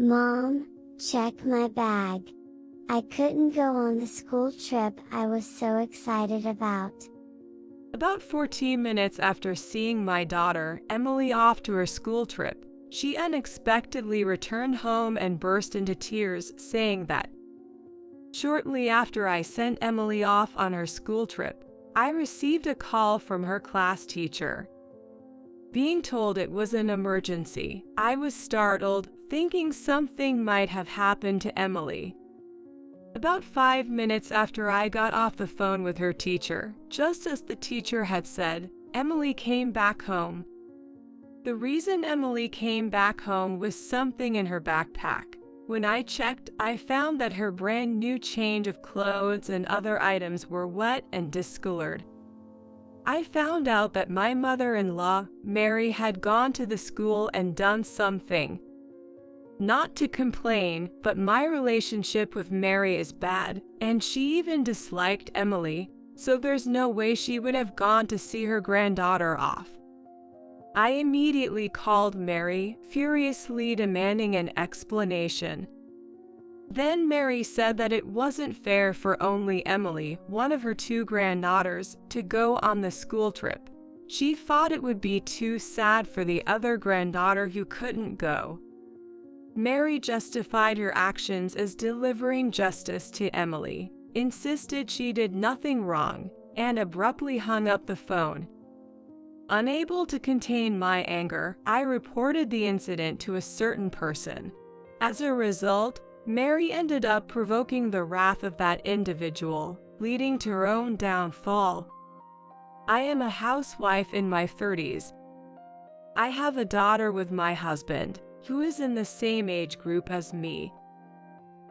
Mom, check my bag. I couldn't go on the school trip I was so excited about. About 14 minutes after seeing my daughter, Emily, off to her school trip, she unexpectedly returned home and burst into tears, saying that shortly after I sent Emily off on her school trip, I received a call from her class teacher. Being told it was an emergency, I was startled, thinking something might have happened to Emily. About 5 minutes after I got off the phone with her teacher, just as the teacher had said, Emily came back home. The reason Emily came back home was something in her backpack. When I checked, I found that her brand new change of clothes and other items were wet and discolored. I found out that my mother-in-law, Mary, had gone to the school and done something. Not to complain, but my relationship with Mary is bad, and she even disliked Emily, so there's no way she would have gone to see her granddaughter off. I immediately called Mary, furiously demanding an explanation. Then Mary said that it wasn't fair for only Emily, one of her 2 granddaughters, to go on the school trip. She thought it would be too sad for the other granddaughter who couldn't go. Mary justified her actions as delivering justice to Emily, insisted she did nothing wrong, and abruptly hung up the phone. Unable to contain my anger, I reported the incident to a certain person. As a result, Mary ended up provoking the wrath of that individual, leading to her own downfall. I am a housewife in my 30s. I have a daughter with my husband, who is in the same age group as me.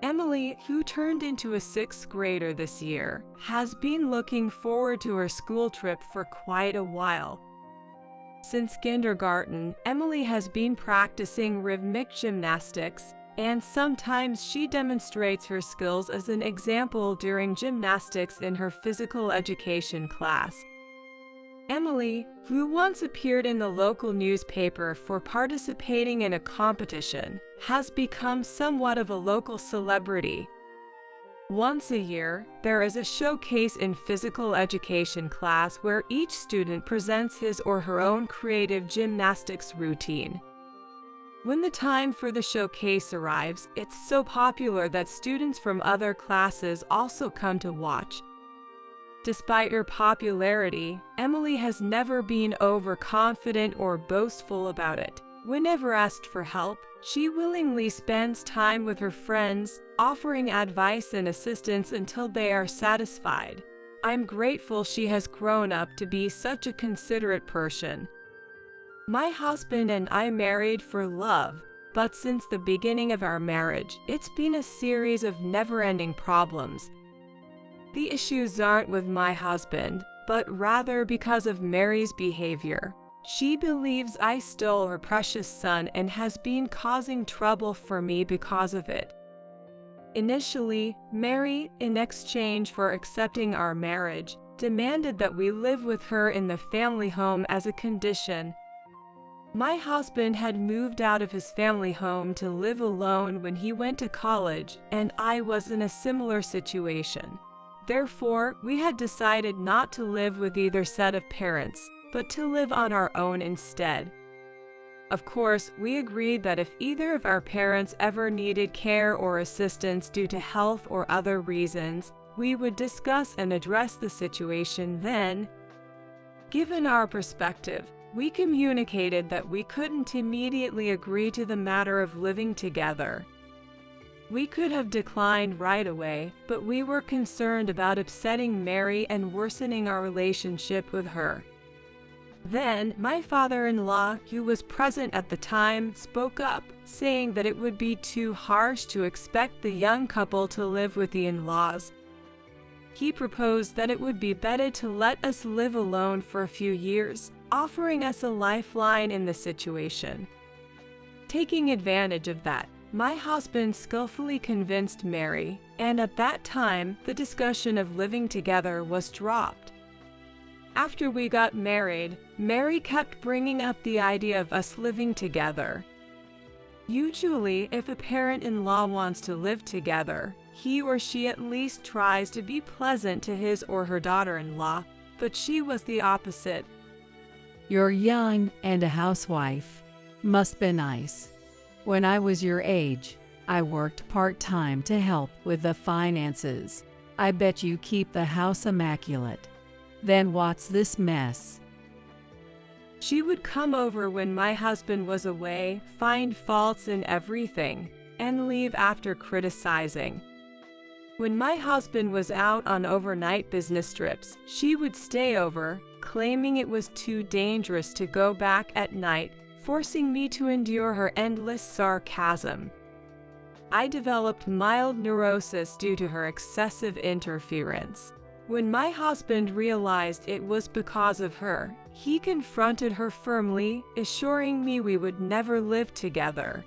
Emily, who turned into a 6th grader this year, has been looking forward to her school trip for quite a while. Since kindergarten, Emily has been practicing rhythmic gymnastics, and sometimes she demonstrates her skills as an example during gymnastics in her physical education class. Emily, who once appeared in the local newspaper for participating in a competition, has become somewhat of a local celebrity. Once a year, there is a showcase in physical education class where each student presents his or her own creative gymnastics routine. When the time for the showcase arrives, it's so popular that students from other classes also come to watch. Despite her popularity, Emily has never been overconfident or boastful about it. Whenever asked for help, she willingly spends time with her friends, offering advice and assistance until they are satisfied. I'm grateful she has grown up to be such a considerate person. My husband and I married for love, but since the beginning of our marriage, it's been a series of never-ending problems. The issues aren't with my husband, but rather because of Mary's behavior. She believes I stole her precious son and has been causing trouble for me because of it. Initially, Mary, in exchange for accepting our marriage, demanded that we live with her in the family home as a condition. My husband had moved out of his family home to live alone when he went to college, and I was in a similar situation. Therefore, we had decided not to live with either set of parents, but to live on our own instead. Of course, we agreed that if either of our parents ever needed care or assistance due to health or other reasons, we would discuss and address the situation then. Given our perspective, we communicated that we couldn't immediately agree to the matter of living together. We could have declined right away, but we were concerned about upsetting Mary and worsening our relationship with her. Then, my father-in-law, who was present at the time, spoke up, saying that it would be too harsh to expect the young couple to live with the in-laws. He proposed that it would be better to let us live alone for a few years, offering us a lifeline in the situation. Taking advantage of that, my husband skillfully convinced Mary, and at that time, the discussion of living together was dropped. After we got married, Mary kept bringing up the idea of us living together. Usually, if a parent-in-law wants to live together, he or she at least tries to be pleasant to his or her daughter-in-law, but she was the opposite. You're young and a housewife. Must be nice. When I was your age, I worked part-time to help with the finances. I bet you keep the house immaculate. Then what's this mess? She would come over when my husband was away, find faults in everything, and leave after criticizing. When my husband was out on overnight business trips, she would stay over, claiming it was too dangerous to go back at night, forcing me to endure her endless sarcasm. I developed mild neurosis due to her excessive interference. When my husband realized it was because of her, he confronted her firmly, assuring me we would never live together.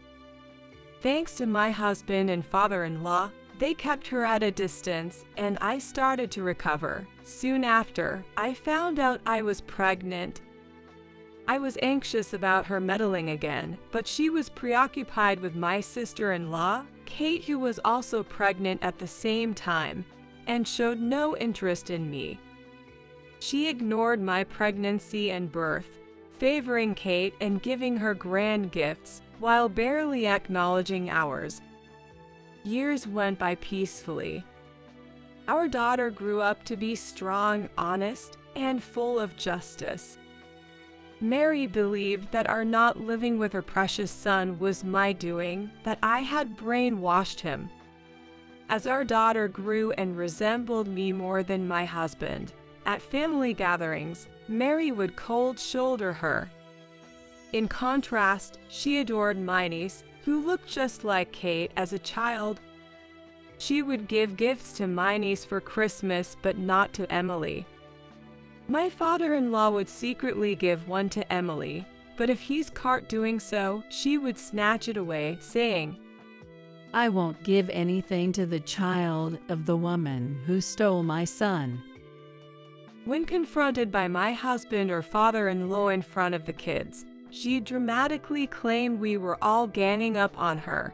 Thanks to my husband and father-in-law, they kept her at a distance, and I started to recover. Soon after, I found out I was pregnant. I was anxious about her meddling again, but she was preoccupied with my sister-in-law, Kate, who was also pregnant at the same time, and showed no interest in me. She ignored my pregnancy and birth, favoring Kate and giving her grand gifts, while barely acknowledging ours. Years went by peacefully. Our daughter grew up to be strong, honest, and full of justice. Mary believed that our not living with her precious son was my doing, that I had brainwashed him. As our daughter grew and resembled me more than my husband, at family gatherings, Mary would cold shoulder her. In contrast, she adored my niece, who looked just like Kate as a child. She would give gifts to my niece for Christmas, but not to Emily. My father-in-law would secretly give one to Emily, but if he's caught doing so, she would snatch it away, saying, I won't give anything to the child of the woman who stole my son. When confronted by my husband or father-in-law in front of the kids, she dramatically claimed we were all ganging up on her.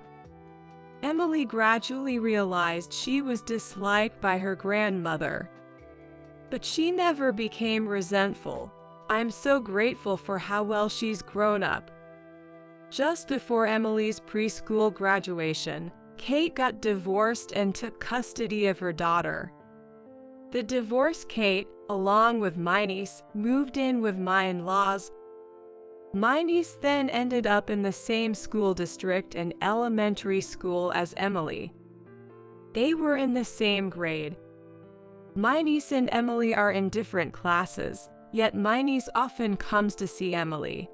Emily gradually realized she was disliked by her grandmother. But she never became resentful. I'm so grateful for how well she's grown up. Just before Emily's preschool graduation, Kate got divorced and took custody of her daughter. The divorced Kate, along with my niece, moved in with my in-laws. My niece then ended up in the same school district and elementary school as Emily. They were in the same grade. My niece and Emily are in different classes, yet my niece often comes to see Emily.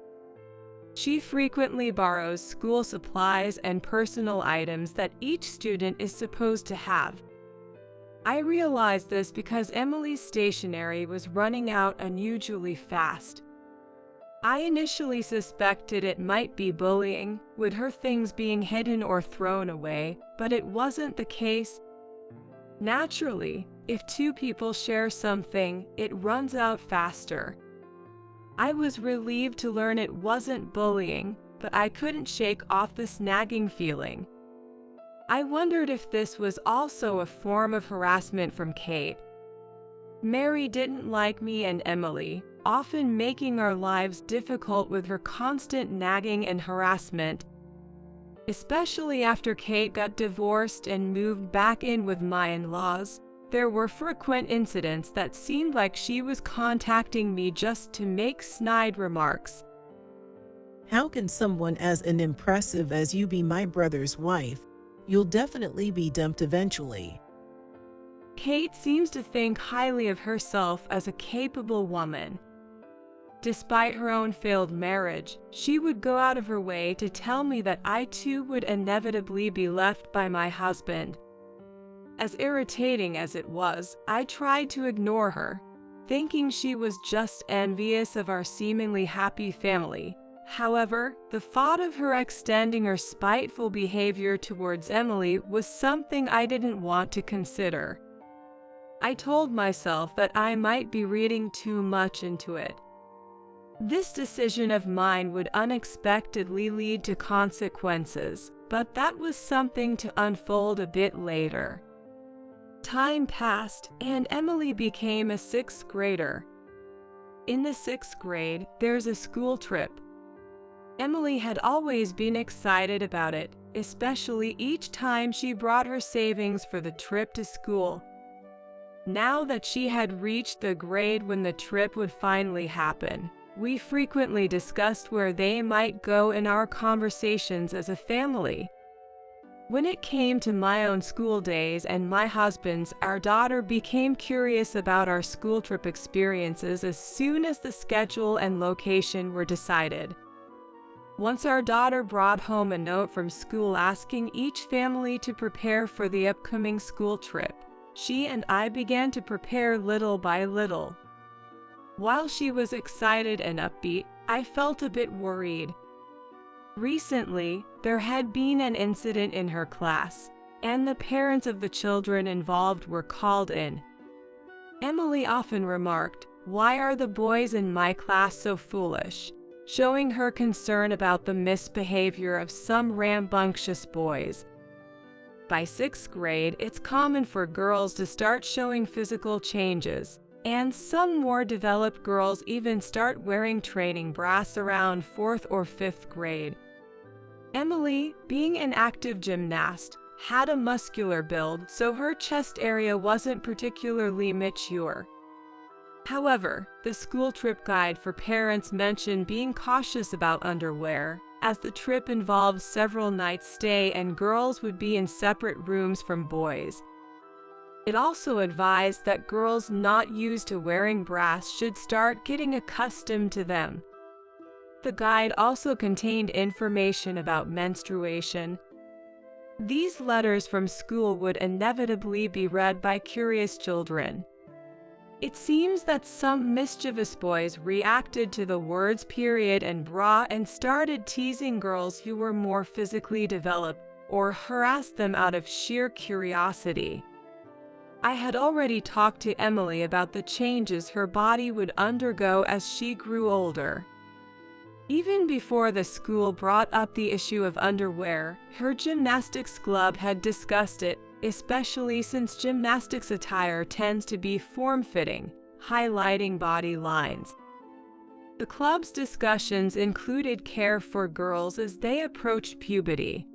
She frequently borrows school supplies and personal items that each student is supposed to have. I realized this because Emily's stationery was running out unusually fast. I initially suspected it might be bullying, with her things being hidden or thrown away, but it wasn't the case. Naturally, if two people share something, it runs out faster. I was relieved to learn it wasn't bullying, but I couldn't shake off this nagging feeling. I wondered if this was also a form of harassment from Kate. Mary didn't like me and Emily, often making our lives difficult with her constant nagging and harassment. Especially after Kate got divorced and moved back in with my in-laws, there were frequent incidents that seemed like she was contacting me just to make snide remarks. How can someone as impressive as you be my brother's wife? You'll definitely be dumped eventually. Kate seems to think highly of herself as a capable woman. Despite her own failed marriage, she would go out of her way to tell me that I too would inevitably be left by my husband. As irritating as it was, I tried to ignore her, thinking she was just envious of our seemingly happy family. However, the thought of her extending her spiteful behavior towards Emily was something I didn't want to consider. I told myself that I might be reading too much into it. This decision of mine would unexpectedly lead to consequences, but that was something to unfold a bit later. Time passed, and Emily became a 6th grader. In the 6th grade, there's a school trip. Emily had always been excited about it, especially each time she brought her savings for the trip to school. Now that she had reached the grade when the trip would finally happen, we frequently discussed where they might go in our conversations as a family. When it came to my own school days and my husband's, our daughter became curious about our school trip experiences as soon as the schedule and location were decided. Once our daughter brought home a note from school asking each family to prepare for the upcoming school trip, she and I began to prepare little by little. While she was excited and upbeat, I felt a bit worried. Recently, there had been an incident in her class, and the parents of the children involved were called in. Emily often remarked, "Why are the boys in my class so foolish?" showing her concern about the misbehavior of some rambunctious boys. By 6th grade, it's common for girls to start showing physical changes, and some more developed girls even start wearing training bras around 4th or 5th grade. Emily, being an active gymnast, had a muscular build, so her chest area wasn't particularly mature. However, the school trip guide for parents mentioned being cautious about underwear, as the trip involved several nights' stay and girls would be in separate rooms from boys. It also advised that girls not used to wearing bras should start getting accustomed to them. The guide also contained information about menstruation. These letters from school would inevitably be read by curious children. It seems that some mischievous boys reacted to the words period and bra and started teasing girls who were more physically developed or harassed them out of sheer curiosity. I had already talked to Emily about the changes her body would undergo as she grew older. Even before the school brought up the issue of underwear, her gymnastics club had discussed it, especially since gymnastics attire tends to be form-fitting, highlighting body lines. The club's discussions included care for girls as they approached puberty.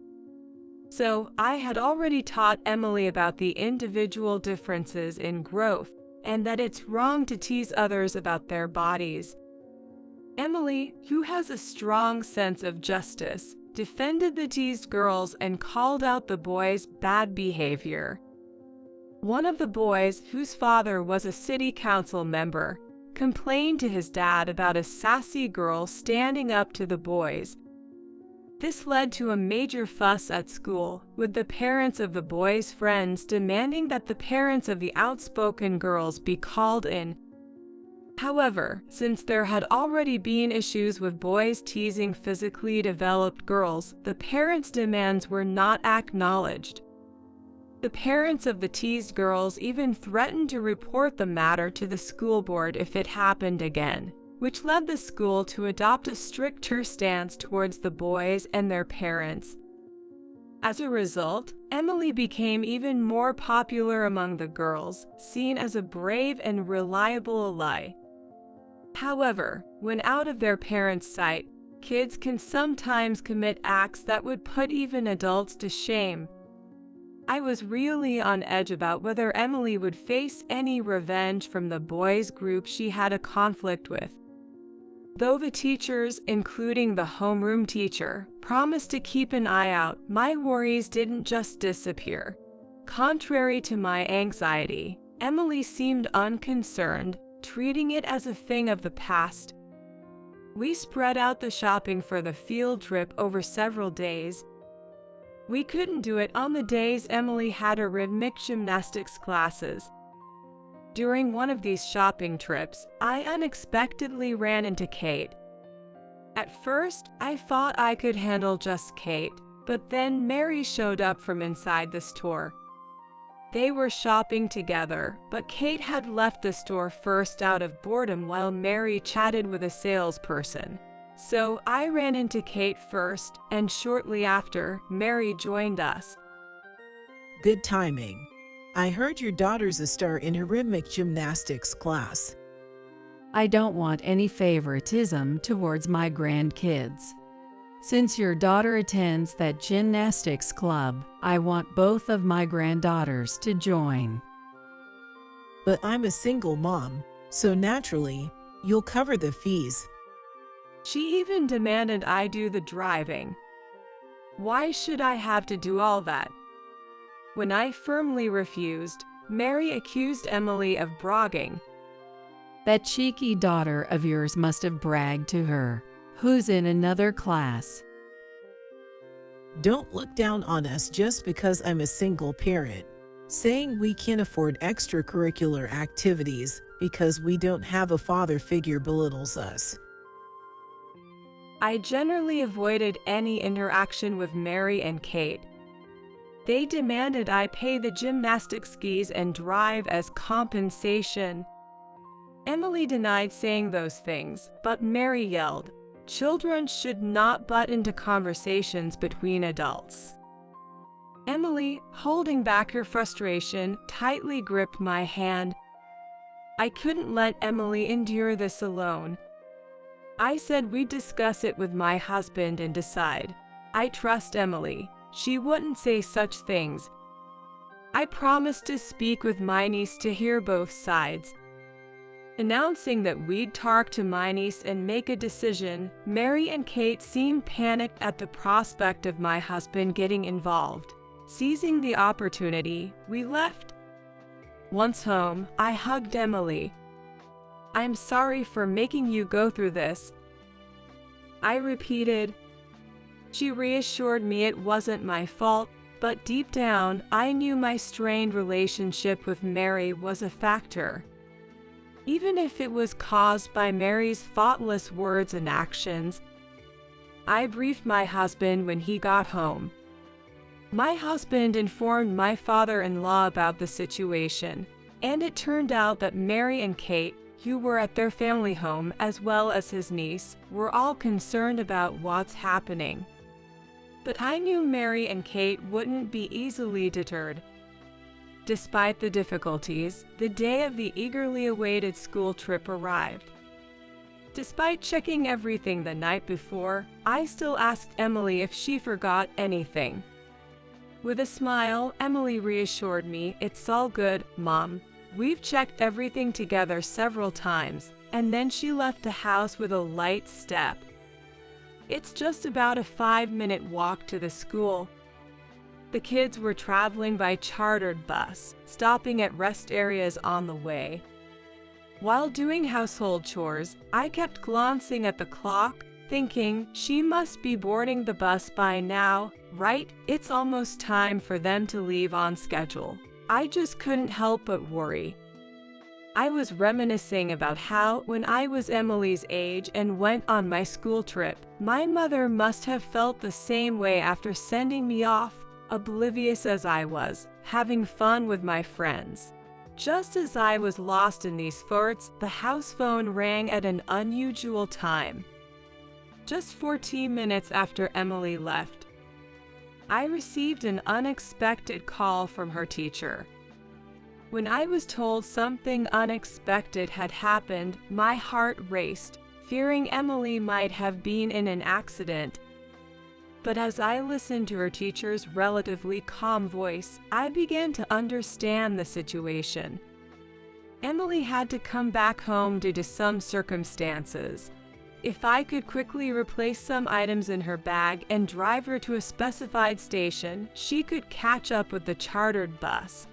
So, I had already taught Emily about the individual differences in growth, and that it's wrong to tease others about their bodies. Emily, who has a strong sense of justice, defended the teased girls and called out the boys' bad behavior. One of the boys, whose father was a city council member, complained to his dad about a sassy girl standing up to the boys. This led to a major fuss at school, with the parents of the boys' friends demanding that the parents of the outspoken girls be called in. However, since there had already been issues with boys teasing physically developed girls, the parents' demands were not acknowledged. The parents of the teased girls even threatened to report the matter to the school board if it happened again, which led the school to adopt a stricter stance towards the boys and their parents. As a result, Emily became even more popular among the girls, seen as a brave and reliable ally. However, when out of their parents' sight, kids can sometimes commit acts that would put even adults to shame. I was really on edge about whether Emily would face any revenge from the boys' group she had a conflict with. Though the teachers, including the homeroom teacher, promised to keep an eye out, my worries didn't just disappear. Contrary to my anxiety, Emily seemed unconcerned, treating it as a thing of the past. We spread out the shopping for the field trip over several days. We couldn't do it on the days Emily had her rhythmic gymnastics classes. During one of these shopping trips, I unexpectedly ran into Kate. At first, I thought I could handle just Kate, but then Mary showed up from inside the store. They were shopping together, but Kate had left the store first out of boredom while Mary chatted with a salesperson. So I ran into Kate first, and shortly after, Mary joined us. Good timing. I heard your daughter's a star in her rhythmic gymnastics class. I don't want any favoritism towards my grandkids. Since your daughter attends that gymnastics club, I want both of my granddaughters to join. But I'm a single mom, so naturally, you'll cover the fees. She even demanded I do the driving. Why should I have to do all that? When I firmly refused, Mary accused Emily of bragging. That cheeky daughter of yours must have bragged to her, who's in another class. Don't look down on us just because I'm a single parent. Saying we can't afford extracurricular activities because we don't have a father figure belittles us. I generally avoided any interaction with Mary and Kate. They demanded I pay the gymnastics skis and drive as compensation. Emily denied saying those things, but Mary yelled, "Children should not butt into conversations between adults." Emily, holding back her frustration, tightly gripped my hand. I couldn't let Emily endure this alone. I said we'd discuss it with my husband and decide. I trust Emily. She wouldn't say such things. I promised to speak with my niece to hear both sides. Announcing that we'd talk to my niece and make a decision, Mary and Kate seemed panicked at the prospect of my husband getting involved. Seizing the opportunity, we left. Once home, I hugged Emily. "I'm sorry for making you go through this," I repeated. She reassured me it wasn't my fault, but deep down, I knew my strained relationship with Mary was a factor. Even if it was caused by Mary's thoughtless words and actions. I briefed my husband when he got home. My husband informed my father-in-law about the situation, and it turned out that Mary and Kate, who were at their family home as well as his niece, were all concerned about what's happening. But I knew Mary and Kate wouldn't be easily deterred. Despite the difficulties, the day of the eagerly awaited school trip arrived. Despite checking everything the night before, I still asked Emily if she forgot anything. With a smile, Emily reassured me, "It's all good, Mom. We've checked everything together several times," and then she left the house with a light step. It's just about a 5-minute walk to the school. The kids were traveling by chartered bus, stopping at rest areas on the way. While doing household chores, I kept glancing at the clock, thinking, she must be boarding the bus by now, right? It's almost time for them to leave on schedule. I just couldn't help but worry. I was reminiscing about how, when I was Emily's age and went on my school trip, my mother must have felt the same way after sending me off, oblivious as I was, having fun with my friends. Just as I was lost in these thoughts, the house phone rang at an unusual time. Just 14 minutes after Emily left, I received an unexpected call from her teacher. When I was told something unexpected had happened, my heart raced, fearing Emily might have been in an accident. But as I listened to her teacher's relatively calm voice, I began to understand the situation. Emily had to come back home due to some circumstances. If I could quickly replace some items in her bag and drive her to a specified station, she could catch up with the chartered bus.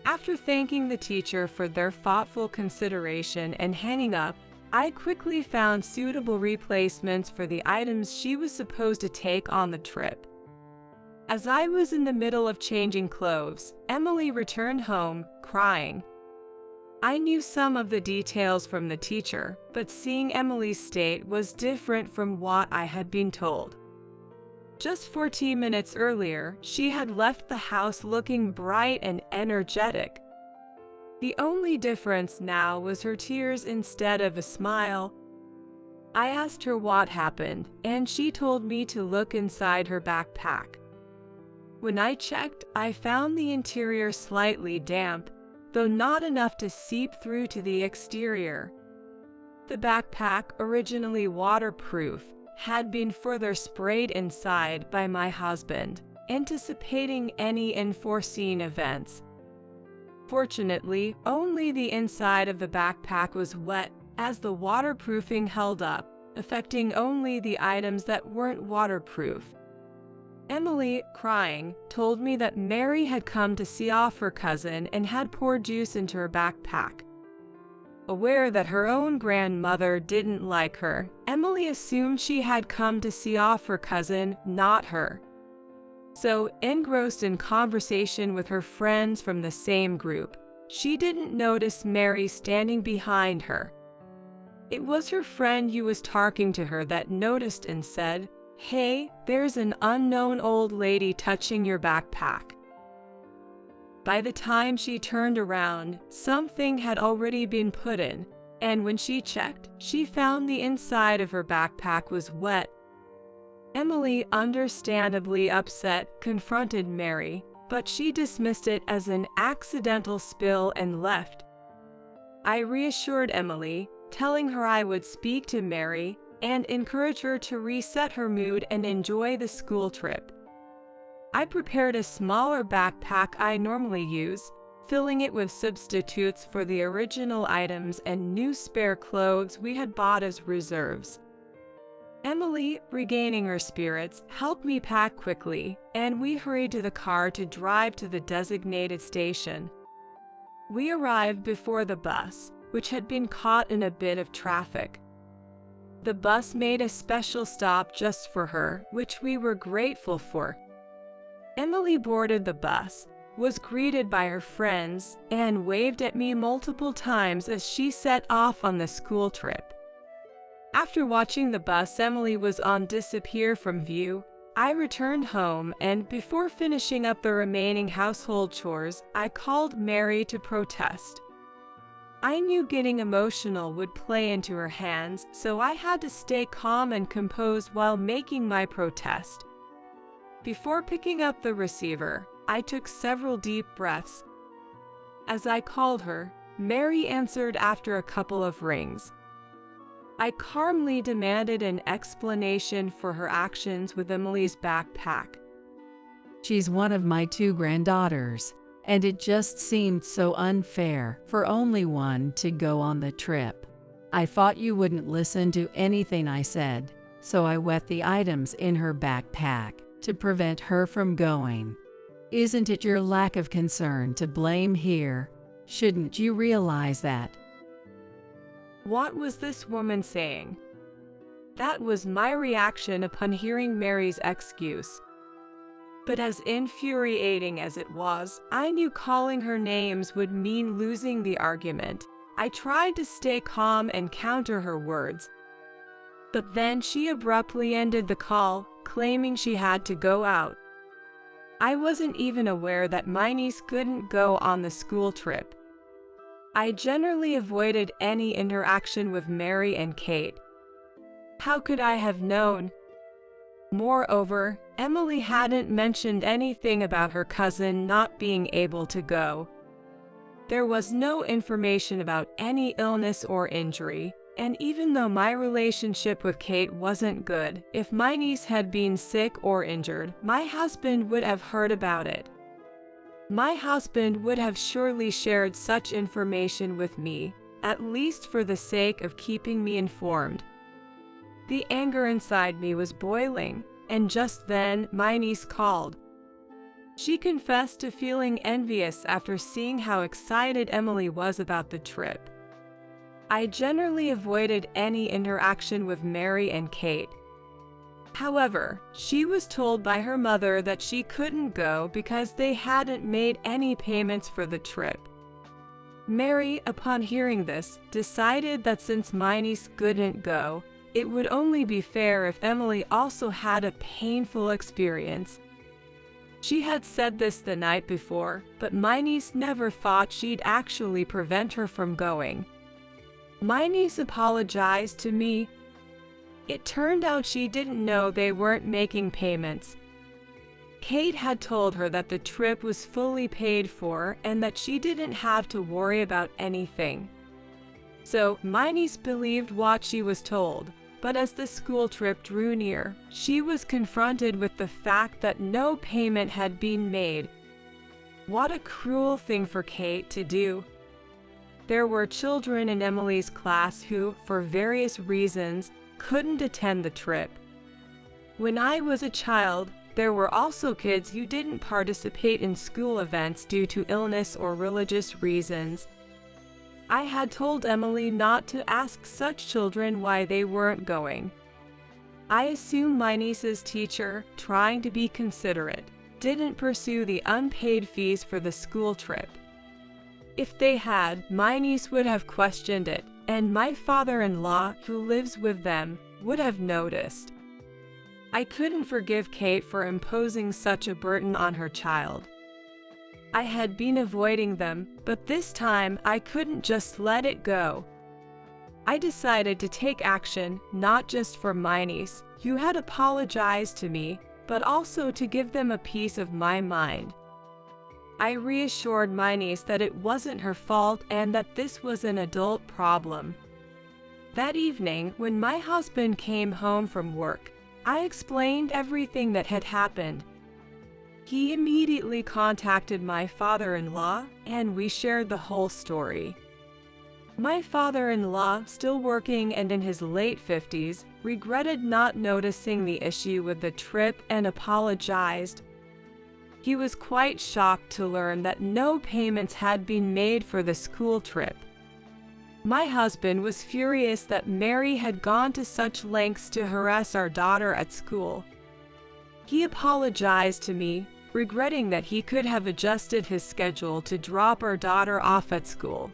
After thanking the teacher for their thoughtful consideration and hanging up, I quickly found suitable replacements for the items she was supposed to take on the trip. As I was in the middle of changing clothes, Emily returned home, crying. I knew some of the details from the teacher, but seeing Emily's state was different from what I had been told. Just 14 minutes earlier, she had left the house looking bright and energetic. The only difference now was her tears instead of a smile. I asked her what happened, and she told me to look inside her backpack. When I checked, I found the interior slightly damp, though not enough to seep through to the exterior. The backpack, originally waterproof, had been further sprayed inside by my husband, anticipating any unforeseen events. Fortunately, only the inside of the backpack was wet, as the waterproofing held up, affecting only the items that weren't waterproof. Emily, crying, told me that Mary had come to see off her cousin and had poured juice into her backpack. Aware that her own grandmother didn't like her, Emily assumed she had come to see off her cousin, not her. So, engrossed in conversation with her friends from the same group, she didn't notice Mary standing behind her. It was her friend who was talking to her that noticed and said, "Hey, there's an unknown old lady touching your backpack." By the time she turned around, something had already been put in, and when she checked, she found the inside of her backpack was wet. Emily, understandably upset, confronted Mary, but she dismissed it as an accidental spill and left. I reassured Emily, telling her I would speak to Mary and encourage her to reset her mood and enjoy the school trip. I prepared a smaller backpack I normally use, filling it with substitutes for the original items and new spare clothes we had bought as reserves. Emily, regaining her spirits, helped me pack quickly, and we hurried to the car to drive to the designated station. We arrived before the bus, which had been caught in a bit of traffic. The bus made a special stop just for her, which we were grateful for. Emily boarded the bus, was greeted by her friends, and waved at me multiple times as she set off on the school trip. After watching the bus Emily was on disappear from view, I returned home, and before finishing up the remaining household chores, I called Mary to protest. I knew getting emotional would play into her hands, so I had to stay calm and composed while making my protest. Before picking up the receiver, I took several deep breaths. As I called her, Mary answered after a couple of rings. I calmly demanded an explanation for her actions with Emily's backpack. She's one of my 2 granddaughters, and it just seemed so unfair for only one to go on the trip. I thought you wouldn't listen to anything I said, so I wet the items in her backpack to prevent her from going. Isn't it your lack of concern to blame here? Shouldn't you realize that? What was this woman saying? That was my reaction upon hearing Mary's excuse. But as infuriating as it was, I knew calling her names would mean losing the argument. I tried to stay calm and counter her words. But then she abruptly ended the call, claiming she had to go out. I wasn't even aware that my niece couldn't go on the school trip. I generally avoided any interaction with Mary and Kate. How could I have known? Moreover, Emily hadn't mentioned anything about her cousin not being able to go. There was no information about any illness or injury, and even though my relationship with Kate wasn't good, if my niece had been sick or injured, my husband would have heard about it. My husband would have surely shared such information with me, at least for the sake of keeping me informed. The anger inside me was boiling, and just then my niece called. She confessed to feeling envious after seeing how excited Emily was about the trip. I generally avoided any interaction with Mary and Kate. However, she was told by her mother that she couldn't go because they hadn't made any payments for the trip. Mary, upon hearing this, decided that since my niece couldn't go, It would only be fair if Emily also had a painful experience. She had said this the night before, but my niece never thought she'd actually prevent her from going. My niece apologized to me. It turned out she didn't know they weren't making payments. Kate had told her that the trip was fully paid for and that she didn't have to worry about anything. So, my niece believed what she was told, but as the school trip drew near, she was confronted with the fact that no payment had been made. What a cruel thing for Kate to do. There were children in Emily's class who, for various reasons, couldn't attend the trip. When I was a child, there were also kids who didn't participate in school events due to illness or religious reasons. I had told Emily not to ask such children why they weren't going. I assume my niece's teacher, trying to be considerate, didn't pursue the unpaid fees for the school trip. If they had, my niece would have questioned it, and my father-in-law, who lives with them, would have noticed. I couldn't forgive Kate for imposing such a burden on her child. I had been avoiding them, but this time I couldn't just let it go. I decided to take action, not just for my niece, who had apologized to me, but also to give them a piece of my mind. I reassured my niece that it wasn't her fault and that this was an adult problem. That evening, when my husband came home from work, I explained everything that had happened. He immediately contacted my father-in-law, and we shared the whole story. My father-in-law, still working and in his late 50s, regretted not noticing the issue with the trip and apologized. He was quite shocked to learn that no payments had been made for the school trip. My husband was furious that Mary had gone to such lengths to harass our daughter at school. He apologized to me, regretting that he could have adjusted his schedule to drop our daughter off at school,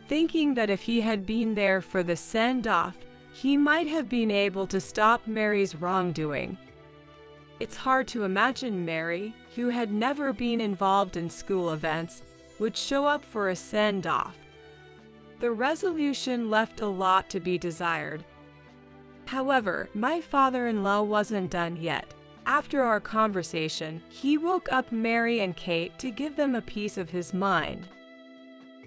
thinking that if he had been there for the send-off, he might have been able to stop Mary's wrongdoing. It's hard to imagine Mary, who had never been involved in school events, would show up for a send-off. The resolution left a lot to be desired. However, my father-in-law wasn't done yet. After our conversation, he woke up Mary and Kate to give them a piece of his mind.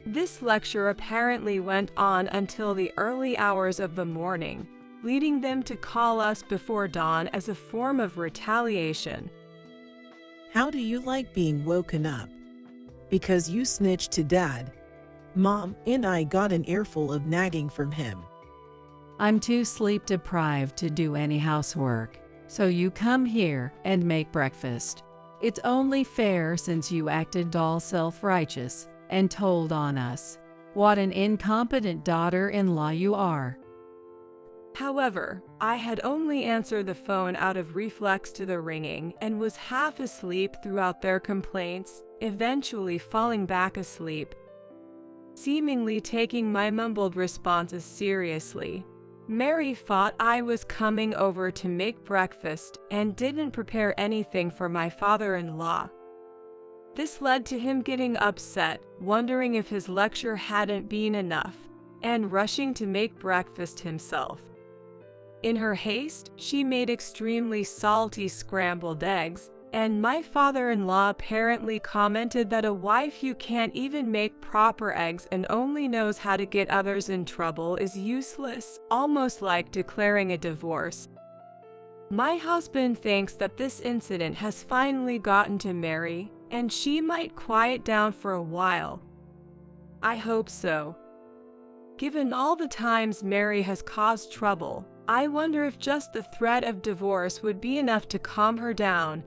This lecture apparently went on until the early hours of the morning, leading them to call us before dawn as a form of retaliation. How do you like being woken up? Because you snitched to Dad. Mom and I got an earful of nagging from him. I'm too sleep deprived to do any housework, so you come here and make breakfast. It's only fair since you acted all self-righteous and told on us. What an incompetent daughter-in-law you are. However, I had only answered the phone out of reflex to the ringing and was half asleep throughout their complaints, eventually falling back asleep. Seemingly taking my mumbled responses seriously, Mary thought I was coming over to make breakfast and didn't prepare anything for my father-in-law. This led to him getting upset, wondering if his lecture hadn't been enough, and rushing to make breakfast himself. In her haste, she made extremely salty scrambled eggs, and my father-in-law apparently commented that a wife who can't even make proper eggs and only knows how to get others in trouble is useless, almost like declaring a divorce. My husband thinks that this incident has finally gotten to Mary, and she might quiet down for a while. I hope so. Given all the times Mary has caused trouble, I wonder if just the threat of divorce would be enough to calm her down.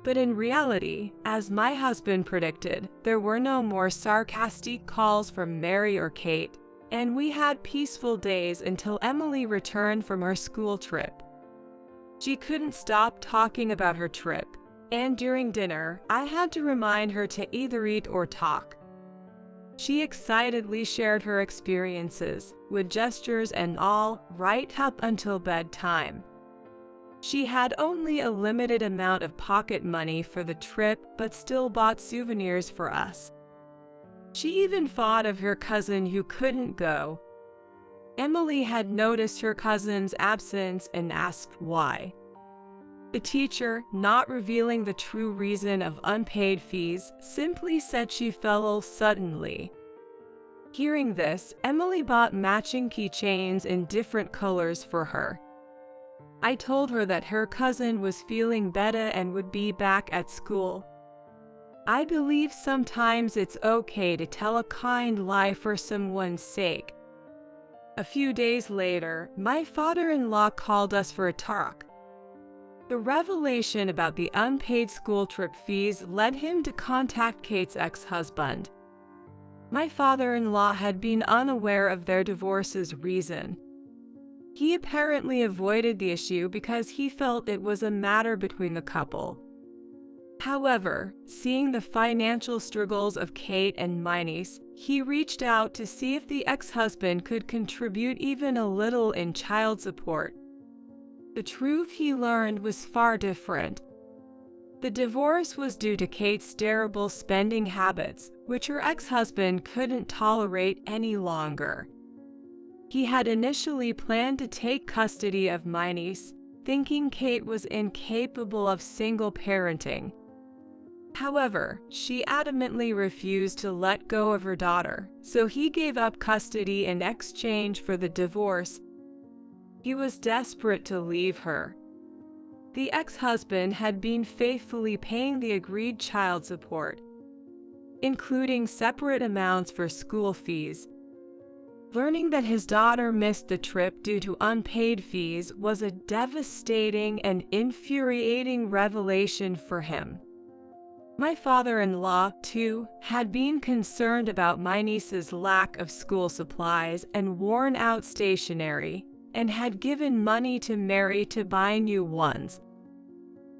But in reality, as my husband predicted, there were no more sarcastic calls from Mary or Kate, and we had peaceful days until Emily returned from her school trip. She couldn't stop talking about her trip, and during dinner, I had to remind her to either eat or talk. She excitedly shared her experiences, with gestures and all, right up until bedtime. She had only a limited amount of pocket money for the trip, but still bought souvenirs for us. She even thought of her cousin who couldn't go. Emily had noticed her cousin's absence and asked why. The teacher, not revealing the true reason of unpaid fees, simply said she fell ill suddenly. Hearing this, Emily bought matching keychains in different colors for her. I told her that her cousin was feeling better and would be back at school. I believe sometimes it's okay to tell a kind lie for someone's sake. A few days later, my father-in-law called us for a talk. The revelation about the unpaid school trip fees led him to contact Kate's ex-husband. My father-in-law had been unaware of their divorce's reason. He apparently avoided the issue because he felt it was a matter between the couple. However, seeing the financial struggles of Kate and my niece, he reached out to see if the ex-husband could contribute even a little in child support. The truth he learned was far different. The divorce was due to Kate's terrible spending habits, which her ex-husband couldn't tolerate any longer. He had initially planned to take custody of my niece, thinking Kate was incapable of single parenting. However, she adamantly refused to let go of her daughter, so he gave up custody in exchange for the divorce. He was desperate to leave her. The ex-husband had been faithfully paying the agreed child support, including separate amounts for school fees. Learning that his daughter missed the trip due to unpaid fees was a devastating and infuriating revelation for him. My father-in-law, too, had been concerned about my niece's lack of school supplies and worn-out stationery, and had given money to Mary to buy new ones.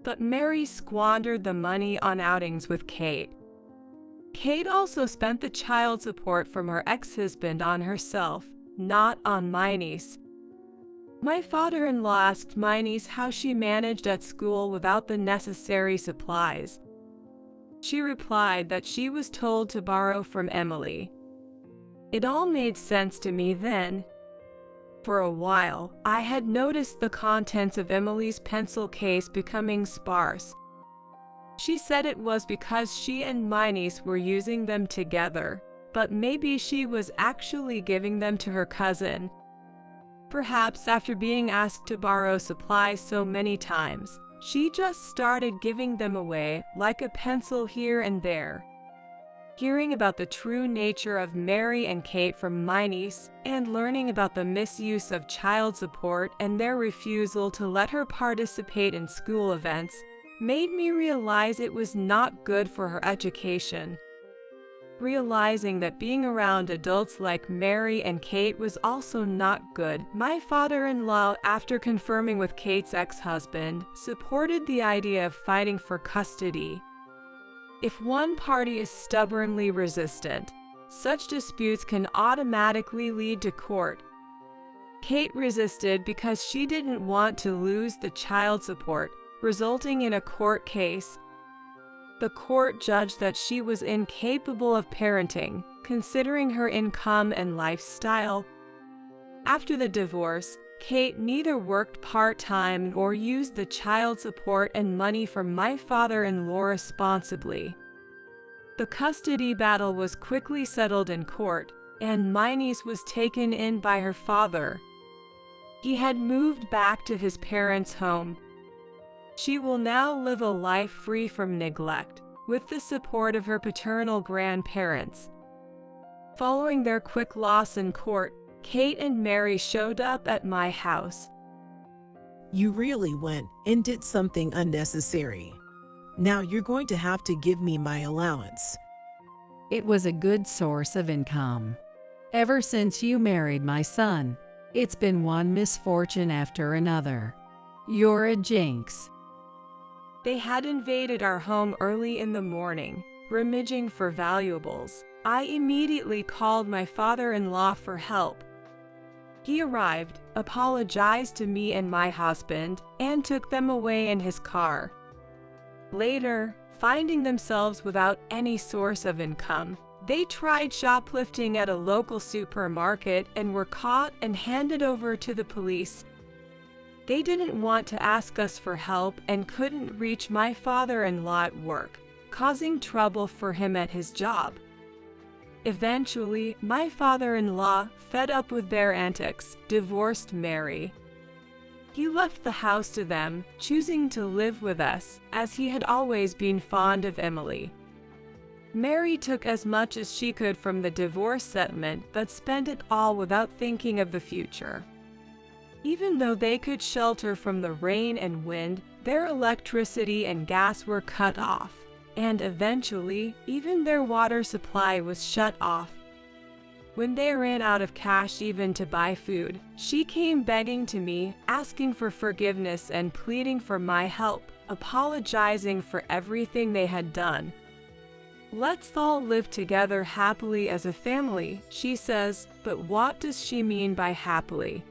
But Mary squandered the money on outings with Kate. Kate also spent the child support from her ex-husband on herself, not on my niece. My father-in-law asked my niece how she managed at school without the necessary supplies. She replied that she was told to borrow from Emily. It all made sense to me then. For a while, I had noticed the contents of Emily's pencil case becoming sparse. She said it was because she and my niece were using them together, but maybe she was actually giving them to her cousin. Perhaps after being asked to borrow supplies so many times, she just started giving them away, like a pencil here and there. Hearing about the true nature of Mary and Kate from my niece, and learning about the misuse of child support and their refusal to let her participate in school events, made me realize it was not good for her education. Realizing that being around adults like Mary and Kate was also not good, my father-in-law, after confirming with Kate's ex-husband, supported the idea of fighting for custody. If one party is stubbornly resistant, such disputes can automatically lead to court. Kate resisted because she didn't want to lose the child support, resulting in a court case. The court judged that she was incapable of parenting, considering her income and lifestyle. After the divorce, Kate neither worked part-time nor used the child support and money from my father-in-law responsibly. The custody battle was quickly settled in court, and my niece was taken in by her father. He had moved back to his parents' home. She will now live a life free from neglect, with the support of her paternal grandparents. Following their quick loss in court, Kate and Mary showed up at my house. You really went and did something unnecessary. Now you're going to have to give me my allowance. It was a good source of income. Ever since you married my son, it's been one misfortune after another. You're a jinx. They had invaded our home early in the morning, rummaging for valuables. I immediately called my father-in-law for help. He arrived, apologized to me and my husband, and took them away in his car. Later, finding themselves without any source of income, they tried shoplifting at a local supermarket and were caught and handed over to the police. They didn't want to ask us for help and couldn't reach my father-in-law at work, causing trouble for him at his job. Eventually, my father-in-law, fed up with their antics, divorced Mary. He left the house to them, choosing to live with us, as he had always been fond of Emily. Mary took as much as she could from the divorce settlement but spent it all without thinking of the future. Even though they could shelter from the rain and wind, their electricity and gas were cut off, and eventually, even their water supply was shut off. When they ran out of cash even to buy food, she came begging to me, asking for forgiveness and pleading for my help, apologizing for everything they had done. "Let's all live together happily as a family," she says, but what does she mean by happily?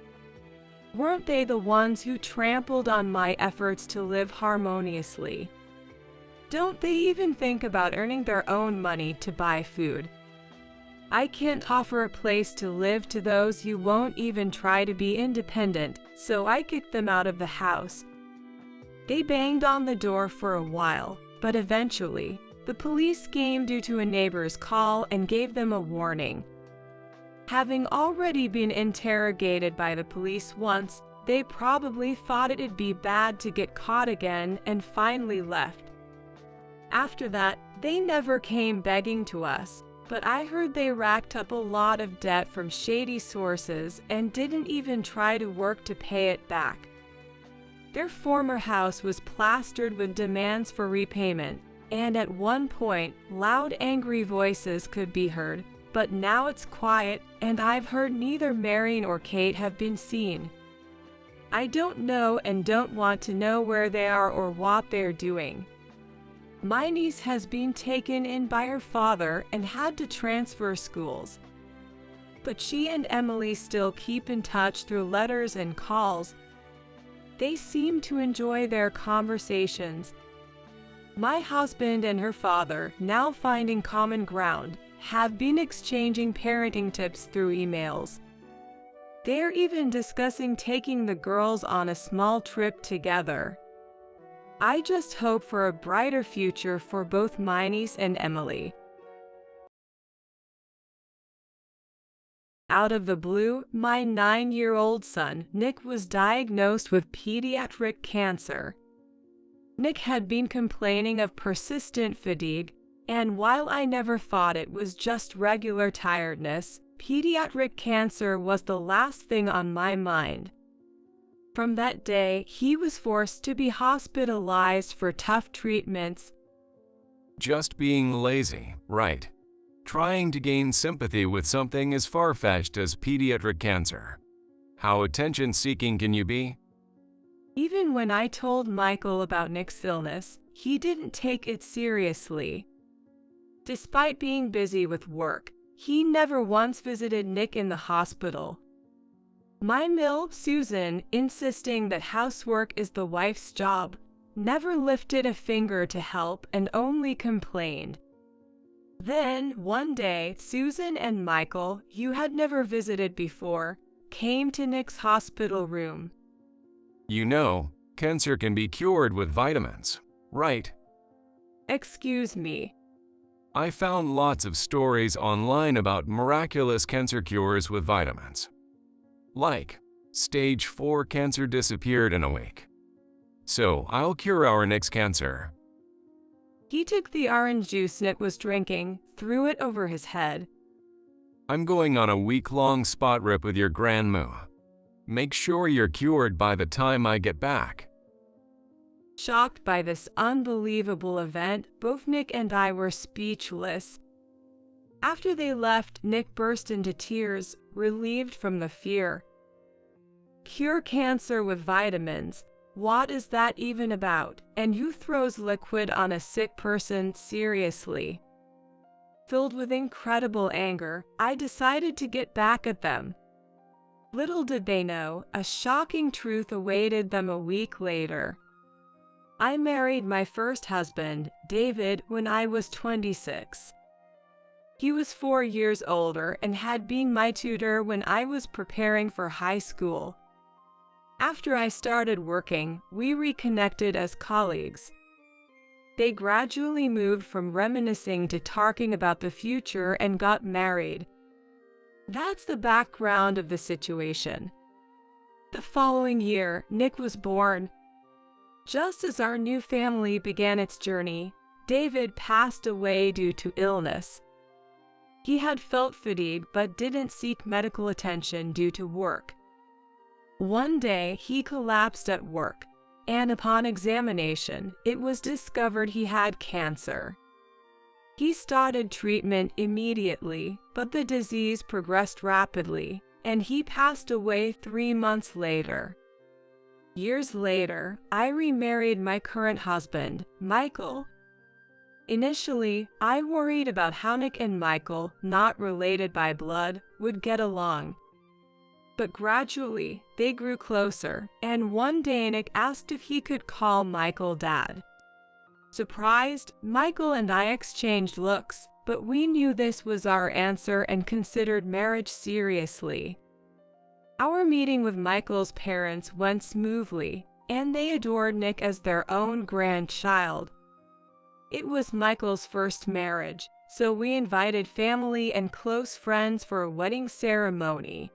Weren't they the ones who trampled on my efforts to live harmoniously? Don't they even think about earning their own money to buy food? I can't offer a place to live to those who won't even try to be independent, so I kicked them out of the house. They banged on the door for a while, but eventually, the police came due to a neighbor's call and gave them a warning. Having already been interrogated by the police once, they probably thought it'd be bad to get caught again and finally left. After that, they never came begging to us, but I heard they racked up a lot of debt from shady sources and didn't even try to work to pay it back. Their former house was plastered with demands for repayment, and at one point, loud angry voices could be heard, but now it's quiet, and I've heard neither Mary nor Kate have been seen. I don't know and don't want to know where they are or what they're doing. My niece has been taken in by her father and had to transfer schools. But she and Emily still keep in touch through letters and calls. They seem to enjoy their conversations. My husband and her father, now finding common ground, have been exchanging parenting tips through emails. They're even discussing taking the girls on a small trip together. I just hope for a brighter future for both my niece and Emily. Out of the blue, my 9-year-old son, Nick, was diagnosed with pediatric cancer. Nick had been complaining of persistent fatigue, and while I never thought it was just regular tiredness, pediatric cancer was the last thing on my mind. From that day, he was forced to be hospitalized for tough treatments. Just being lazy, right? Trying to gain sympathy with something as far-fetched as pediatric cancer. How attention-seeking can you be? Even when I told Michael about Nick's illness, he didn't take it seriously. Despite being busy with work, he never once visited Nick in the hospital. My mill, Susan, insisting that housework is the wife's job, never lifted a finger to help and only complained. Then, one day, Susan and Michael, who had never visited before, came to Nick's hospital room. You know, cancer can be cured with vitamins, right? Excuse me. I found lots of stories online about miraculous cancer cures with vitamins. Like, stage 4 cancer disappeared in a week. So, I'll cure our Nick's cancer. He took the orange juice Nick was drinking, threw it over his head. I'm going on a week-long spot rip with your grandma. Make sure you're cured by the time I get back. Shocked by this unbelievable event, both Nick and I were speechless. After they left, Nick burst into tears, relieved from the fear. Cure cancer with vitamins? What is that even about? And who throws liquid on a sick person seriously? Filled with incredible anger, I decided to get back at them. Little did they know, a shocking truth awaited them a week later. I married my first husband, David, when I was 26. He was 4 years older and had been my tutor when I was preparing for high school. After I started working, we reconnected as colleagues. They gradually moved from reminiscing to talking about the future and got married. That's the background of the situation. The following year, Nick was born. Just as our new family began its journey, David passed away due to illness. He had felt fatigue but didn't seek medical attention due to work. One day, he collapsed at work, and upon examination, it was discovered he had cancer. He started treatment immediately, but the disease progressed rapidly, and he passed away 3 months later. Years later, I remarried my current husband, Michael. Initially, I worried about how Nick and Michael, not related by blood, would get along. But gradually, they grew closer, and one day Nick asked if he could call Michael Dad. Surprised, Michael and I exchanged looks, but we knew this was our answer and considered marriage seriously. Our meeting with Michael's parents went smoothly, and they adored Nick as their own grandchild. It was Michael's first marriage, so we invited family and close friends for a wedding ceremony.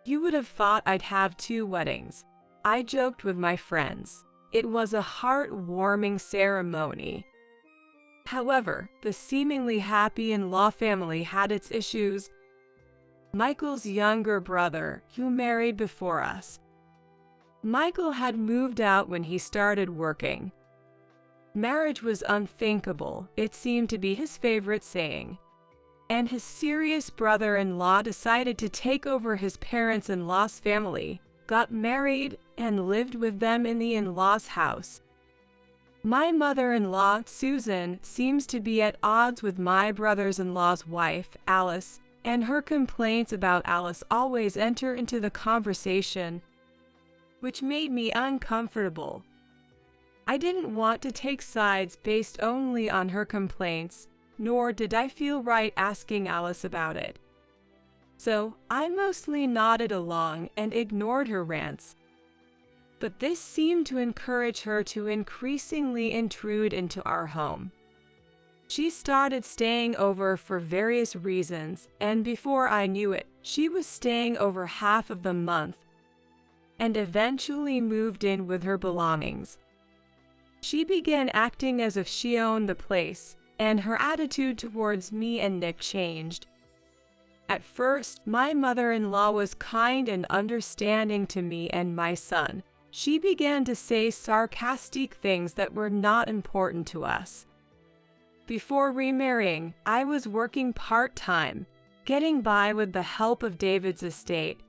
You would have thought I'd have 2 weddings. I joked with my friends. It was a heartwarming ceremony. However, the seemingly happy in-law family had its issues. Michael's younger brother, who married before us. Michael had moved out when he started working. Marriage was unthinkable, it seemed to be his favorite saying. And his serious brother-in-law decided to take over his parents-in-law's family, got married, and lived with them in the in-laws' house. My mother-in-law, Susan, seems to be at odds with my brother-in-law's wife, Alice, and her complaints about Alice always enter into the conversation, which made me uncomfortable. I didn't want to take sides based only on her complaints, nor did I feel right asking Alice about it. So, I mostly nodded along and ignored her rants. But this seemed to encourage her to increasingly intrude into our home. She started staying over for various reasons, and before I knew it, she was staying over half of the month, and eventually moved in with her belongings. She began acting as if she owned the place, and her attitude towards me and Nick changed. At first, my mother-in-law was kind and understanding to me and my son. She began to say sarcastic things that were not important to us. Before remarrying, I was working part-time, getting by with the help of David's estate.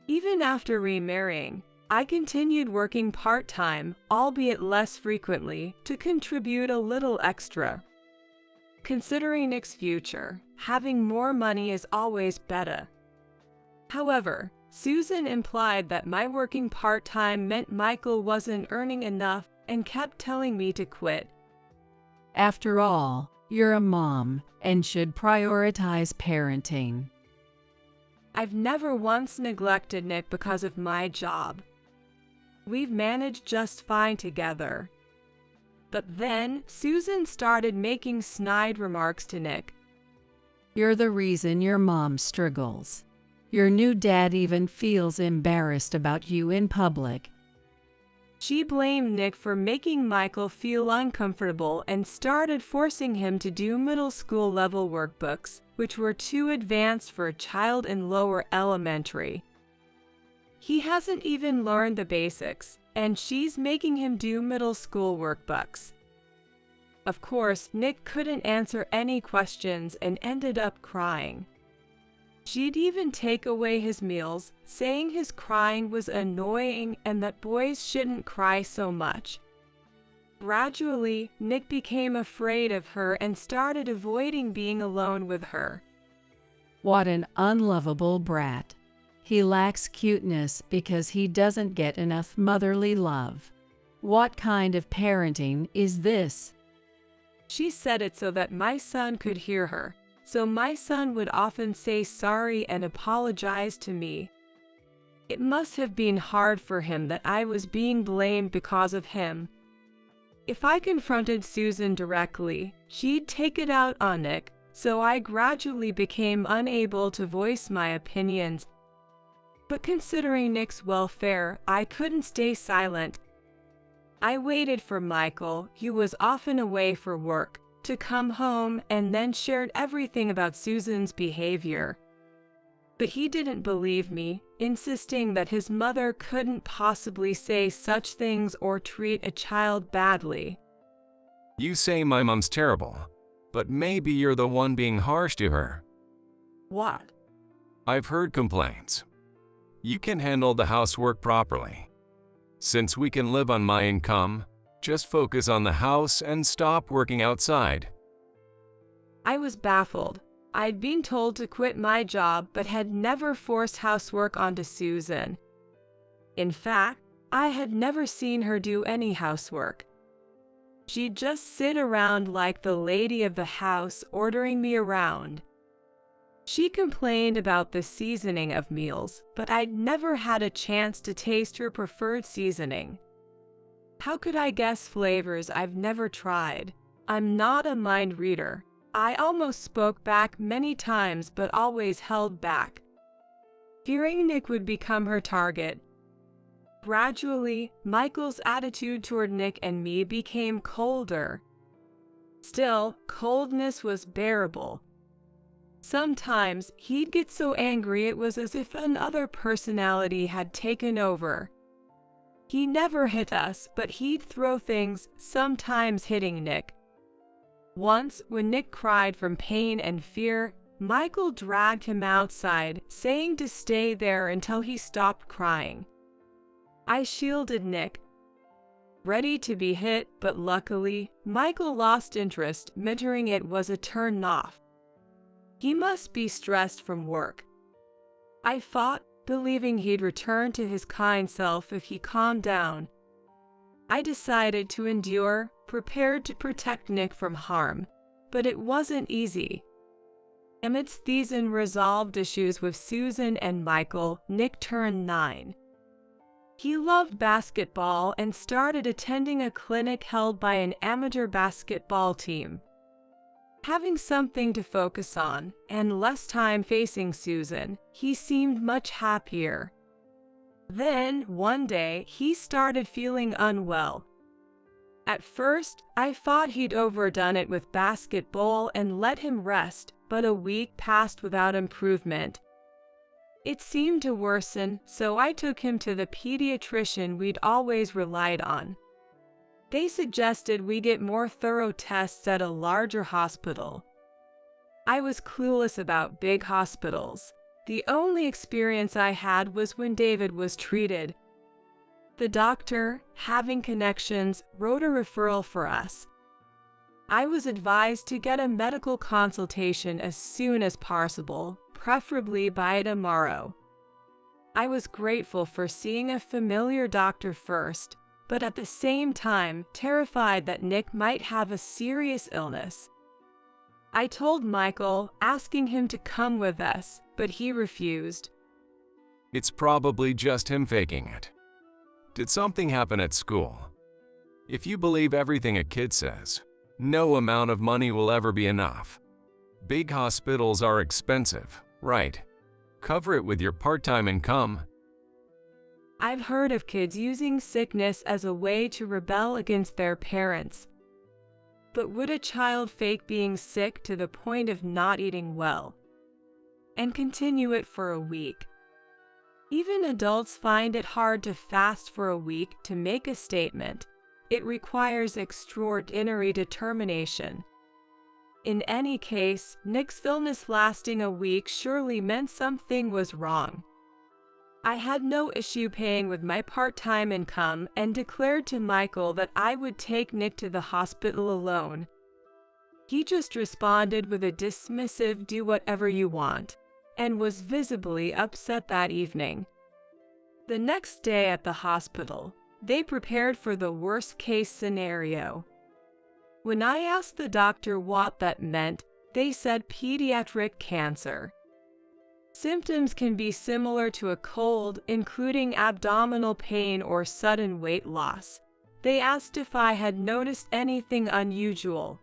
Even after remarrying, I continued working part-time, albeit less frequently, to contribute a little extra. Considering Nick's future, having more money is always better. However, Susan implied that my working part-time meant Michael wasn't earning enough and kept telling me to quit. After all, you're a mom and should prioritize parenting. I've never once neglected Nick because of my job. We've managed just fine together. But then, Susan started making snide remarks to Nick. You're the reason your mom struggles. Your new dad even feels embarrassed about you in public. She blamed Nick for making Michael feel uncomfortable and started forcing him to do middle school level workbooks, which were too advanced for a child in lower elementary. He hasn't even learned the basics, and she's making him do middle school workbooks. Of course, Nick couldn't answer any questions and ended up crying. She'd even take away his meals, saying his crying was annoying and that boys shouldn't cry so much. Gradually, Nick became afraid of her and started avoiding being alone with her. What an unlovable brat. He lacks cuteness because he doesn't get enough motherly love. What kind of parenting is this? She said it so that my son could hear her, so my son would often say sorry and apologize to me. It must have been hard for him that I was being blamed because of him. If I confronted Susan directly, she'd take it out on Nick, so I gradually became unable to voice my opinions. But considering Nick's welfare, I couldn't stay silent. I waited for Michael, who was often away for work, to come home and then shared everything about Susan's behavior. But he didn't believe me, insisting that his mother couldn't possibly say such things or treat a child badly. You say my mom's terrible, but maybe you're the one being harsh to her. What? I've heard complaints. You can handle the housework properly. Since we can live on my income, just focus on the house and stop working outside. I was baffled. I'd been told to quit my job but had never forced housework onto Susan. In fact, I had never seen her do any housework. She'd just sit around like the lady of the house, ordering me around. She complained about the seasoning of meals, but I'd never had a chance to taste her preferred seasoning. How could I guess flavors I've never tried? I'm not a mind reader. I almost spoke back many times but always held back. Fearing Nick would become her target. Gradually, Michael's attitude toward Nick and me became colder. Still, coldness was bearable. Sometimes he'd get so angry it was as if another personality had taken over. He never hit us, but he'd throw things, sometimes hitting Nick. Once, when Nick cried from pain and fear, Michael dragged him outside, saying to stay there until he stopped crying. I shielded Nick, ready to be hit, but luckily, Michael lost interest, muttering it was a turn-off. He must be stressed from work. I fought, believing he'd return to his kind self if he calmed down. I decided to endure, prepared to protect Nick from harm, but it wasn't easy. Amidst these unresolved issues with Susan and Michael, Nick turned 9. He loved basketball and started attending a clinic held by an amateur basketball team. Having something to focus on, and less time facing Susan, he seemed much happier. Then, one day, he started feeling unwell. At first, I thought he'd overdone it with basketball and let him rest, but a week passed without improvement. It seemed to worsen, so I took him to the pediatrician we'd always relied on. They suggested we get more thorough tests at a larger hospital. I was clueless about big hospitals. The only experience I had was when David was treated. The doctor, having connections, wrote a referral for us. I was advised to get a medical consultation as soon as possible, preferably by tomorrow. I was grateful for seeing a familiar doctor first, but at the same time terrified that Nick might have a serious illness. I told Michael, asking him to come with us, but he refused. It's probably just him faking it. Did something happen at school? If you believe everything a kid says, no amount of money will ever be enough. Big hospitals are expensive, right? Cover it with your part-time income. I've heard of kids using sickness as a way to rebel against their parents. But would a child fake being sick to the point of not eating well and continue it for a week? Even adults find it hard to fast for a week to make a statement. It requires extraordinary determination. In any case, Nick's illness lasting a week surely meant something was wrong. I had no issue paying with my part-time income and declared to Michael that I would take Nick to the hospital alone. He just responded with a dismissive "do whatever you want," and was visibly upset that evening. The next day at the hospital, they prepared for the worst-case scenario. When I asked the doctor what that meant, they said pediatric cancer. Symptoms can be similar to a cold, including abdominal pain or sudden weight loss. They asked if I had noticed anything unusual,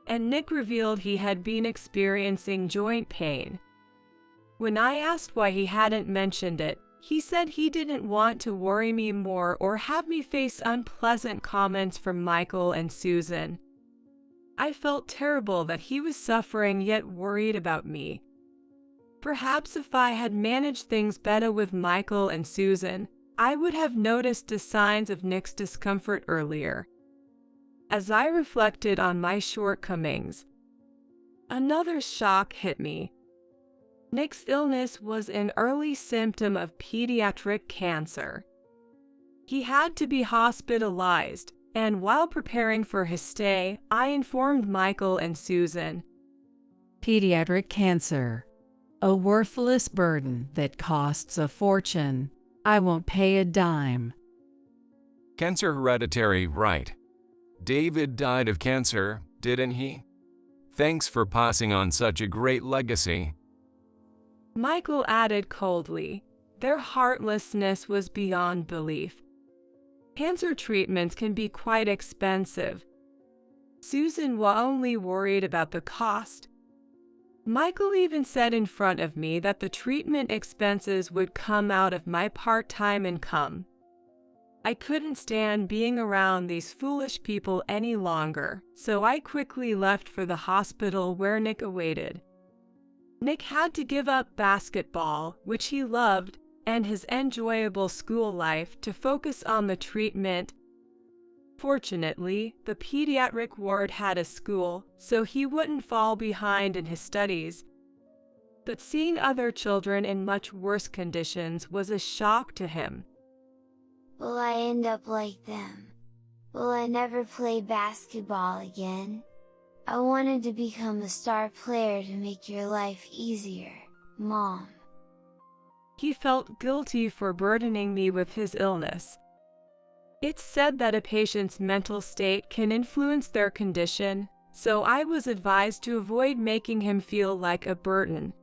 and Nick revealed he had been experiencing joint pain. When I asked why he hadn't mentioned it, he said he didn't want to worry me more or have me face unpleasant comments from Michael and Susan. I felt terrible that he was suffering yet worried about me. Perhaps if I had managed things better with Michael and Susan, I would have noticed the signs of Nick's discomfort earlier. As I reflected on my shortcomings, another shock hit me. Nick's illness was an early symptom of pediatric cancer. He had to be hospitalized, and while preparing for his stay, I informed Michael and Susan. Pediatric cancer. A worthless burden that costs a fortune. I won't pay a dime. Cancer hereditary, right? David died of cancer, didn't he? Thanks for passing on such a great legacy. Michael added coldly. Their heartlessness was beyond belief. Cancer treatments can be quite expensive. Susan was only worried about the cost. Michael even said in front of me that the treatment expenses would come out of my part-time income. I couldn't stand being around these foolish people any longer, so I quickly left for the hospital where Nick awaited. Nick had to give up basketball, which he loved, and his enjoyable school life to focus on the treatment. Fortunately, the pediatric ward had a school, so he wouldn't fall behind in his studies. But seeing other children in much worse conditions was a shock to him. Will I end up like them? Will I never play basketball again? I wanted to become a star player to make your life easier, Mom. He felt guilty for burdening me with his illness. It's said that a patient's mental state can influence their condition, so I was advised to avoid making him feel like a burden.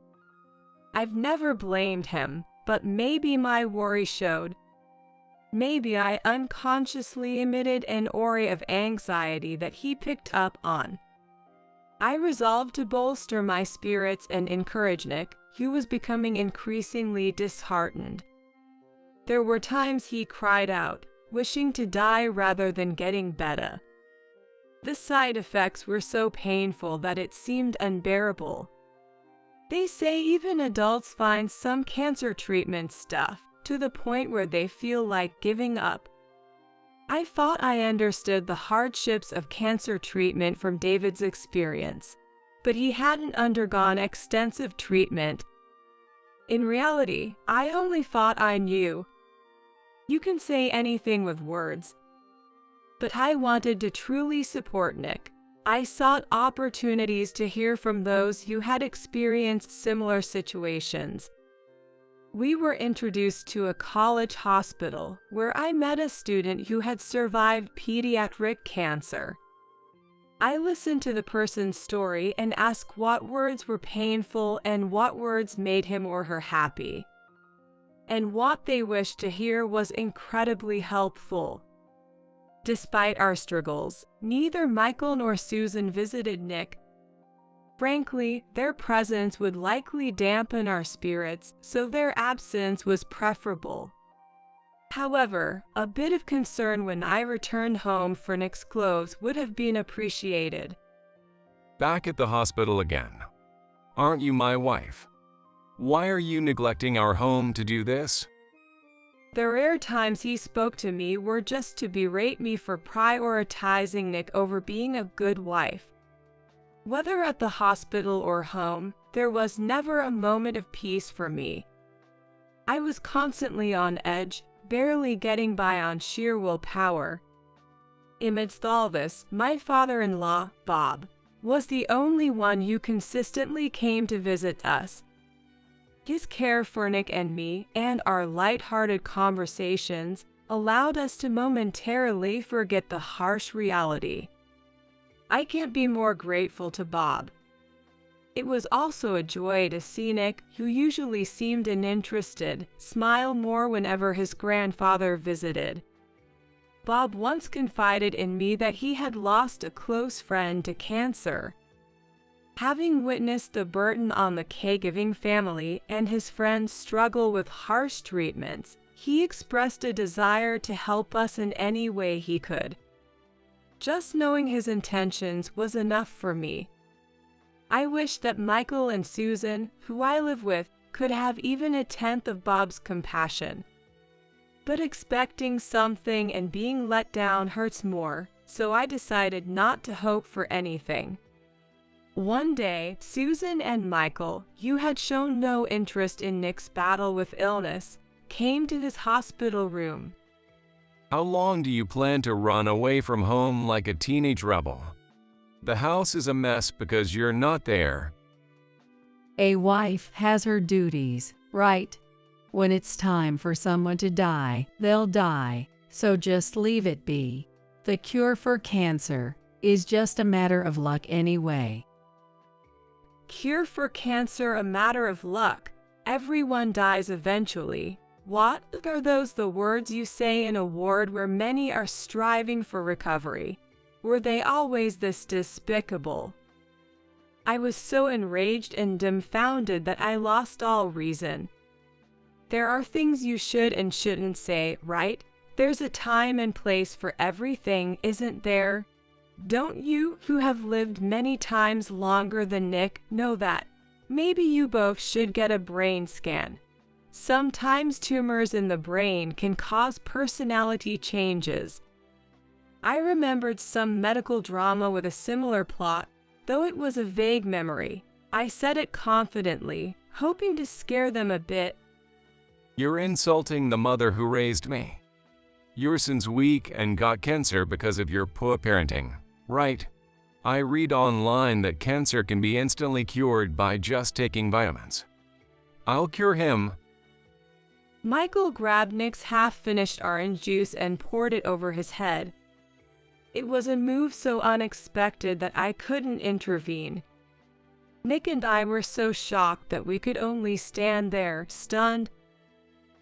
I've never blamed him, but maybe my worry showed. Maybe I unconsciously emitted an aura of anxiety that he picked up on. I resolved to bolster my spirits and encourage Nick, who was becoming increasingly disheartened. There were times he cried out, wishing to die rather than getting better. The side effects were so painful that it seemed unbearable. They say even adults find some cancer treatment tough, to the point where they feel like giving up. I thought I understood the hardships of cancer treatment from David's experience, but he hadn't undergone extensive treatment. In reality, I only thought I knew. You can say anything with words. But I wanted to truly support Nick. I sought opportunities to hear from those who had experienced similar situations. We were introduced to a college hospital where I met a student who had survived pediatric cancer. I listened to the person's story and asked what words were painful and what words made him or her happy. And what they wished to hear was incredibly helpful. Despite our struggles, neither Michael nor Susan visited Nick. Frankly, their presence would likely dampen our spirits, so their absence was preferable. However, a bit of concern when I returned home for Nick's clothes would have been appreciated. Back at the hospital again. Aren't you my wife? Why are you neglecting our home to do this? The rare times he spoke to me were just to berate me for prioritizing Nick over being a good wife. Whether at the hospital or home, there was never a moment of peace for me. I was constantly on edge, barely getting by on sheer willpower. Amidst all this, my father-in-law, Bob, was the only one who consistently came to visit us. His care for Nick and me and our light-hearted conversations allowed us to momentarily forget the harsh reality. I can't be more grateful to Bob. It was also a joy to see Nick, who usually seemed uninterested, smile more whenever his grandfather visited. Bob once confided in me that he had lost a close friend to cancer. Having witnessed the burden on the caregiving family and his friends struggle with harsh treatments, he expressed a desire to help us in any way he could. Just knowing his intentions was enough for me. I wish that Michael and Susan, who I live with, could have even a tenth of Bob's compassion. But expecting something and being let down hurts more, so I decided not to hope for anything. One day, Susan and Michael, who had shown no interest in Nick's battle with illness, came to his hospital room. How long do you plan to run away from home like a teenage rebel? The house is a mess because you're not there. A wife has her duties, right? When it's time for someone to die, they'll die, so just leave it be. The cure for cancer is just a matter of luck anyway. Cure for cancer a matter of luck. Everyone dies eventually. What are those the words you say in a ward where many are striving for recovery? Were they always this despicable? I was so enraged and dumbfounded that I lost all reason. There are things you should and shouldn't say, right? There's a time and place for everything, isn't there? Don't you, who have lived many times longer than Nick, know that? Maybe you both should get a brain scan. Sometimes tumors in the brain can cause personality changes. I remembered some medical drama with a similar plot, though it was a vague memory. I said it confidently, hoping to scare them a bit. You're insulting the mother who raised me. Your son's weak and got cancer because of your poor parenting, right? I read online that cancer can be instantly cured by just taking vitamins. I'll cure him. Michael grabbed Nick's half-finished orange juice and poured it over his head. It was a move so unexpected that I couldn't intervene. Nick and I were so shocked that we could only stand there, stunned.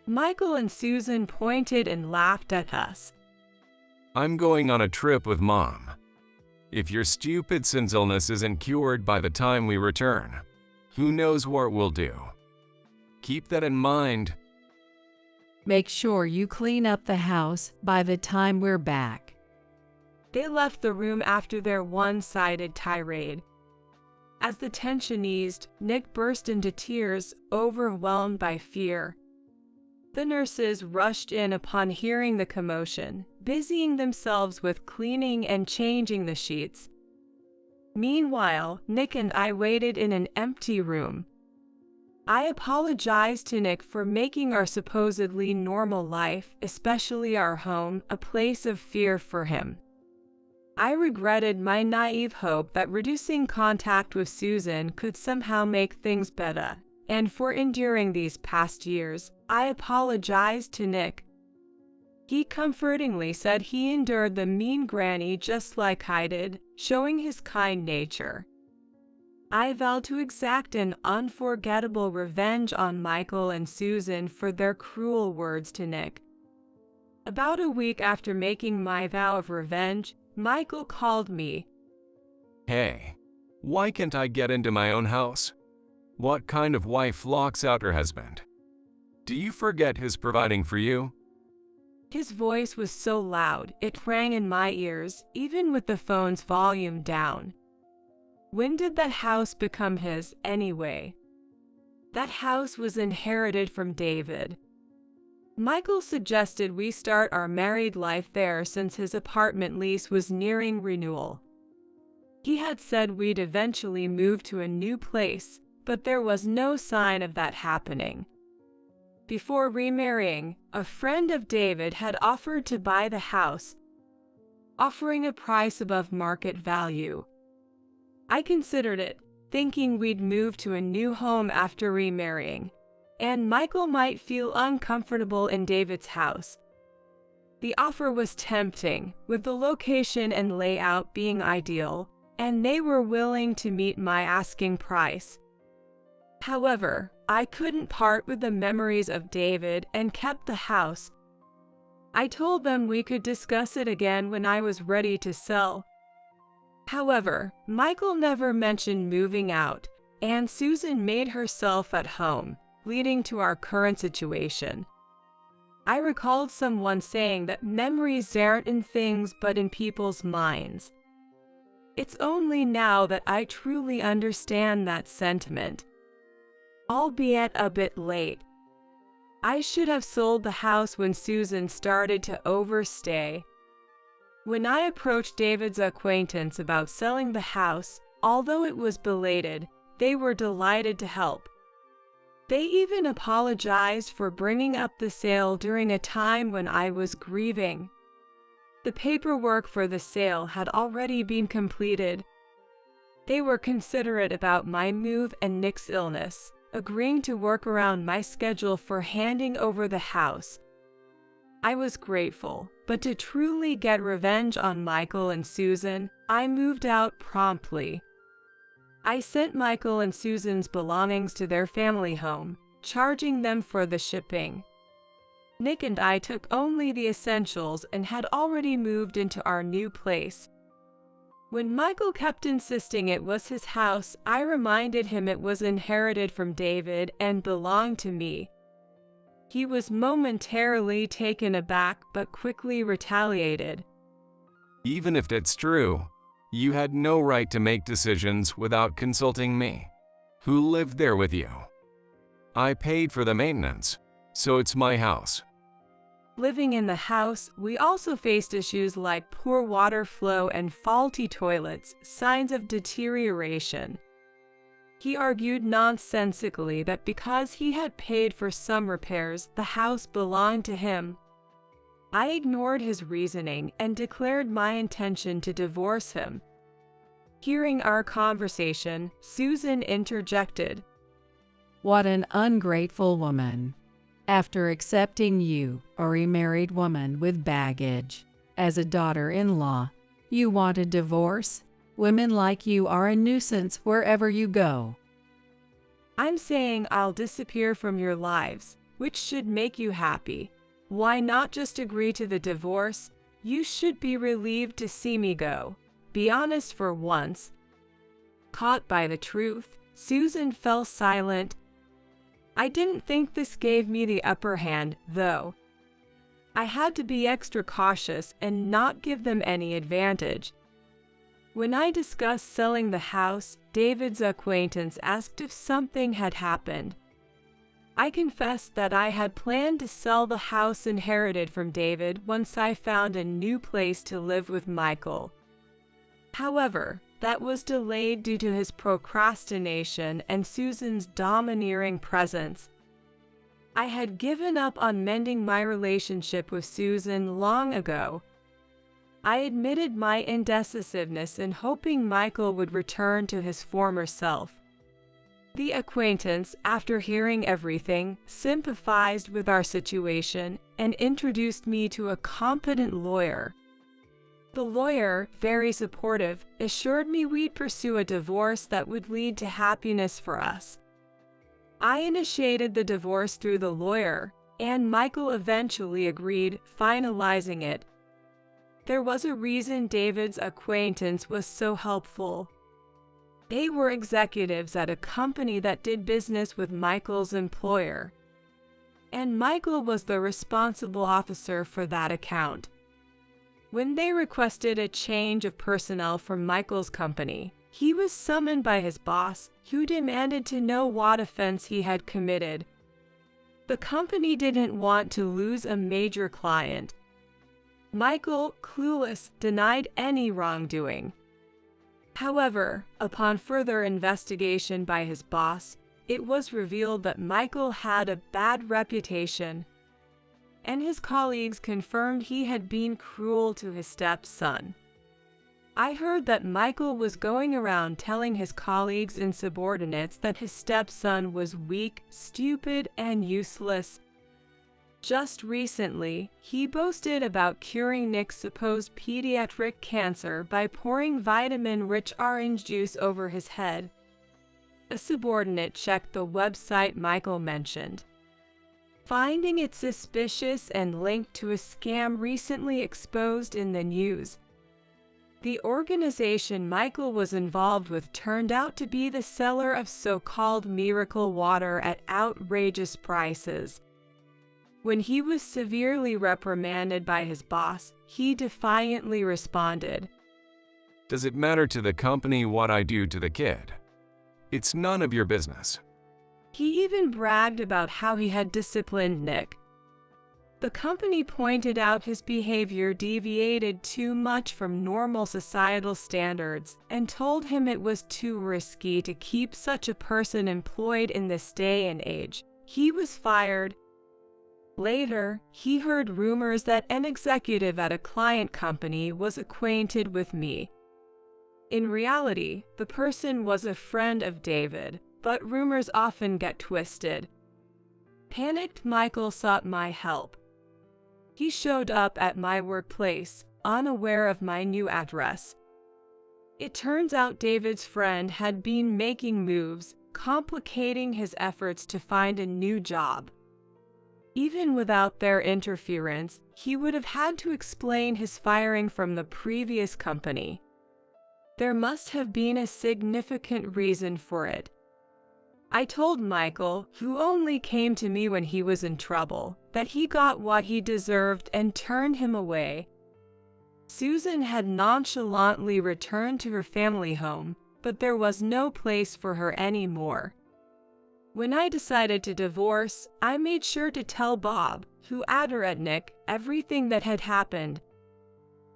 Michael and Susan pointed and laughed at us. I'm going on a trip with Mom. If your stupid son's illness isn't cured by the time we return, who knows what we'll do. Keep that in mind. Make sure you clean up the house by the time we're back. They left the room after their one-sided tirade. As the tension eased, Nick burst into tears, overwhelmed by fear. The nurses rushed in upon hearing the commotion, busying themselves with cleaning and changing the sheets. Meanwhile, Nick and I waited in an empty room. I apologized to Nick for making our supposedly normal life, especially our home, a place of fear for him. I regretted my naive hope that reducing contact with Susan could somehow make things better, and for enduring these past years, I apologized to Nick. He comfortingly said he endured the mean granny just like I did, showing his kind nature. I vowed to exact an unforgettable revenge on Michael and Susan for their cruel words to Nick. About a week after making my vow of revenge, Michael called me. Hey, why can't I get into my own house? What kind of wife locks out her husband? Do you forget his providing for you? His voice was so loud, it rang in my ears, even with the phone's volume down. When did that house become his, anyway? That house was inherited from David. Michael suggested we start our married life there since his apartment lease was nearing renewal. He had said we'd eventually move to a new place, but there was no sign of that happening. Before remarrying, a friend of David had offered to buy the house, offering a price above market value. I considered it, thinking we'd move to a new home after remarrying. and Michael might feel uncomfortable in David's house. The offer was tempting, with the location and layout being ideal, and they were willing to meet my asking price. However, I couldn't part with the memories of David and kept the house. I told them we could discuss it again when I was ready to sell. However, Michael never mentioned moving out, and Susan made herself at home, leading to our current situation. I recalled someone saying that memories aren't in things but in people's minds. It's only now that I truly understand that sentiment, albeit a bit late. I should have sold the house when Susan started to overstay. When I approached David's acquaintance about selling the house, although it was belated, they were delighted to help. They even apologized for bringing up the sale during a time when I was grieving. The paperwork for the sale had already been completed. They were considerate about my move and Nick's illness, agreeing to work around my schedule for handing over the house. I was grateful, but to truly get revenge on Michael and Susan, I moved out promptly. I sent Michael and Susan's belongings to their family home, charging them for the shipping. Nick and I took only the essentials and had already moved into our new place. When Michael kept insisting it was his house, I reminded him it was inherited from David and belonged to me. He was momentarily taken aback but quickly retaliated. Even if that's true, you had no right to make decisions without consulting me. Who lived there with you? I paid for the maintenance, so it's my house. Living in the house, we also faced issues like poor water flow and faulty toilets, signs of deterioration. He argued nonsensically that because he had paid for some repairs, the house belonged to him. I ignored his reasoning and declared my intention to divorce him. Hearing our conversation, Susan interjected. What an ungrateful woman. After accepting you, a remarried woman with baggage, as a daughter-in-law, you want a divorce? Women like you are a nuisance wherever you go. I'm saying I'll disappear from your lives, which should make you happy. Why not just agree to the divorce? You should be relieved to see me go. Be honest for once. Caught by the truth, Susan fell silent. I didn't think this gave me the upper hand, though. I had to be extra cautious and not give them any advantage. When I discussed selling the house, David's acquaintance asked if something had happened. I confessed that I had planned to sell the house inherited from David once I found a new place to live with Michael. However, that was delayed due to his procrastination and Susan's domineering presence. I had given up on mending my relationship with Susan long ago. I admitted my indecisiveness in hoping Michael would return to his former self. The acquaintance, after hearing everything, sympathized with our situation and introduced me to a competent lawyer. The lawyer, very supportive, assured me we'd pursue a divorce that would lead to happiness for us. I initiated the divorce through the lawyer, and Michael eventually agreed, finalizing it. There was a reason David's acquaintance was so helpful. They were executives at a company that did business with Michael's employer, and Michael was the responsible officer for that account. When they requested a change of personnel from Michael's company, he was summoned by his boss, who demanded to know what offense he had committed. The company didn't want to lose a major client. Michael, clueless, denied any wrongdoing. However, upon further investigation by his boss, it was revealed that Michael had a bad reputation, and his colleagues confirmed he had been cruel to his stepson. I heard that Michael was going around telling his colleagues and subordinates that his stepson was weak, stupid, and useless. Just recently, he boasted about curing Nick's supposed pediatric cancer by pouring vitamin-rich orange juice over his head. A subordinate checked the website Michael mentioned, finding it suspicious and linked to a scam recently exposed in the news. The organization Michael was involved with turned out to be the seller of so-called miracle water at outrageous prices. When he was severely reprimanded by his boss, he defiantly responded, "Does it matter to the company what I do to the kid? It's none of your business." He even bragged about how he had disciplined Nick. The company pointed out his behavior deviated too much from normal societal standards and told him it was too risky to keep such a person employed in this day and age. He was fired. Later, he heard rumors that an executive at a client company was acquainted with me. In reality, the person was a friend of David, but rumors often get twisted. Panicked Michael sought my help. He showed up at my workplace, unaware of my new address. It turns out David's friend had been making moves, complicating his efforts to find a new job. Even without their interference, he would have had to explain his firing from the previous company. There must have been a significant reason for it. I told Michael, who only came to me when he was in trouble, that he got what he deserved and turned him away. Susan had nonchalantly returned to her family home, but there was no place for her anymore. When I decided to divorce, I made sure to tell Bob, who added at Nick, everything that had happened.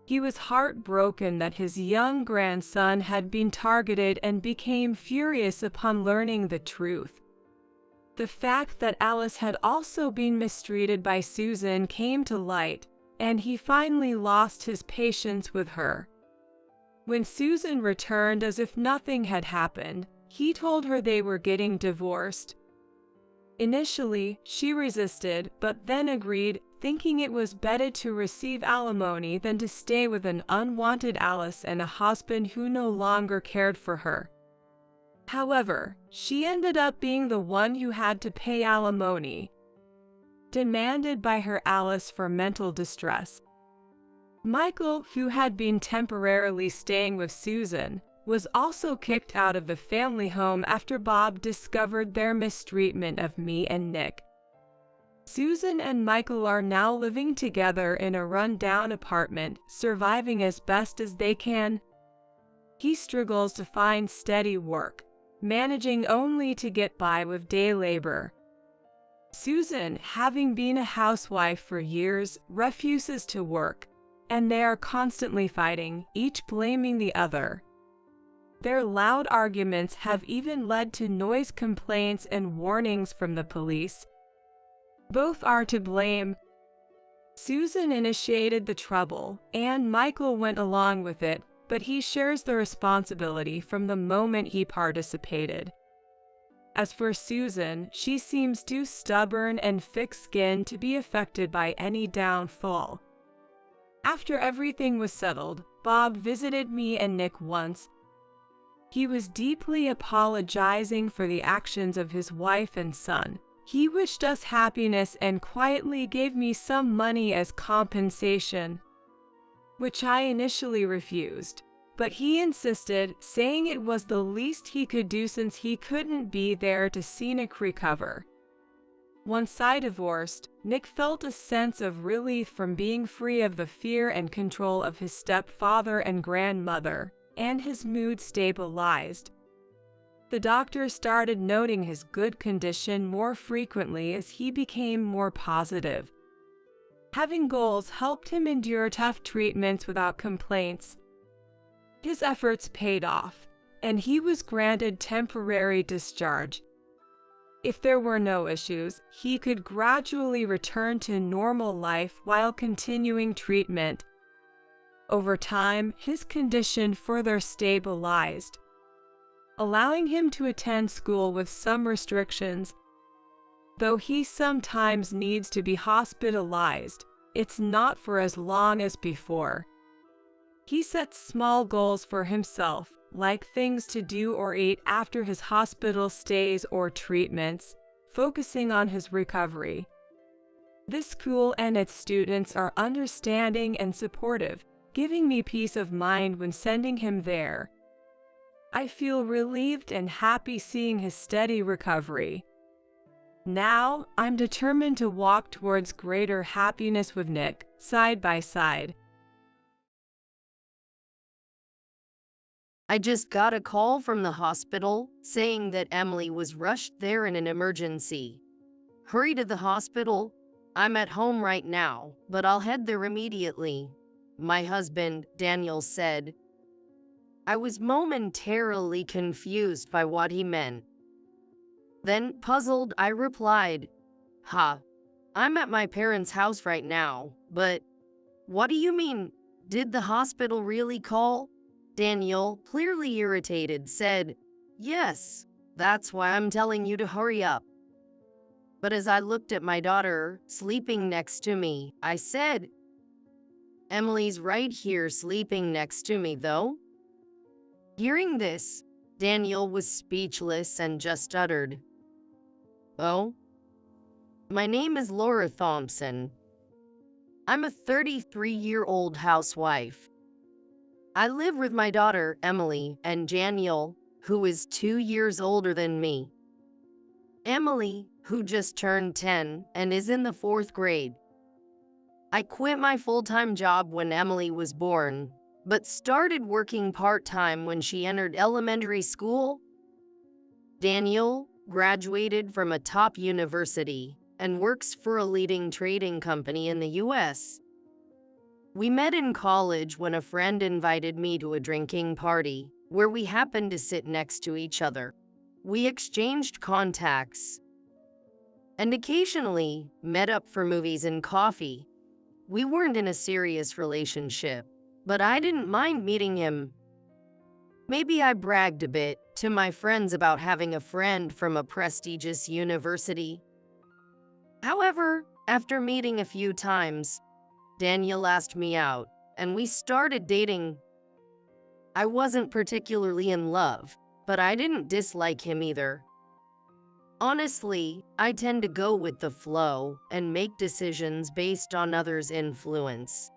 He was heartbroken that his young grandson had been targeted and became furious upon learning the truth. The fact that Alice had also been mistreated by Susan came to light, and he finally lost his patience with her. When Susan returned as if nothing had happened, he told her they were getting divorced. Initially, she resisted, but then agreed, thinking it was better to receive alimony than to stay with an unwanted Alice and a husband who no longer cared for her. However, she ended up being the one who had to pay alimony, demanded by her Alice for mental distress. Michael, who had been temporarily staying with Susan, was also kicked out of the family home after Bob discovered their mistreatment of me and Nick. Susan and Michael are now living together in a run-down apartment, surviving as best as they can. He struggles to find steady work, managing only to get by with day labor. Susan, having been a housewife for years, refuses to work, and they are constantly fighting, each blaming the other. Their loud arguments have even led to noise complaints and warnings from the police. Both are to blame. Susan initiated the trouble, and Michael went along with it, but he shares the responsibility from the moment he participated. As for Susan, she seems too stubborn and thick-skinned to be affected by any downfall. After everything was settled, Bob visited me and Nick once. He was deeply apologizing for the actions of his wife and son. He wished us happiness and quietly gave me some money as compensation, which I initially refused. But he insisted, saying it was the least he could do since he couldn't be there to see Nick recover. Once I divorced, Nick felt a sense of relief from being free of the fear and control of his stepfather and grandmother, and his mood stabilized. The doctor started noting his good condition more frequently as he became more positive. Having goals helped him endure tough treatments without complaints. His efforts paid off, and he was granted temporary discharge. If there were no issues, he could gradually return to normal life while continuing treatment. Over time, his condition further stabilized, allowing him to attend school with some restrictions. Though he sometimes needs to be hospitalized, it's not for as long as before. He sets small goals for himself, like things to do or eat after his hospital stays or treatments, focusing on his recovery. This school and its students are understanding and supportive, giving me peace of mind when sending him there. I feel relieved and happy seeing his steady recovery. Now, I'm determined to walk towards greater happiness with Nick, side by side. I just got a call from the hospital saying that Emily was rushed there in an emergency. Hurry to the hospital. I'm at home right now, but I'll head there immediately, my husband, Daniel, said. I was momentarily confused by what he meant. Then, puzzled, I replied, I'm at my parents' house right now, but what do you mean? Did the hospital really call? Daniel, clearly irritated, said, Yes, that's why I'm telling you to hurry up. But as I looked at my daughter, sleeping next to me, I said, Emily's right here sleeping next to me, though. Hearing this, Daniel was speechless and just uttered, Oh? My name is Laura Thompson. I'm a 33-year-old housewife. I live with my daughter, Emily, and Daniel, who is 2 years older than me. Emily, who just turned 10 and is in the 4th grade. I quit my full-time job when Emily was born, but started working part-time when she entered elementary school. Daniel graduated from a top university and works for a leading trading company in the U.S. We met in college when a friend invited me to a drinking party, where we happened to sit next to each other. We exchanged contacts and occasionally met up for movies and coffee. We weren't in a serious relationship, but I didn't mind meeting him. Maybe I bragged a bit to my friends about having a friend from a prestigious university. However, after meeting a few times, Daniel asked me out, and we started dating. I wasn't particularly in love, but I didn't dislike him either. Honestly, I tend to go with the flow and make decisions based on others' influence.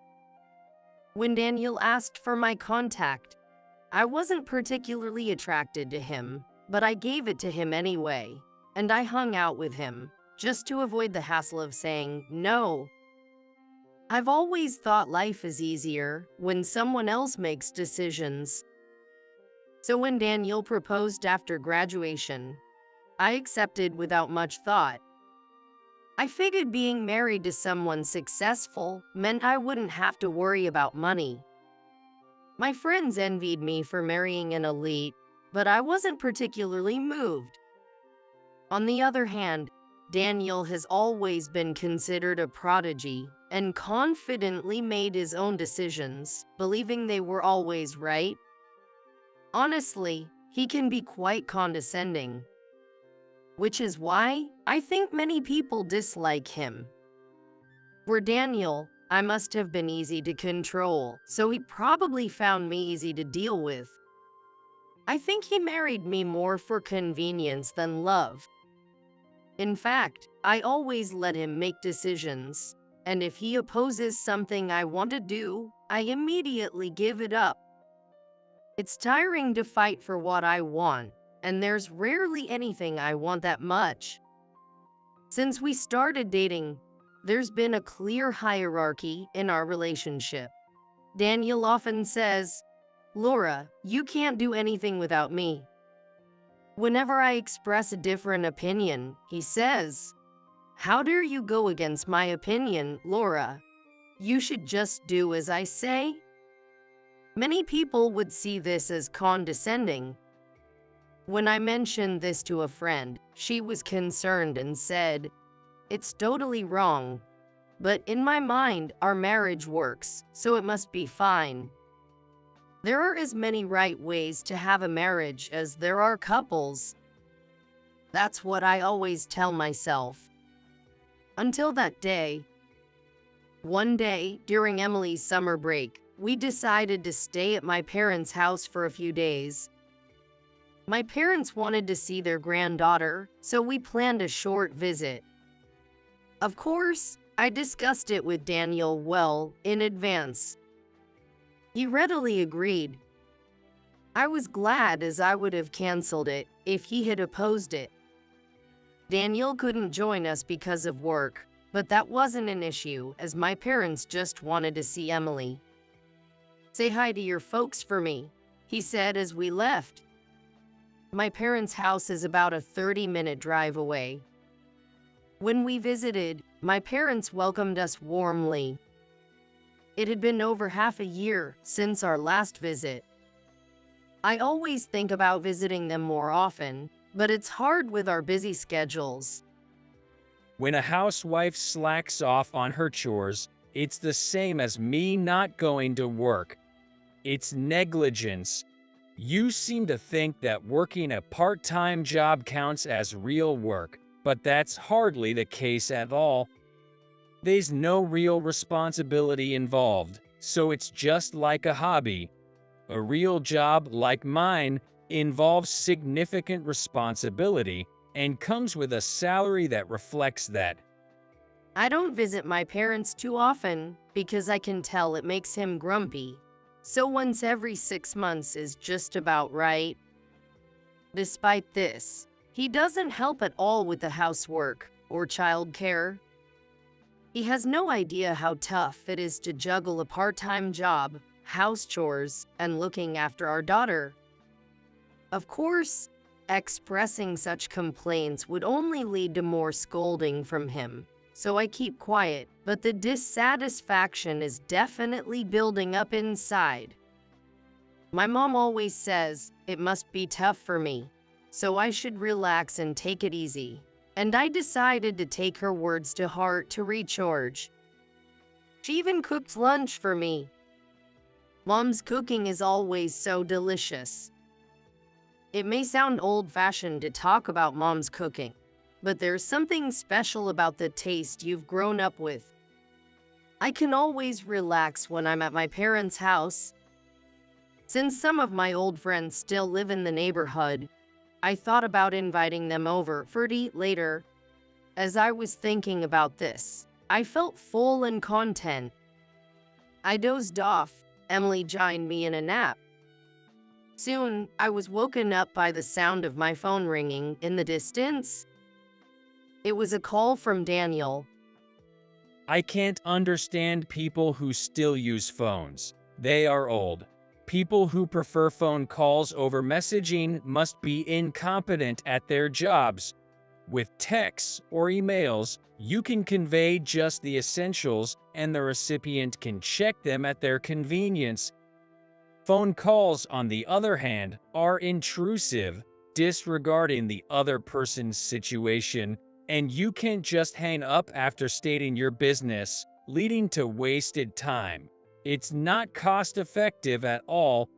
When Daniel asked for my contact, I wasn't particularly attracted to him, but I gave it to him anyway, and I hung out with him, just to avoid the hassle of saying no. I've always thought life is easier when someone else makes decisions. So when Daniel proposed after graduation, I accepted without much thought. I figured being married to someone successful meant I wouldn't have to worry about money. My friends envied me for marrying an elite, but I wasn't particularly moved. On the other hand, Daniel has always been considered a prodigy and confidently made his own decisions, believing they were always right. Honestly, he can be quite condescending, which is why I think many people dislike him. For Daniel, I must have been easy to control, so he probably found me easy to deal with. I think he married me more for convenience than love. In fact, I always let him make decisions, and if he opposes something I want to do, I immediately give it up. It's tiring to fight for what I want, and there's rarely anything I want that much. Since we started dating, there's been a clear hierarchy in our relationship. Daniel often says, Laura, you can't do anything without me. Whenever I express a different opinion, he says, How dare you go against my opinion, Laura? You should just do as I say. Many people would see this as condescending. When I mentioned this to a friend, she was concerned and said, It's totally wrong. but in my mind, our marriage works, so it must be fine. There are as many right ways to have a marriage as there are couples. That's what I always tell myself. Until that day. One day, during Emily's summer break, we decided to stay at my parents' house for a few days. My parents wanted to see their granddaughter, so we planned a short visit. Of course, I discussed it with Daniel well in advance. He readily agreed. I was glad, as I would have canceled it if he had opposed it. Daniel couldn't join us because of work, but that wasn't an issue, as my parents just wanted to see Emily. "Say hi to your folks for me," he said as we left. My parents' house is about a 30-minute drive away. When we visited, my parents welcomed us warmly. It had been over half a year since our last visit. I always think about visiting them more often, but it's hard with our busy schedules. When a housewife slacks off on her chores, it's the same as me not going to work. It's negligence. You seem to think that working a part-time job counts as real work, but that's hardly the case at all. There's no real responsibility involved, so it's just like a hobby. A real job like mine involves significant responsibility and comes with a salary that reflects that. I don't visit my parents too often because I can tell it makes him grumpy. So once every 6 months is just about right. Despite this, he doesn't help at all with the housework or childcare. He has no idea how tough it is to juggle a part-time job, house chores, and looking after our daughter. Of course, expressing such complaints would only lead to more scolding from him, so I keep quiet, but the dissatisfaction is definitely building up inside. My mom always says it must be tough for me, so I should relax and take it easy, and I decided to take her words to heart to recharge. She even cooked lunch for me. Mom's cooking is always so delicious. It may sound old-fashioned to talk about Mom's cooking, but there's something special about the taste you've grown up with. I can always relax when I'm at my parents' house. Since some of my old friends still live in the neighborhood, I thought about inviting them over for to eat later. As I was thinking about this, I felt full and content. I dozed off. Emily joined me in a nap. Soon, I was woken up by the sound of my phone ringing in the distance. It was a call from Daniel. I can't understand people who still use phones. They are old. People who prefer phone calls over messaging must be incompetent at their jobs. With texts or emails, you can convey just the essentials and the recipient can check them at their convenience. Phone calls, on the other hand, are intrusive, disregarding the other person's situation, and you can't just hang up after stating your business, leading to wasted time. It's not cost-effective at all.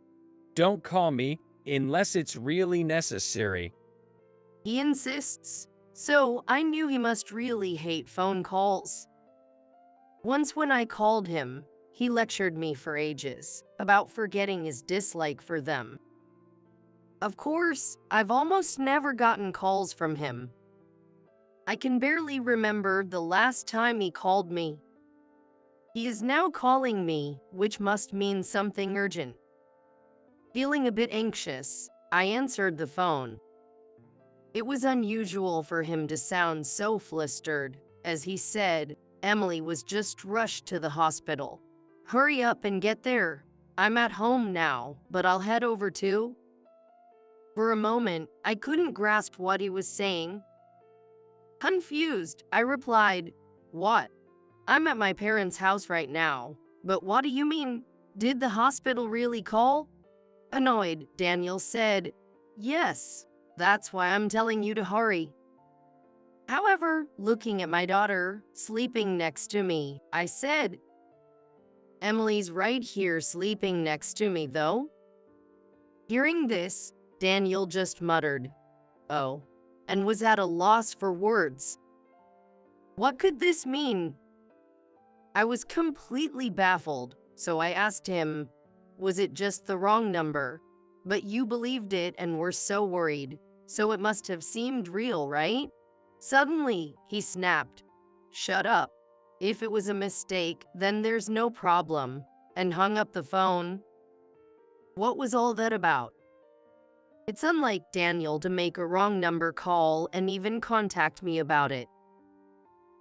Don't call me unless it's really necessary. He insists, so I knew he must really hate phone calls. Once when I called him, he lectured me for ages about forgetting his dislike for them. Of course, I've almost never gotten calls from him. I can barely remember the last time he called me. He is now calling me, which must mean something urgent. Feeling a bit anxious, I answered the phone. It was unusual for him to sound so flustered, as he said, Emily was just rushed to the hospital. Hurry up and get there. I'm at home now, but I'll head over too. For a moment, I couldn't grasp what he was saying. Confused, I replied, "What? I'm at my parents' house right now, but what do you mean? Did the hospital really call?" Annoyed, Daniel said, "Yes, that's why I'm telling you to hurry." However, looking at my daughter, sleeping next to me, I said, "Emily's right here sleeping next to me, though." Hearing this, Daniel just muttered, "Oh," and was at a loss for words. What could this mean? I was completely baffled, so I asked him, "Was it just the wrong number? But you believed it and were so worried, so it must have seemed real, right?" Suddenly, he snapped, "Shut up. If it was a mistake, then there's no problem," and hung up the phone. What was all that about? It's unlike Daniel to make a wrong number call and even contact me about it.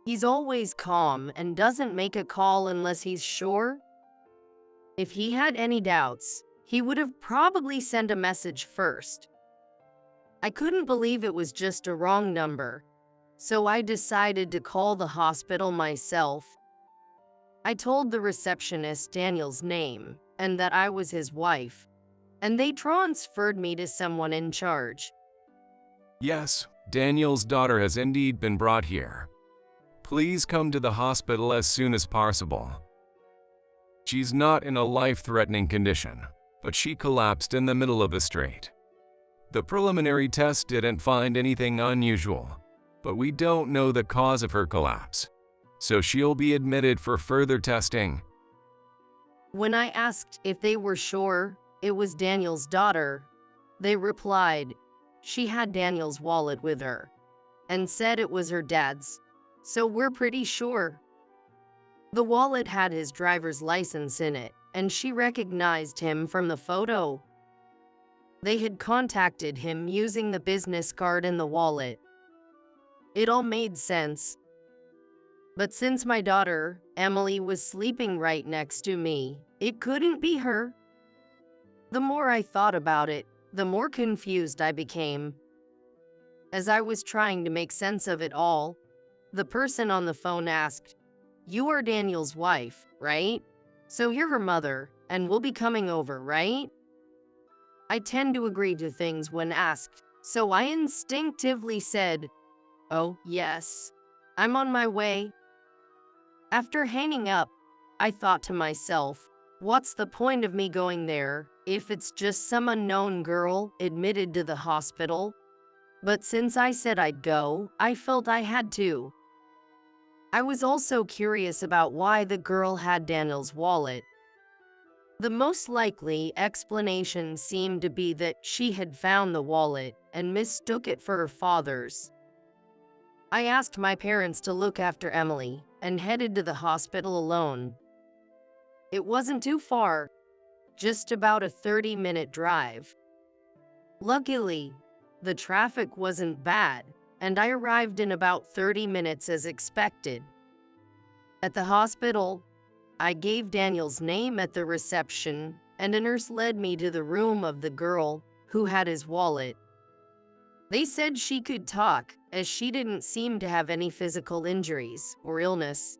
He's always calm and doesn't make a call unless he's sure. If he had any doubts, he would have probably sent a message first. I couldn't believe it was just a wrong number, so I decided to call the hospital myself. I told the receptionist Daniel's name and that I was his wife, and they transferred me to someone in charge. Yes, Daniel's daughter has indeed been brought here. Please come to the hospital as soon as possible. She's not in a life-threatening condition, but she collapsed in the middle of the street. The preliminary test didn't find anything unusual, but we don't know the cause of her collapse, so she'll be admitted for further testing. When I asked if they were sure it was Daniel's daughter, they replied she had Daniel's wallet with her and said it was her dad's, so we're pretty sure. The wallet had his driver's license in it, and she recognized him from the photo. They had contacted him using the business card in the wallet. It all made sense. But since my daughter, Emily, was sleeping right next to me, it couldn't be her. The more I thought about it, the more confused I became. As I was trying to make sense of it all, the person on the phone asked, "You are Daniel's wife, right? So you're her mother, and will be coming over, right?" I tend to agree to things when asked, so I instinctively said, "Oh, yes. I'm on my way." After hanging up, I thought to myself, what's the point of me going there if it's just some unknown girl admitted to the hospital? But since I said I'd go, I felt I had to. I was also curious about why the girl had Daniel's wallet. The most likely explanation seemed to be that she had found the wallet and mistook it for her father's. I asked my parents to look after Emily and headed to the hospital alone. It wasn't too far, just about a 30-minute drive. Luckily, the traffic wasn't bad, and I arrived in about 30 minutes as expected. At the hospital, I gave Daniel's name at the reception, and a nurse led me to the room of the girl who had his wallet. They said she could talk, as she didn't seem to have any physical injuries or illness.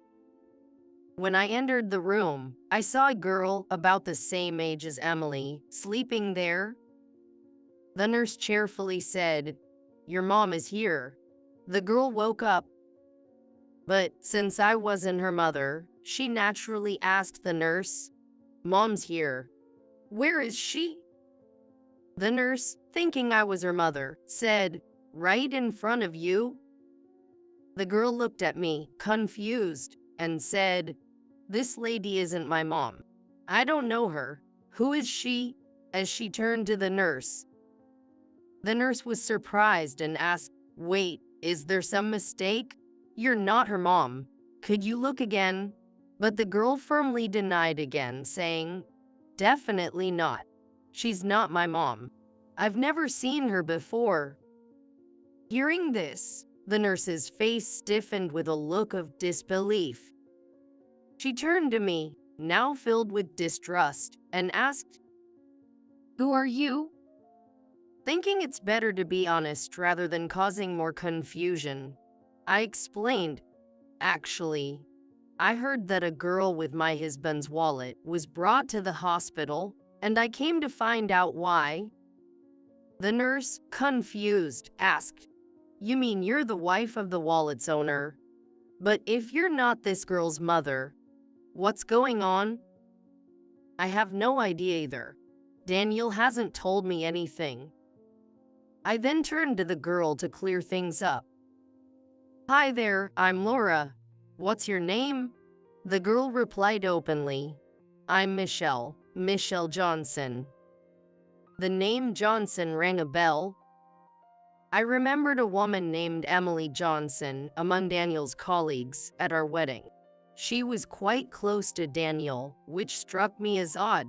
When I entered the room, I saw a girl about the same age as Emily sleeping there. The nurse cheerfully said, "Your mom is here." The girl woke up. But since I wasn't her mother, she naturally asked the nurse, "Mom's here. Where is she?" The nurse, thinking I was her mother, said, "Right in front of you." The girl looked at me, confused, and said, "This lady isn't my mom. I don't know her. Who is she?" as she turned to the nurse. The nurse was surprised and asked, "Wait, is there some mistake? You're not her mom. Could you look again?" But the girl firmly denied again, saying, "Definitely not. She's not my mom. I've never seen her before." Hearing this, the nurse's face stiffened with a look of disbelief. She turned to me, now filled with distrust, and asked, "Who are you?" Thinking it's better to be honest rather than causing more confusion, I explained, "Actually, I heard that a girl with my husband's wallet was brought to the hospital, and I came to find out why." The nurse, confused, asked, You mean you're the wife of the wallet's owner? But if you're not this girl's mother, what's going on? I have no idea either. Daniel hasn't told me anything. I then turned to the girl to clear things up. Hi there, I'm Laura. What's your name? The girl replied openly. I'm Michelle, Michelle Johnson. The name Johnson rang a bell. I remembered a woman named Emily Johnson among Daniel's colleagues at our wedding. She was quite close to Daniel, which struck me as odd.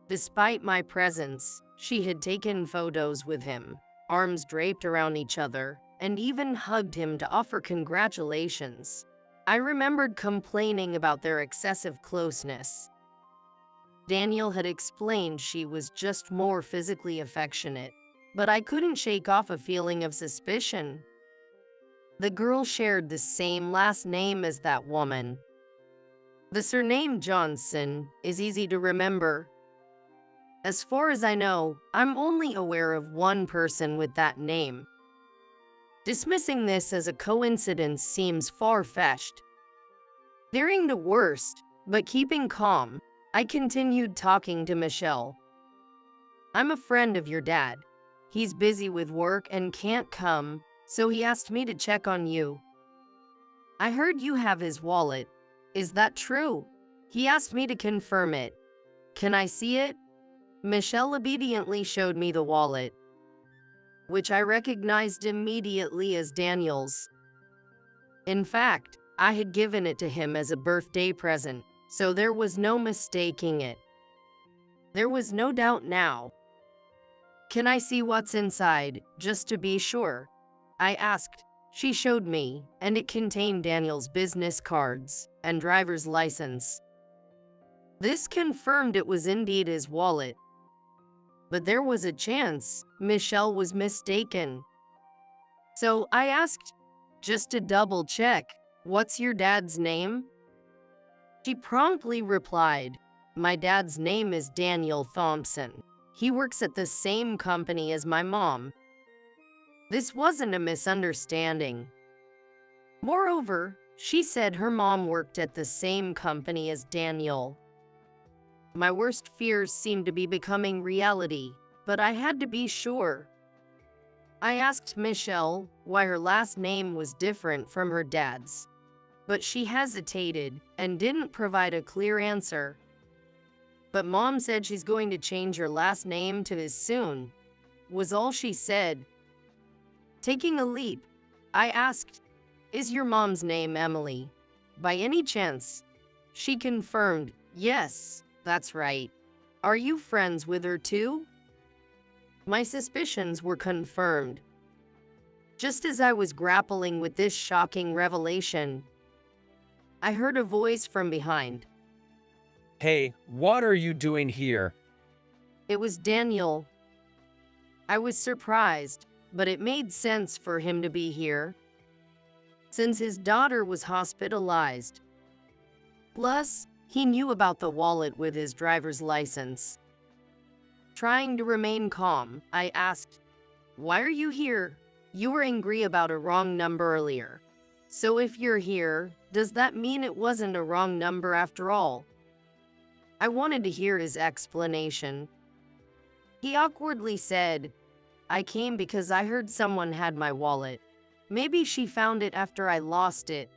Despite my presence, she had taken photos with him, arms draped around each other, and even hugged him to offer congratulations. I remembered complaining about their excessive closeness. Daniel had explained she was just more physically affectionate, but I couldn't shake off a feeling of suspicion. The girl shared the same last name as that woman. The surname Johnson is easy to remember. As far as I know, I'm only aware of one person with that name. Dismissing this as a coincidence seems far-fetched. Fearing the worst, but keeping calm, I continued talking to Michelle. I'm a friend of your dad. He's busy with work and can't come, so he asked me to check on you. I heard you have his wallet. Is that true? He asked me to confirm it. Can I see it? Michelle obediently showed me the wallet, which I recognized immediately as Daniel's. In fact, I had given it to him as a birthday present, so there was no mistaking it. There was no doubt now. Can I see what's inside, just to be sure? I asked. She showed me, and it contained Daniel's business cards and driver's license. This confirmed it was indeed his wallet. But there was a chance Michelle was mistaken. So I asked, just to double check, what's your dad's name? She promptly replied, my dad's name is Daniel Thompson. He works at the same company as my mom. This wasn't a misunderstanding. Moreover, she said her mom worked at the same company as Daniel. My worst fears seemed to be becoming reality, but I had to be sure. I asked Michelle why her last name was different from her dad's, but she hesitated and didn't provide a clear answer. But Mom said she's going to change her last name to his soon, was all she said. Taking a leap, I asked, is your mom's name Emily, by any chance? She confirmed, yes. That's right. Are you friends with her too? My suspicions were confirmed. Just as I was grappling with this shocking revelation, I heard a voice from behind. Hey, what are you doing here? It was Daniel. I was surprised, but it made sense for him to be here, since his daughter was hospitalized. Plus, he knew about the wallet with his driver's license. Trying to remain calm, I asked, why are you here? You were angry about a wrong number earlier. So if you're here, does that mean it wasn't a wrong number after all? I wanted to hear his explanation. He awkwardly said, I came because I heard someone had my wallet. Maybe she found it after I lost it.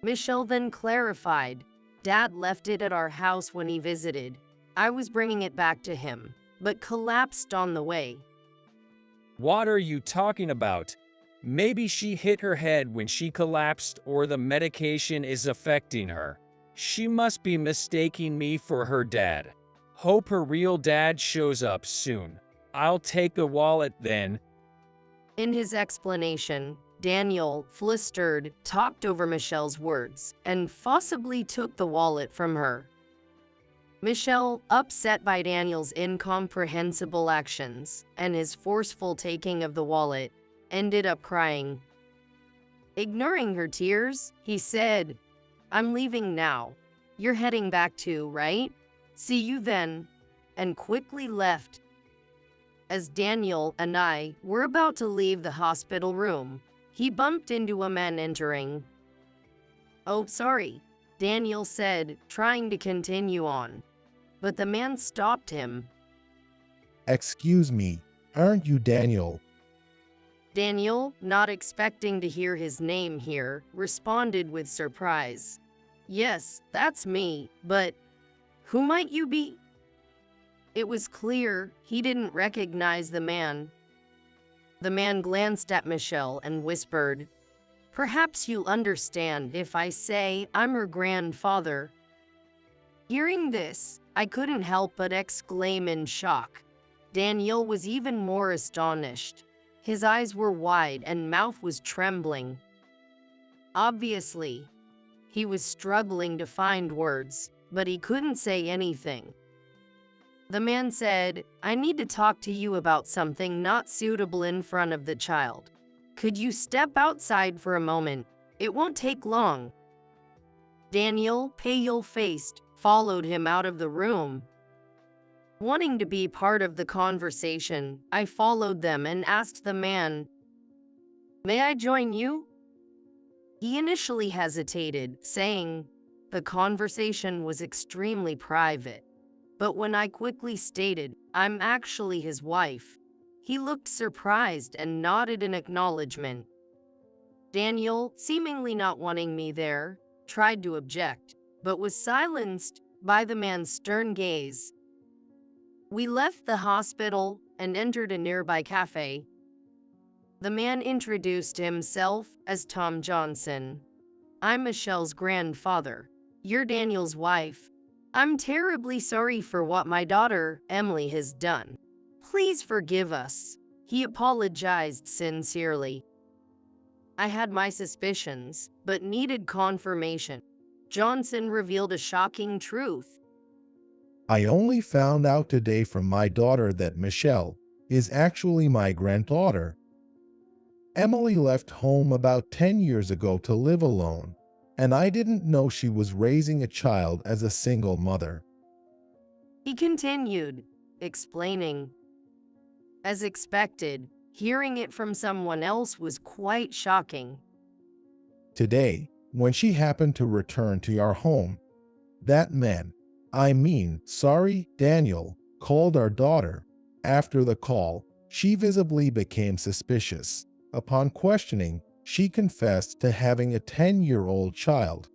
Michelle then clarified, Dad left it at our house when he visited. I was bringing it back to him, but collapsed on the way. What are you talking about? Maybe she hit her head when she collapsed, or the medication is affecting her. She must be mistaking me for her dad. Hope her real dad shows up soon. I'll take the wallet then. In his explanation, Daniel, flustered, talked over Michelle's words and forcibly took the wallet from her. Michelle, upset by Daniel's incomprehensible actions and his forceful taking of the wallet, ended up crying. Ignoring her tears, he said, I'm leaving now. You're heading back too, right? See you then, and quickly left. As Daniel and I were about to leave the hospital room, he bumped into a man entering. "Oh, sorry," Daniel said, trying to continue on. But the man stopped him. Excuse me, aren't you Daniel? Daniel, not expecting to hear his name here, responded with surprise. "Yes, that's me, but who might you be?" It was clear he didn't recognize the man. The man glanced at Michelle and whispered, "Perhaps you'll understand if I say I'm her grandfather." Hearing this, I couldn't help but exclaim in shock. Daniel was even more astonished. His eyes were wide and mouth was trembling. Obviously, he was struggling to find words, but he couldn't say anything. The man said, "I need to talk to you about something not suitable in front of the child. Could you step outside for a moment? It won't take long." Daniel, pale-faced, followed him out of the room. Wanting to be part of the conversation, I followed them and asked the man, "May I join you?" He initially hesitated, saying the conversation was extremely private. But when I quickly stated, "I'm actually his wife," he looked surprised and nodded in acknowledgement. Daniel, seemingly not wanting me there, tried to object, but was silenced by the man's stern gaze. We left the hospital and entered a nearby cafe. The man introduced himself as Tom Johnson. "I'm Michelle's grandfather. You're Daniel's wife. I'm terribly sorry for what my daughter, Emily, has done. Please forgive us." He apologized sincerely. I had my suspicions, but needed confirmation. Johnson revealed a shocking truth. I only found out today from my daughter that Michelle is actually my granddaughter. Emily left home about 10 years ago to live alone, and I didn't know she was raising a child as a single mother. He continued, explaining. As expected, hearing it from someone else was quite shocking. Today, when she happened to return to our home, that man, Daniel, called our daughter. After the call, she visibly became suspicious. Upon questioning, she confessed to having a 10-year-old child.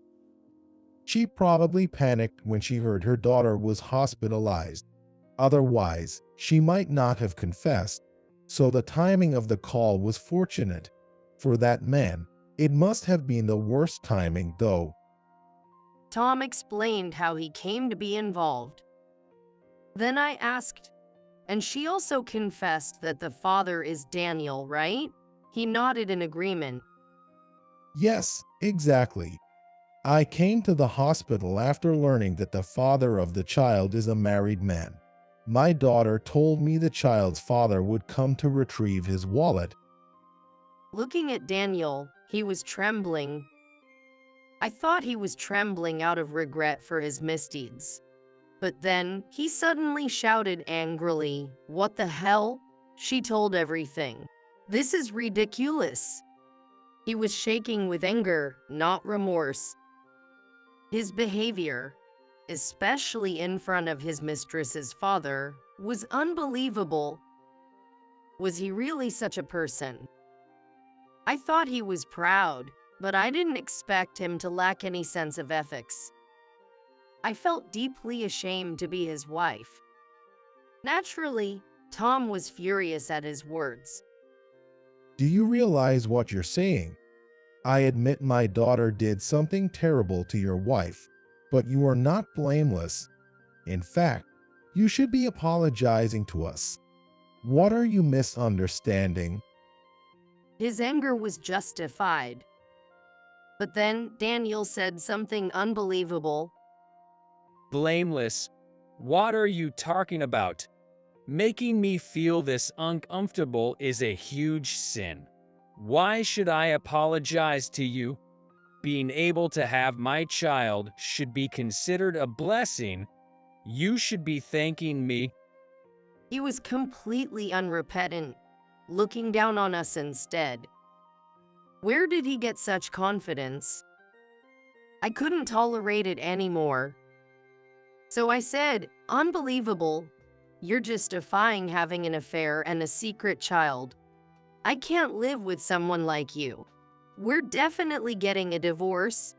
She probably panicked when she heard her daughter was hospitalized. Otherwise, she might not have confessed, so the timing of the call was fortunate. For that man, it must have been the worst timing, though. Tom explained how he came to be involved. Then I asked, "And she also confessed that the father is Daniel, right?" He nodded in agreement. Yes, exactly. I came to the hospital after learning that the father of the child is a married man. My daughter told me the child's father would come to retrieve his wallet. Looking at Daniel, he was trembling. I thought he was trembling out of regret for his misdeeds. But then, he suddenly shouted angrily, "What the hell? She told everything. This is ridiculous." He was shaking with anger, not remorse. His behavior, especially in front of his mistress's father, was unbelievable. Was he really such a person? I thought he was proud, but I didn't expect him to lack any sense of ethics. I felt deeply ashamed to be his wife. Naturally, Tom was furious at his words. Do you realize what you're saying? I admit my daughter did something terrible to your wife, but you are not blameless. In fact, you should be apologizing to us. What are you misunderstanding? His anger was justified. But then Daniel said something unbelievable. Blameless? What are you talking about? Making me feel this uncomfortable is a huge sin. Why should I apologize to you? Being able to have my child should be considered a blessing. You should be thanking me. He was completely unrepentant, looking down on us instead. Where did he get such confidence? I couldn't tolerate it anymore. So I said, "Unbelievable. You're justifying having an affair and a secret child. I can't live with someone like you. We're definitely getting a divorce."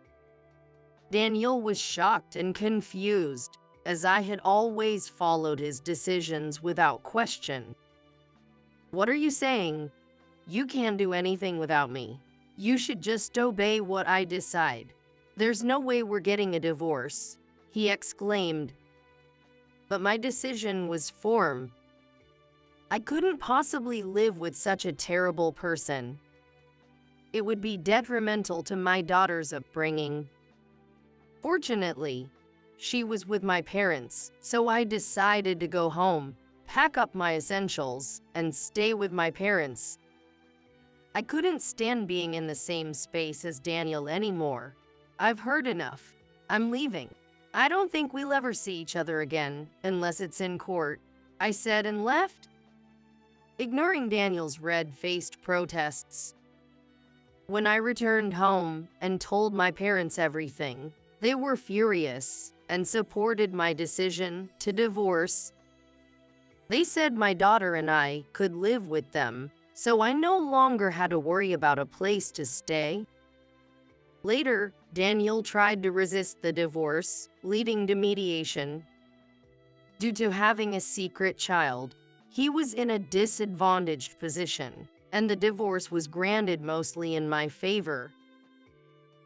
Daniel was shocked and confused, as I had always followed his decisions without question. "What are you saying? You can't do anything without me. You should just obey what I decide. There's no way we're getting a divorce," he exclaimed. But my decision was firm. I couldn't possibly live with such a terrible person. It would be detrimental to my daughter's upbringing. Fortunately, she was with my parents, so I decided to go home, pack up my essentials, and stay with my parents. I couldn't stand being in the same space as Daniel anymore. "I've heard enough. I'm leaving. I don't think we'll ever see each other again, unless it's in court," I said and left, ignoring Daniel's red-faced protests. When I returned home and told my parents everything, they were furious and supported my decision to divorce. They said my daughter and I could live with them, so I no longer had to worry about a place to stay. Later, Daniel tried to resist the divorce, leading to mediation. Due to having a secret child, he was in a disadvantaged position, and the divorce was granted mostly in my favor.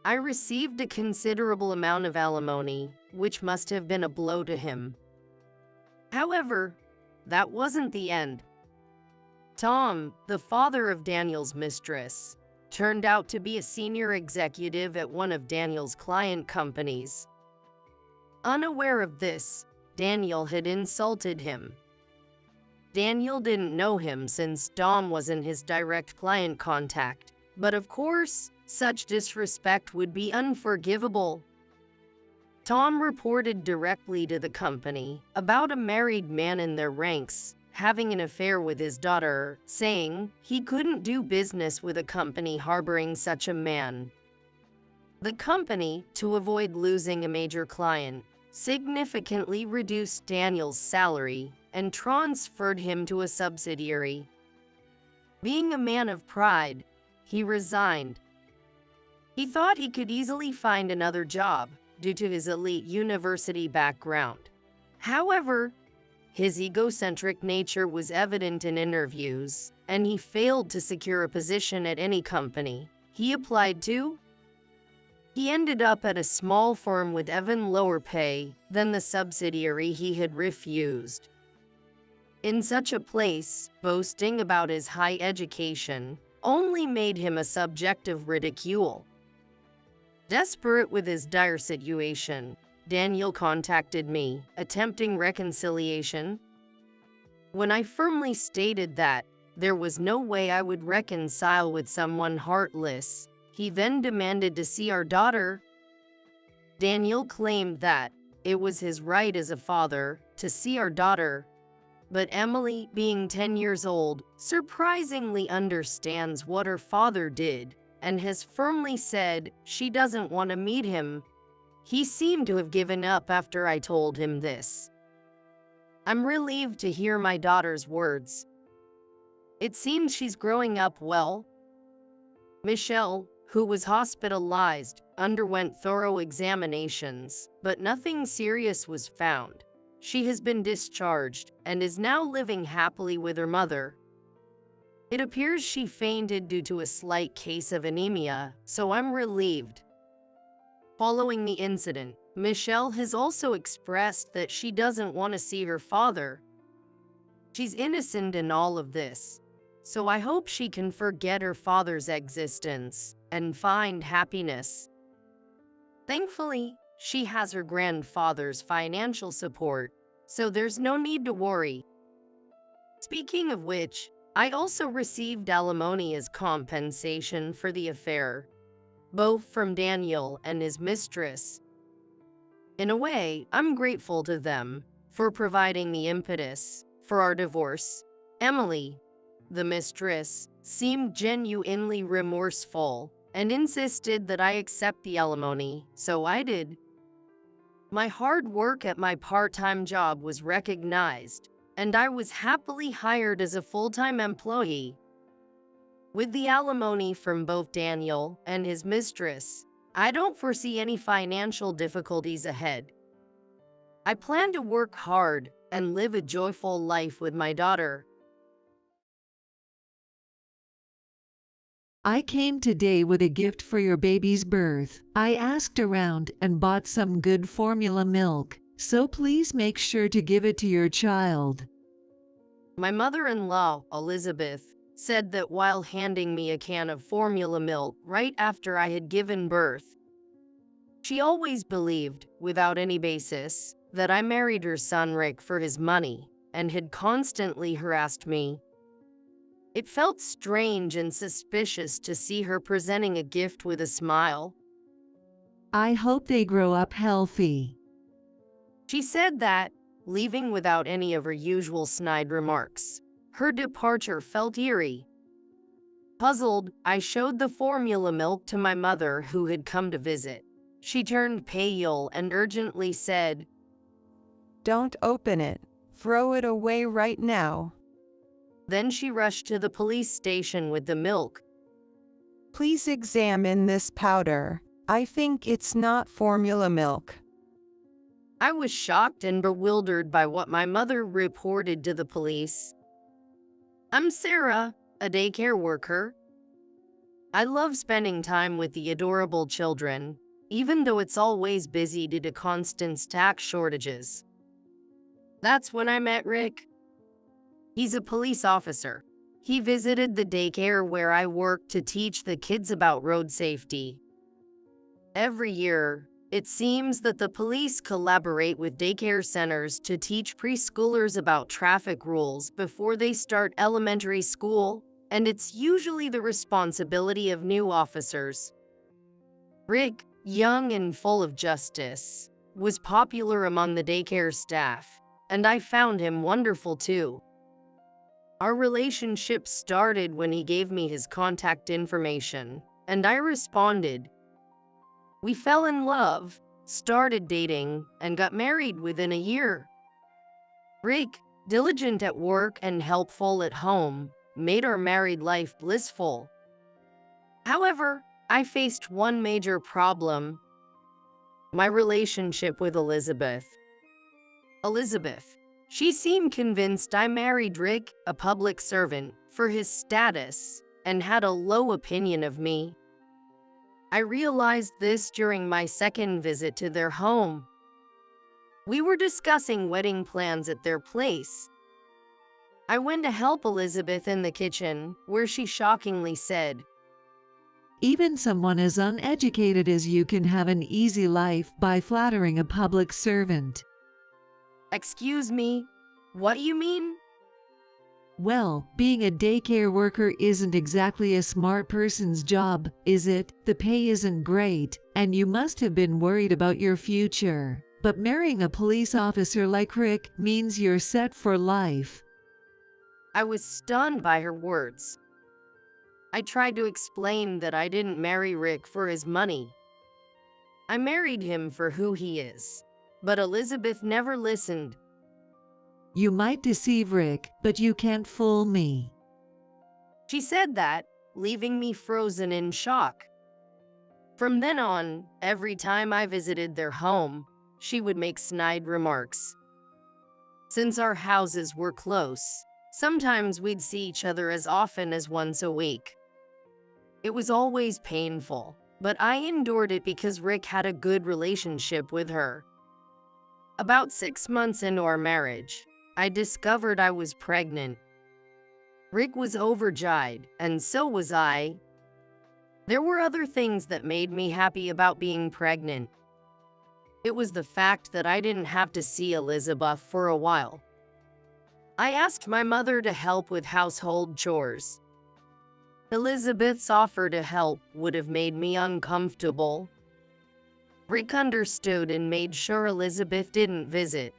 I received a considerable amount of alimony, which must have been a blow to him. However, that wasn't the end. Tom, the father of Daniel's mistress, turned out to be a senior executive at one of Daniel's client companies. Unaware of this, Daniel had insulted him. Daniel didn't know him since Dom wasn't his direct client contact, but of course, such disrespect would be unforgivable. Tom reported directly to the company about a married man in their ranks having an affair with his daughter, saying he couldn't do business with a company harboring such a man. The company, to avoid losing a major client, significantly reduced Daniel's salary and transferred him to a subsidiary. Being a man of pride, he resigned. He thought he could easily find another job due to his elite university background. However, his egocentric nature was evident in interviews, and he failed to secure a position at any company he applied to. He ended up at a small firm with even lower pay than the subsidiary he had refused. In such a place, boasting about his high education only made him a subject of ridicule. Desperate with his dire situation, Daniel contacted me, attempting reconciliation. When I firmly stated that there was no way I would reconcile with someone heartless, he then demanded to see our daughter. Daniel claimed that it was his right as a father to see our daughter, but Emily, being 10 years old, surprisingly understands what her father did and has firmly said she doesn't want to meet him. He seemed to have given up after I told him this. I'm relieved to hear my daughter's words. It seems she's growing up well. Michelle, who was hospitalized, underwent thorough examinations, but nothing serious was found. She has been discharged and is now living happily with her mother. It appears she fainted due to a slight case of anemia, so I'm relieved. Following the incident, Michelle has also expressed that she doesn't want to see her father. She's innocent in all of this, so I hope she can forget her father's existence and find happiness. Thankfully, she has her grandfather's financial support, so there's no need to worry. Speaking of which, I also received alimony as compensation for the affair, both from Daniel and his mistress. In a way, I'm grateful to them for providing the impetus for our divorce. Emily, the mistress, seemed genuinely remorseful and insisted that I accept the alimony, so I did. My hard work at my part-time job was recognized, and I was happily hired as a full-time employee. With the alimony from both Daniel and his mistress, I don't foresee any financial difficulties ahead. I plan to work hard and live a joyful life with my daughter. I came today with a gift for your baby's birth. I asked around and bought some good formula milk, so please make sure to give it to your child. My mother-in-law, Elizabeth, said that while handing me a can of formula milk right after I had given birth. She always believed, without any basis, that I married her son Rick for his money and had constantly harassed me. It felt strange and suspicious to see her presenting a gift with a smile. I hope they grow up healthy. She said that, leaving without any of her usual snide remarks. Her departure felt eerie. Puzzled, I showed the formula milk to my mother who had come to visit. She turned pale and urgently said, Don't open it. Throw it away right now. Then she rushed to the police station with the milk. Please examine this powder. I think it's not formula milk. I was shocked and bewildered by what my mother reported to the police. I'm Sarah, a daycare worker. I love spending time with the adorable children, even though it's always busy due to constant staff shortages. That's when I met Rick. He's a police officer. He visited the daycare where I work to teach the kids about road safety. Every year, it seems that the police collaborate with daycare centers to teach preschoolers about traffic rules before they start elementary school, and it's usually the responsibility of new officers. Rick, young and full of justice, was popular among the daycare staff, and I found him wonderful too. Our relationship started when he gave me his contact information, and I responded. We fell in love, started dating, and got married within a year. Rick, diligent at work and helpful at home, made our married life blissful. However, I faced one major problem: my relationship with Elizabeth. She seemed convinced I married Rick, a public servant, for his status, and had a low opinion of me. I realized this during my second visit to their home. We were discussing wedding plans at their place. I went to help Elizabeth in the kitchen, where she shockingly said, Even someone as uneducated as you can have an easy life by flattering a public servant. Excuse me, what do you mean? Well, being a daycare worker isn't exactly a smart person's job, is it? The pay isn't great, and you must have been worried about your future. But marrying a police officer like Rick means you're set for life. I was stunned by her words. I tried to explain that I didn't marry Rick for his money. I married him for who he is. But Elizabeth never listened. You might deceive Rick, but you can't fool me. She said that, leaving me frozen in shock. From then on, every time I visited their home, she would make snide remarks. Since our houses were close, sometimes we'd see each other as often as once a week. It was always painful, but I endured it because Rick had a good relationship with her. About 6 months into our marriage, I discovered I was pregnant. Rick was overjoyed, and so was I. There were other things that made me happy about being pregnant. It was the fact that I didn't have to see Elizabeth for a while. I asked my mother to help with household chores. Elizabeth's offer to help would have made me uncomfortable. Rick understood and made sure Elizabeth didn't visit.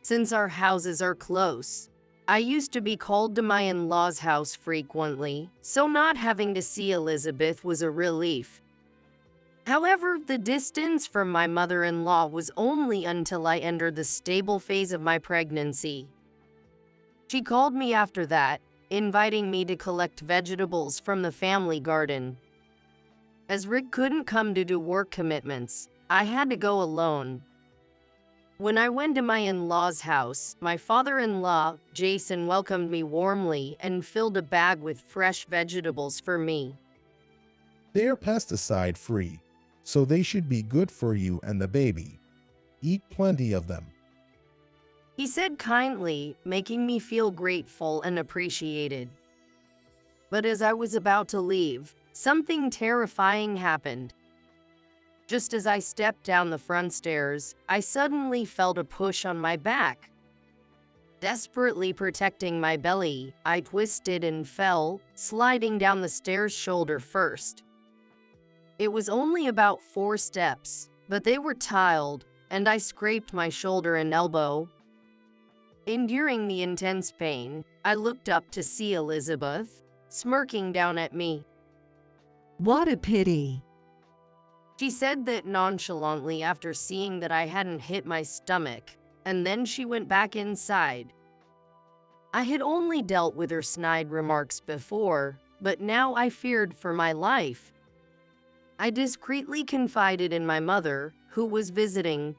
Since our houses are close, I used to be called to my in-laws' house frequently, so not having to see Elizabeth was a relief. However, the distance from my mother-in-law was only until I entered the stable phase of my pregnancy. She called me after that, inviting me to collect vegetables from the family garden. As Rick couldn't come due to work commitments, I had to go alone. When I went to my in-laws' house, my father-in-law, Jason, welcomed me warmly and filled a bag with fresh vegetables for me. They are pesticide-free, so they should be good for you and the baby. Eat plenty of them. He said kindly, making me feel grateful and appreciated. But as I was about to leave, something terrifying happened. Just as I stepped down the front stairs, I suddenly felt a push on my back. Desperately protecting my belly, I twisted and fell, sliding down the stairs shoulder first. It was only about 4 steps, but they were tiled, and I scraped my shoulder and elbow. Enduring the intense pain, I looked up to see Elizabeth, smirking down at me. "What a pity." She said that nonchalantly after seeing that I hadn't hit my stomach, and then she went back inside. I had only dealt with her snide remarks before, but now I feared for my life. I discreetly confided in my mother, who was visiting.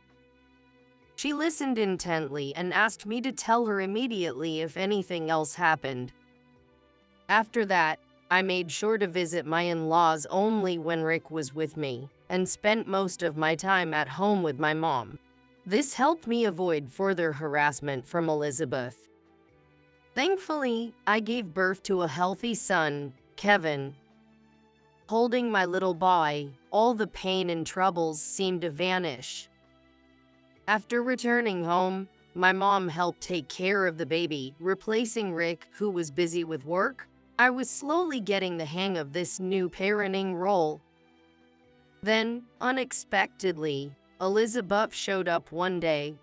She listened intently and asked me to tell her immediately if anything else happened. After that, I made sure to visit my in-laws only when Rick was with me, and spent most of my time at home with my mom. This helped me avoid further harassment from Elizabeth. Thankfully, I gave birth to a healthy son, Kevin. Holding my little boy, all the pain and troubles seemed to vanish. After returning home, my mom helped take care of the baby, replacing Rick, who was busy with work. I was slowly getting the hang of this new parenting role. Then, unexpectedly, Elizabeth showed up one day.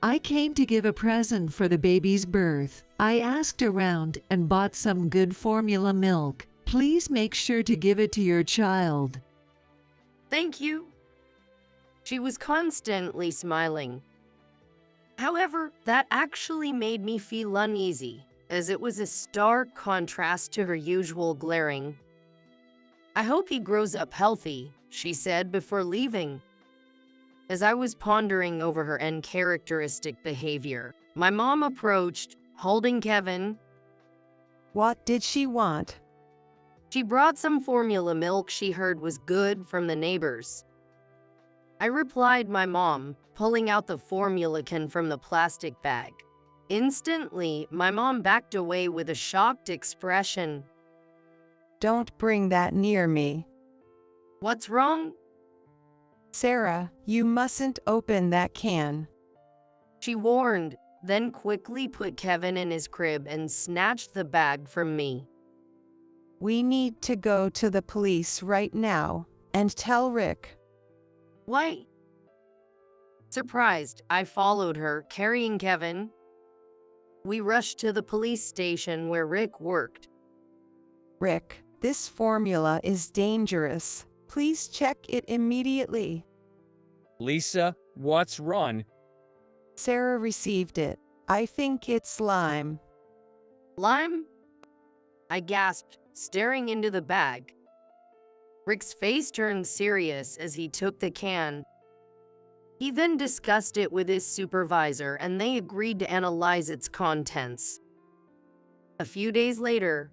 "I came to give a present for the baby's birth. I asked around and bought some good formula milk. Please make sure to give it to your child." Thank you. She was constantly smiling. However, that actually made me feel uneasy, as it was a stark contrast to her usual glaring. "I hope he grows up healthy," she said before leaving. As I was pondering over her uncharacteristic behavior, my mom approached, holding Kevin. "What did she want?" She brought some formula milk she heard was good from the neighbors. I replied my mom, pulling out the formula can from the plastic bag. Instantly, my mom backed away with a shocked expression. "Don't bring that near me." "What's wrong?" "Sarah, you mustn't open that can." she warned, then quickly put Kevin in his crib and snatched the bag from me. "We need to go to the police right now and tell Rick." "Why?" Surprised, I followed her, carrying Kevin. We rushed to the police station where Rick worked. "Rick, this formula is dangerous. Please check it immediately." Lisa, what's wrong? "Sarah received it. I think it's lime." "Lime?" I gasped, staring into the bag. Rick's face turned serious as he took the can. He then discussed it with his supervisor and they agreed to analyze its contents. A few days later,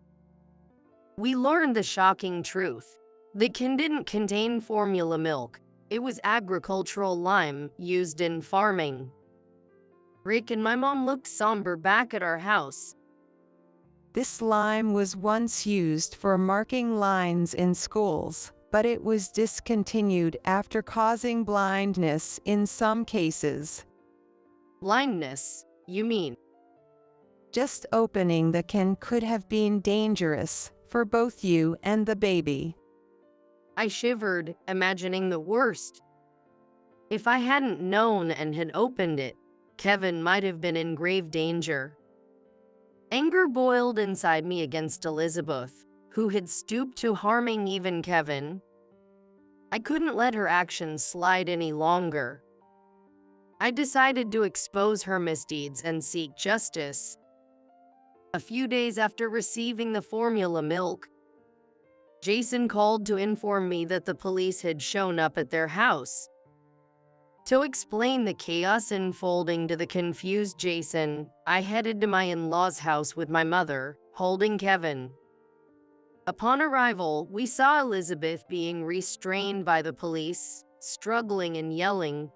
we learned the shocking truth. The can didn't contain formula milk. It was agricultural lime used in farming. Rick and my mom looked somber back at our house. "This lime was once used for marking lines in schools, but it was discontinued after causing blindness in some cases." "Blindness, you mean?" "Just opening the can could have been dangerous for both you and the baby." I shivered, imagining the worst. If I hadn't known and had opened it, Kevin might have been in grave danger. Anger boiled inside me against Elizabeth, who had stooped to harming even Kevin. I couldn't let her actions slide any longer. I decided to expose her misdeeds and seek justice. A few days after receiving the formula milk, Jason called to inform me that the police had shown up at their house. To explain the chaos unfolding to the confused Jason, I headed to my in-laws' house with my mother, holding Kevin. Upon arrival, we saw Elizabeth being restrained by the police, struggling and yelling.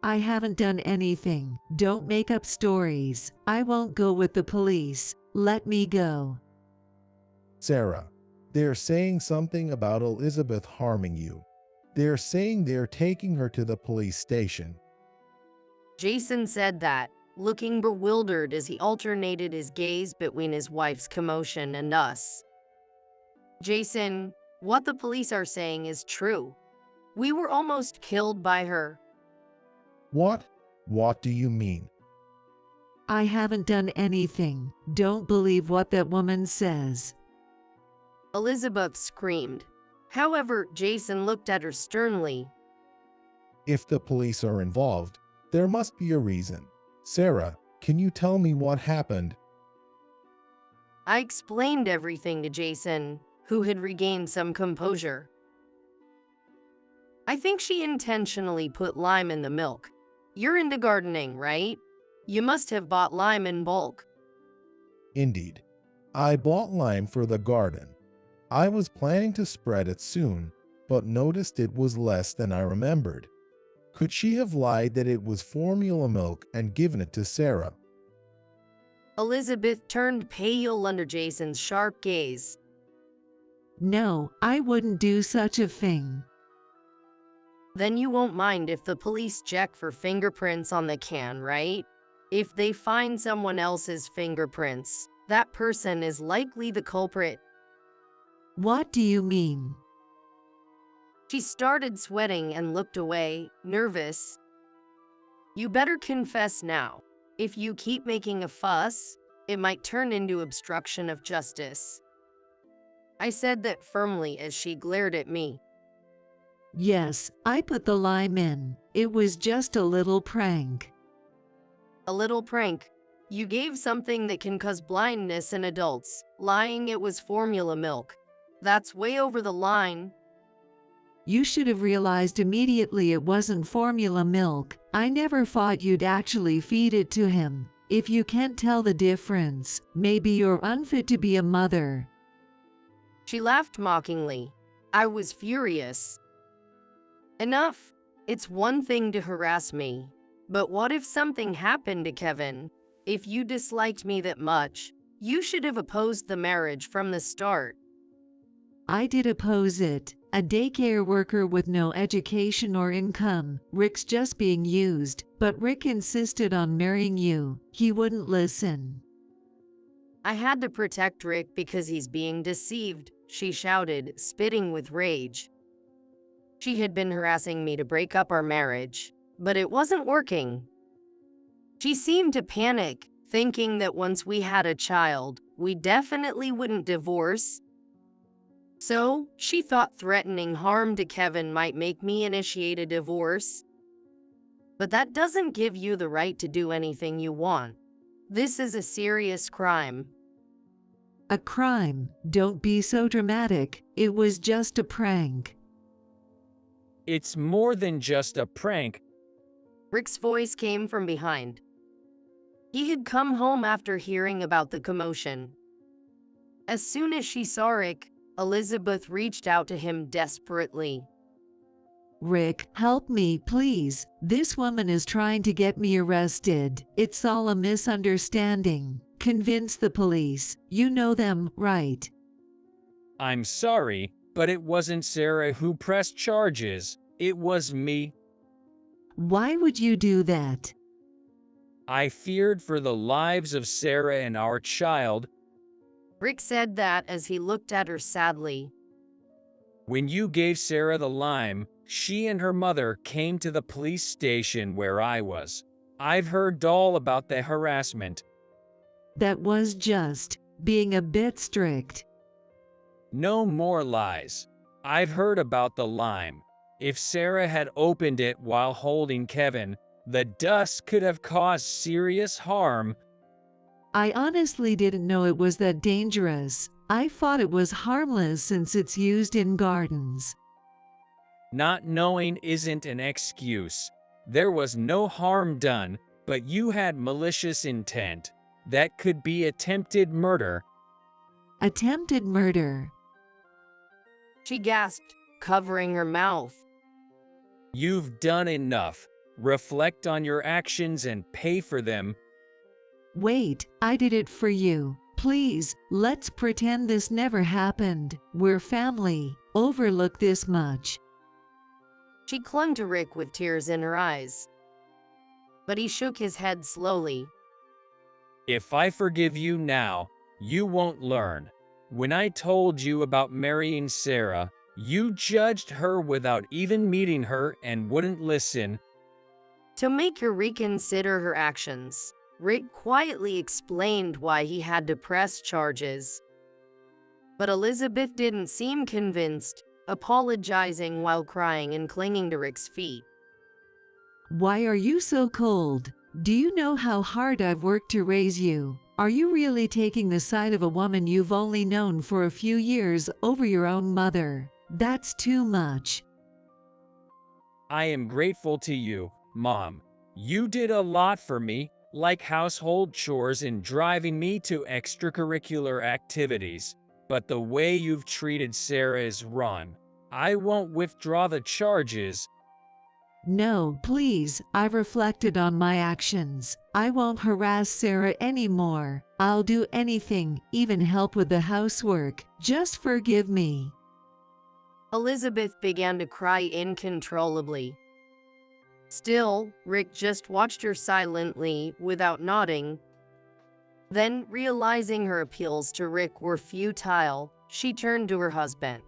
I haven't done anything. Don't make up stories. I won't go with the police. Let me go. Sarah, they're saying something about Elizabeth harming you. They're saying they're taking her to the police station. Jason said that, looking bewildered as he alternated his gaze between his wife's commotion and us. Jason, what the police are saying is true. We were almost killed by her. What? What do you mean? I haven't done anything. Don't believe what that woman says. Elizabeth screamed. However, Jason looked at her sternly. If the police are involved, there must be a reason. Sarah, can you tell me what happened? I explained everything to Jason, who had regained some composure. I think she intentionally put lime in the milk. You're into gardening, right? You must have bought lime in bulk. Indeed. I bought lime for the garden. I was planning to spread it soon, but noticed it was less than I remembered. Could she have lied that it was formula milk and given it to Sarah? Elizabeth turned pale under Jason's sharp gaze. No, I wouldn't do such a thing. Then you won't mind if the police check for fingerprints on the can, right? If they find someone else's fingerprints, that person is likely the culprit. What do you mean? She started sweating and looked away, nervous. You better confess now. If you keep making a fuss, it might turn into obstruction of justice. I said that firmly as she glared at me. Yes, I put the lime in. It was just a little prank. A little prank. You gave something that can cause blindness in adults, lying it was formula milk. That's way over the line. You should have realized immediately it wasn't formula milk. I never thought you'd actually feed it to him. If you can't tell the difference, maybe you're unfit to be a mother. She laughed mockingly. I was furious. Enough. It's one thing to harass me. But what if something happened to Kevin? If you disliked me that much, you should have opposed the marriage from the start. I did oppose it. A daycare worker with no education or income. Rick's just being used, but Rick insisted on marrying you. He wouldn't listen. I had to protect Rick because he's being deceived, she shouted, spitting with rage. She had been harassing me to break up our marriage, but it wasn't working. She seemed to panic, thinking that once we had a child, we definitely wouldn't divorce. So, she thought threatening harm to Kevin might make me initiate a divorce. But that doesn't give you the right to do anything you want. This is a serious crime. A crime? Don't be so dramatic. It was just a prank. It's more than just a prank. Rick's voice came from behind. He had come home after hearing about the commotion. As soon as she saw Rick, Elizabeth reached out to him desperately. Rick, help me, please. This woman is trying to get me arrested. It's all a misunderstanding. Convince the police. You know them, right? I'm sorry, but it wasn't Sarah who pressed charges. It was me. Why would you do that? I feared for the lives of Sarah and our child. Rick said that as he looked at her sadly. When you gave Sarah the lime, she and her mother came to the police station where I was. I've heard all about the harassment. That was just being a bit strict. No more lies. I've heard about the lime. If Sarah had opened it while holding Kevin, the dust could have caused serious harm. I honestly didn't know it was that dangerous. I thought it was harmless since it's used in gardens. Not knowing isn't an excuse. There was no harm done, but you had malicious intent. That could be attempted murder. Attempted murder. She gasped, covering her mouth. You've done enough. Reflect on your actions and pay for them. Wait, I did it for you. Please, let's pretend this never happened. We're family. Overlook this much. She clung to Rick with tears in her eyes. But he shook his head slowly. If I forgive you now, you won't learn. When I told you about marrying Sarah, you judged her without even meeting her and wouldn't listen. To make her reconsider her actions, Rick quietly explained why he had to press charges. But Elizabeth didn't seem convinced, apologizing while crying and clinging to Rick's feet. Why are you so cold? Do you know how hard I've worked to raise you? Are you really taking the side of a woman you've only known for a few years over your own mother? That's too much. I am grateful to you, Mom. You did a lot for me, like household chores and driving me to extracurricular activities. But the way you've treated Sarah is wrong. I won't withdraw the charges. No, please, I've reflected on my actions. I won't harass Sarah anymore. I'll do anything, even help with the housework. Just forgive me. Elizabeth began to cry uncontrollably. Still, Rick just watched her silently, without nodding. Then, realizing her appeals to Rick were futile, she turned to her husband.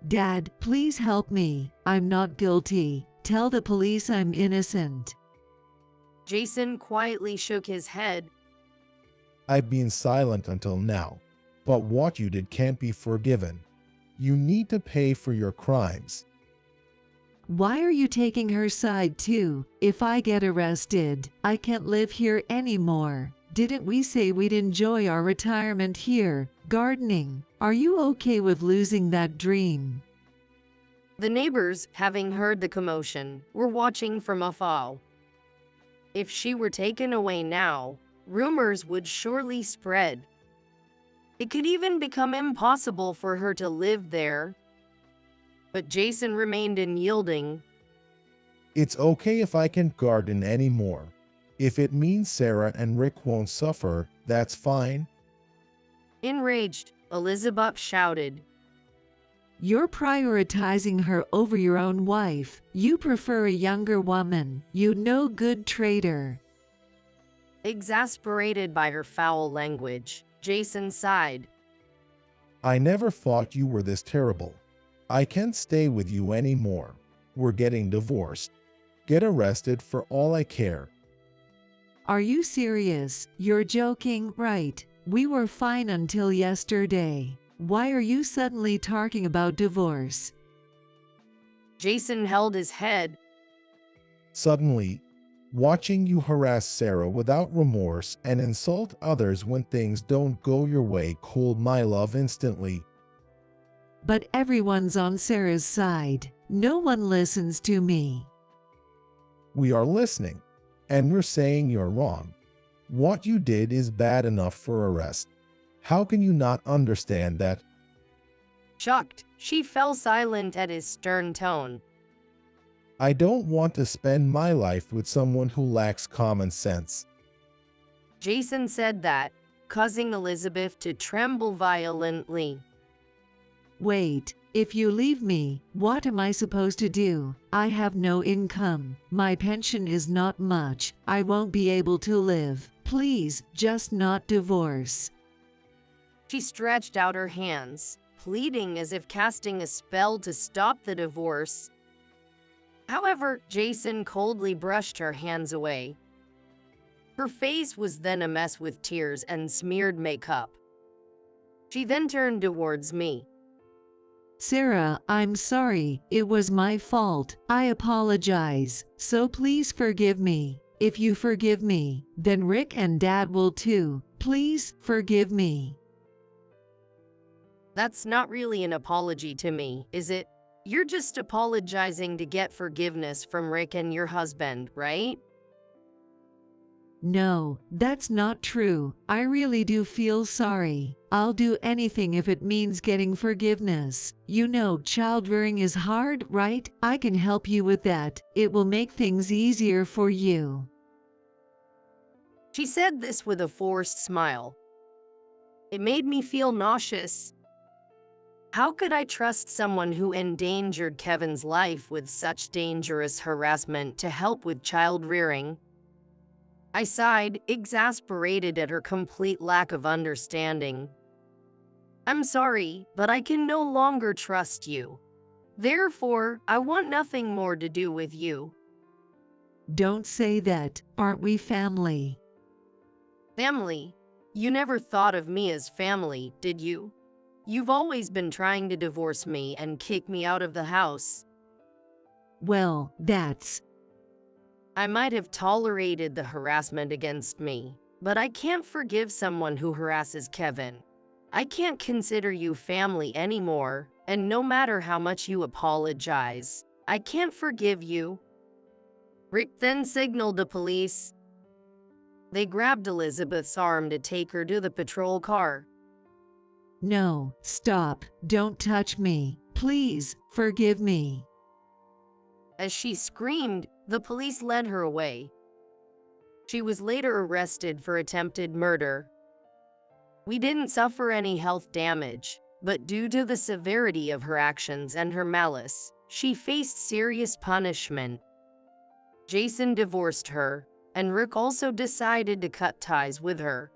Dad, please help me. I'm not guilty. Tell the police I'm innocent. Jason quietly shook his head. I've been silent until now, but what you did can't be forgiven. You need to pay for your crimes. Why are you taking her side too? If I get arrested, I can't live here anymore. Didn't we say we'd enjoy our retirement here, gardening? Are you okay with losing that dream? The neighbors, having heard the commotion, were watching from afar. If she were taken away now, rumors would surely spread. It could even become impossible for her to live there. But Jason remained unyielding. It's okay if I can't garden anymore. If it means Sarah and Rick won't suffer, that's fine. Enraged, Elizabeth shouted. You're prioritizing her over your own wife. You prefer a younger woman. You no good traitor. Exasperated by her foul language, Jason sighed. I never thought you were this terrible. I can't stay with you anymore. We're getting divorced. Get arrested for all I care. Are you serious? You're joking, right? We were fine until yesterday. Why are you suddenly talking about divorce? Jason held his head. Suddenly, watching you harass Sarah without remorse and insult others when things don't go your way cooled my love instantly. But everyone's on Sarah's side. No one listens to me. We are listening, and we're saying you're wrong. What you did is bad enough for arrest. How can you not understand that? Shocked, she fell silent at his stern tone. I don't want to spend my life with someone who lacks common sense. Jason said that, causing Elizabeth to tremble violently. Wait, if you leave me, what am I supposed to do? I have no income. My pension is not much. I won't be able to live. Please, just not divorce. She stretched out her hands, pleading as if casting a spell to stop the divorce. However, Jason coldly brushed her hands away. Her face was then a mess with tears and smeared makeup. She then turned towards me. Sarah, I'm sorry. It was my fault. I apologize. So please forgive me. If you forgive me, then Rick and Dad will too. Please forgive me. That's not really an apology to me, is it? You're just apologizing to get forgiveness from Rick and your husband, right? No, that's not true. I really do feel sorry. I'll do anything if it means getting forgiveness. You know, child-rearing is hard, right? I can help you with that. It will make things easier for you. She said this with a forced smile. It made me feel nauseous. How could I trust someone who endangered Kevin's life with such dangerous harassment to help with child rearing? I sighed, exasperated at her complete lack of understanding. I'm sorry, but I can no longer trust you. Therefore, I want nothing more to do with you. Don't say that. Aren't we family? Family? You never thought of me as family, did you? You've always been trying to divorce me and kick me out of the house. Well, that's... I might have tolerated the harassment against me, but I can't forgive someone who harasses Kevin. I can't consider you family anymore, and no matter how much you apologize, I can't forgive you. Rick then signaled the police. They grabbed Elizabeth's arm to take her to the patrol car. No, stop. Don't touch me. Please, forgive me. As she screamed, the police led her away. She was later arrested for attempted murder. We didn't suffer any health damage, but due to the severity of her actions and her malice, she faced serious punishment. Jason divorced her, and Rick also decided to cut ties with her.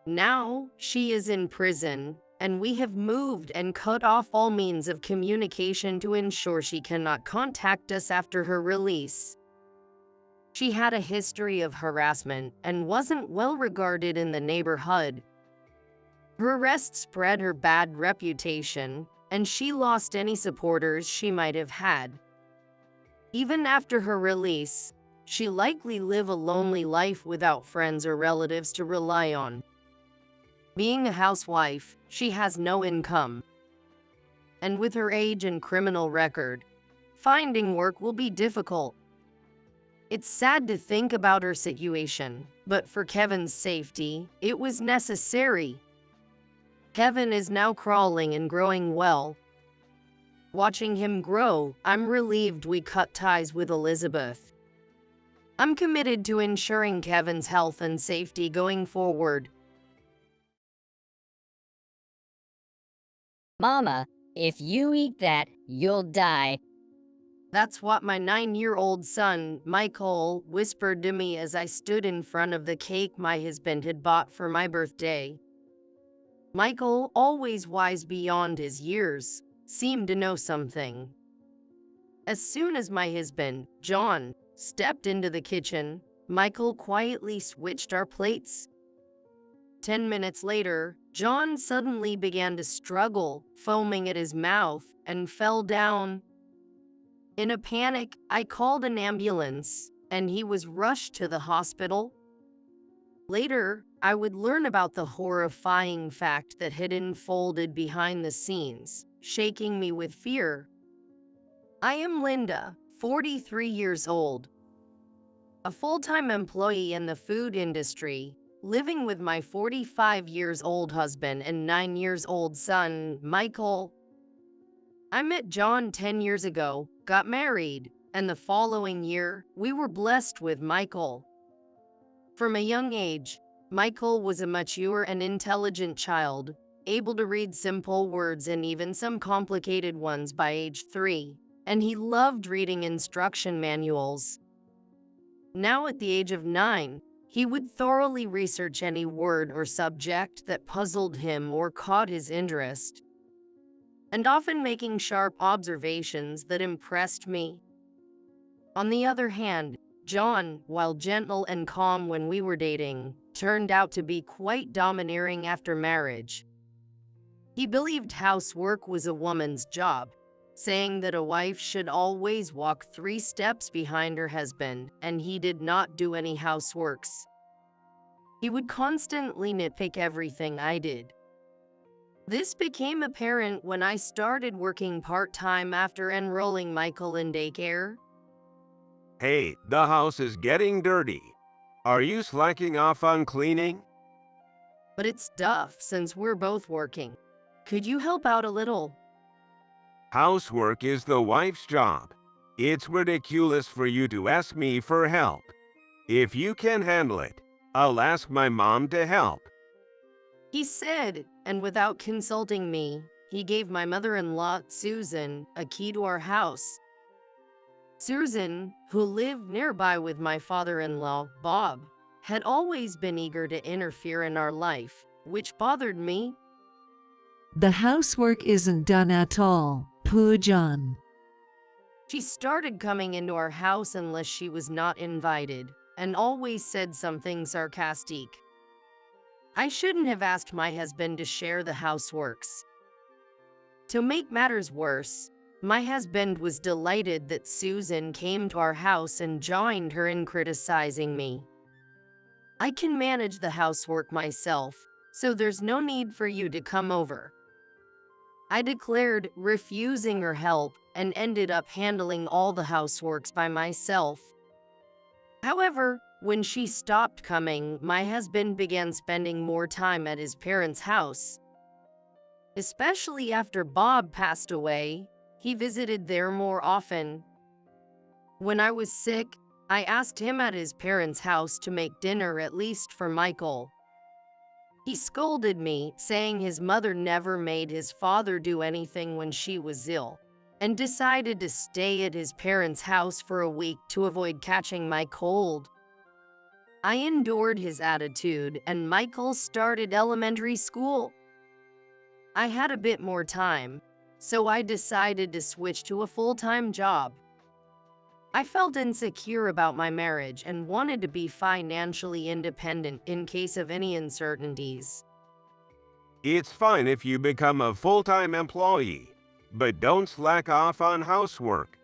Now, she is in prison, and we have moved and cut off all means of communication to ensure she cannot contact us after her release. She had a history of harassment and wasn't well regarded in the neighborhood. Her arrest spread her bad reputation, and she lost any supporters she might have had. Even after her release, she likely lived a lonely life without friends or relatives to rely on. Being a housewife, she has no income. And with her age and criminal record, finding work will be difficult. It's sad to think about her situation, but for Kevin's safety, it was necessary. Kevin is now crawling and growing well. Watching him grow, I'm relieved we cut ties with Elizabeth. I'm committed to ensuring Kevin's health and safety going forward. Mama, if you eat that, you'll die. That's what my 9-year-old son, Michael, whispered to me as I stood in front of the cake my husband had bought for my birthday. Michael, always wise beyond his years, seemed to know something. As soon as my husband, John, stepped into the kitchen, Michael quietly switched our plates. 10 minutes later, John suddenly began to struggle, foaming at his mouth, and fell down. In a panic, I called an ambulance, and he was rushed to the hospital. Later, I would learn about the horrifying fact that had unfolded behind the scenes, shaking me with fear. I am Linda, 43 years old, a full-time employee in the food industry, living with my 45-year-old husband and 9-year-old son, Michael. I met John 10 years ago, got married, and the following year, we were blessed with Michael. From a young age, Michael was a mature and intelligent child, able to read simple words and even some complicated ones by age 3, and he loved reading instruction manuals. Now at the age of 9, he would thoroughly research any word or subject that puzzled him or caught his interest, and often making sharp observations that impressed me. On the other hand, John, while gentle and calm when we were dating, turned out to be quite domineering after marriage. He believed housework was a woman's job, saying that a wife should always walk 3 steps behind her husband, and he did not do any houseworks. He would constantly nitpick everything I did. This became apparent when I started working part-time after enrolling Michael in daycare. Hey, the house is getting dirty. Are you slacking off on cleaning? But it's tough since we're both working. Could you help out a little? Housework is the wife's job. It's ridiculous for you to ask me for help. If you can handle it, I'll ask my mom to help. He said, and without consulting me, he gave my mother-in-law, Susan, a key to our house. Susan, who lived nearby with my father-in-law, Bob, had always been eager to interfere in our life, which bothered me. The housework isn't done at all, poor John. She started coming into our house unless she was not invited, and always said something sarcastic. I shouldn't have asked my husband to share the houseworks. To make matters worse, my husband was delighted that Susan came to our house and joined her in criticizing me. I can manage the housework myself, so there's no need for you to come over. I declared, refusing her help, and ended up handling all the houseworks by myself. However, when she stopped coming, my husband began spending more time at his parents' house. Especially after Bob passed away, he visited there more often. When I was sick, I asked him at his parents' house to make dinner at least for Michael. He scolded me, saying his mother never made his father do anything when she was ill, and decided to stay at his parents' house for a week to avoid catching my cold. I endured his attitude, and Michael started elementary school. I had a bit more time, so I decided to switch to a full-time job. I felt insecure about my marriage and wanted to be financially independent in case of any uncertainties. It's fine if you become a full-time employee, but don't slack off on housework.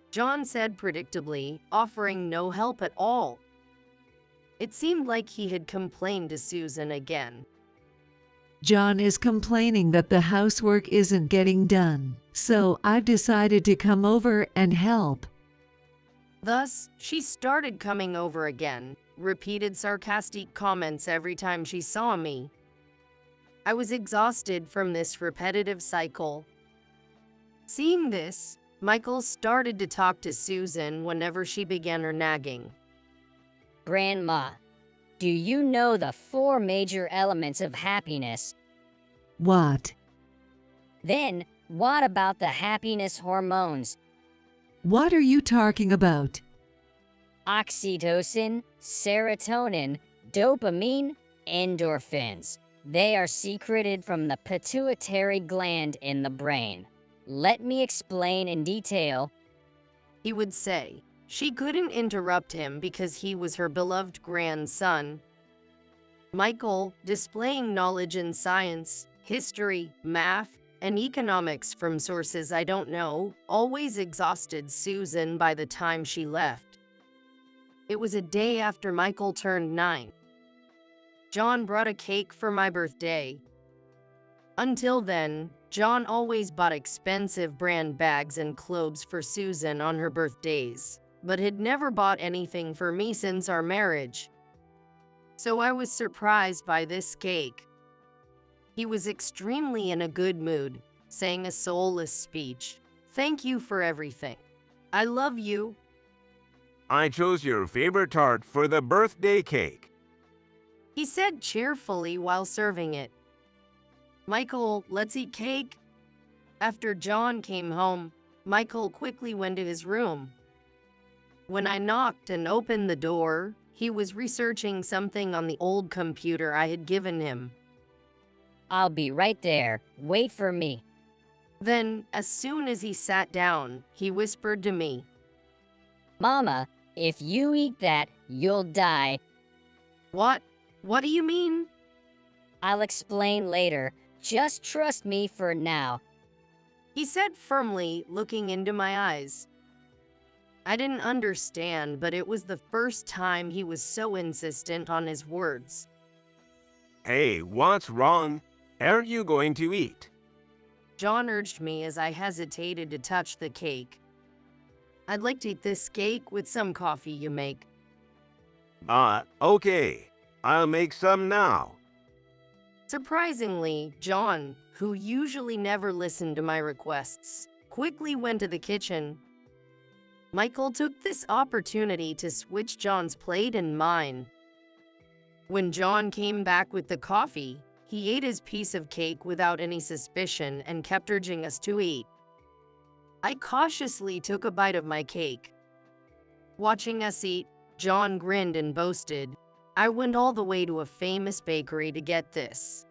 John said predictably, offering no help at all. It seemed like he had complained to Susan again. John is complaining that the housework isn't getting done, so I've decided to come over and help. Thus, she started coming over again, repeated sarcastic comments every time she saw me. I was exhausted from this repetitive cycle. Seeing this, Michael started to talk to Susan whenever she began her nagging. Grandma, do you know the 4 major elements of happiness? What? Then, what about the happiness hormones? What are you talking about? Oxytocin, serotonin, dopamine, endorphins. They are secreted from the pituitary gland in the brain. Let me explain in detail. He would say. She couldn't interrupt him because he was her beloved grandson. Michael, displaying knowledge in science, history, math, and economics from sources I don't know, always exhausted Susan by the time she left. It was a day after Michael turned 9. John brought a cake for my birthday. Until then, John always bought expensive brand bags and clothes for Susan on her birthdays, but had never bought anything for me since our marriage. So I was surprised by this cake. He was extremely in a good mood, saying a soulless speech. Thank you for everything. I love you. I chose your favorite tart for the birthday cake, He said cheerfully while serving it. Michael, let's eat cake. After John came home, Michael quickly went to his room. When I knocked and opened the door, he was researching something on the old computer I had given him. I'll be right there. Wait for me. Then, as soon as he sat down, he whispered to me, Mama, if you eat that, you'll die. What? What do you mean? I'll explain later. Just trust me for now. He said firmly, looking into my eyes. I didn't understand, but it was the first time he was so insistent on his words. Hey, what's wrong? Are you going to eat? John urged me as I hesitated to touch the cake. I'd like to eat this cake with some coffee you make. Okay. I'll make some now. Surprisingly, John, who usually never listened to my requests, quickly went to the kitchen. Michael took this opportunity to switch John's plate and mine. When John came back with the coffee, he ate his piece of cake without any suspicion and kept urging us to eat. I cautiously took a bite of my cake. Watching us eat, John grinned and boasted, "I went all the way to a famous bakery to get this."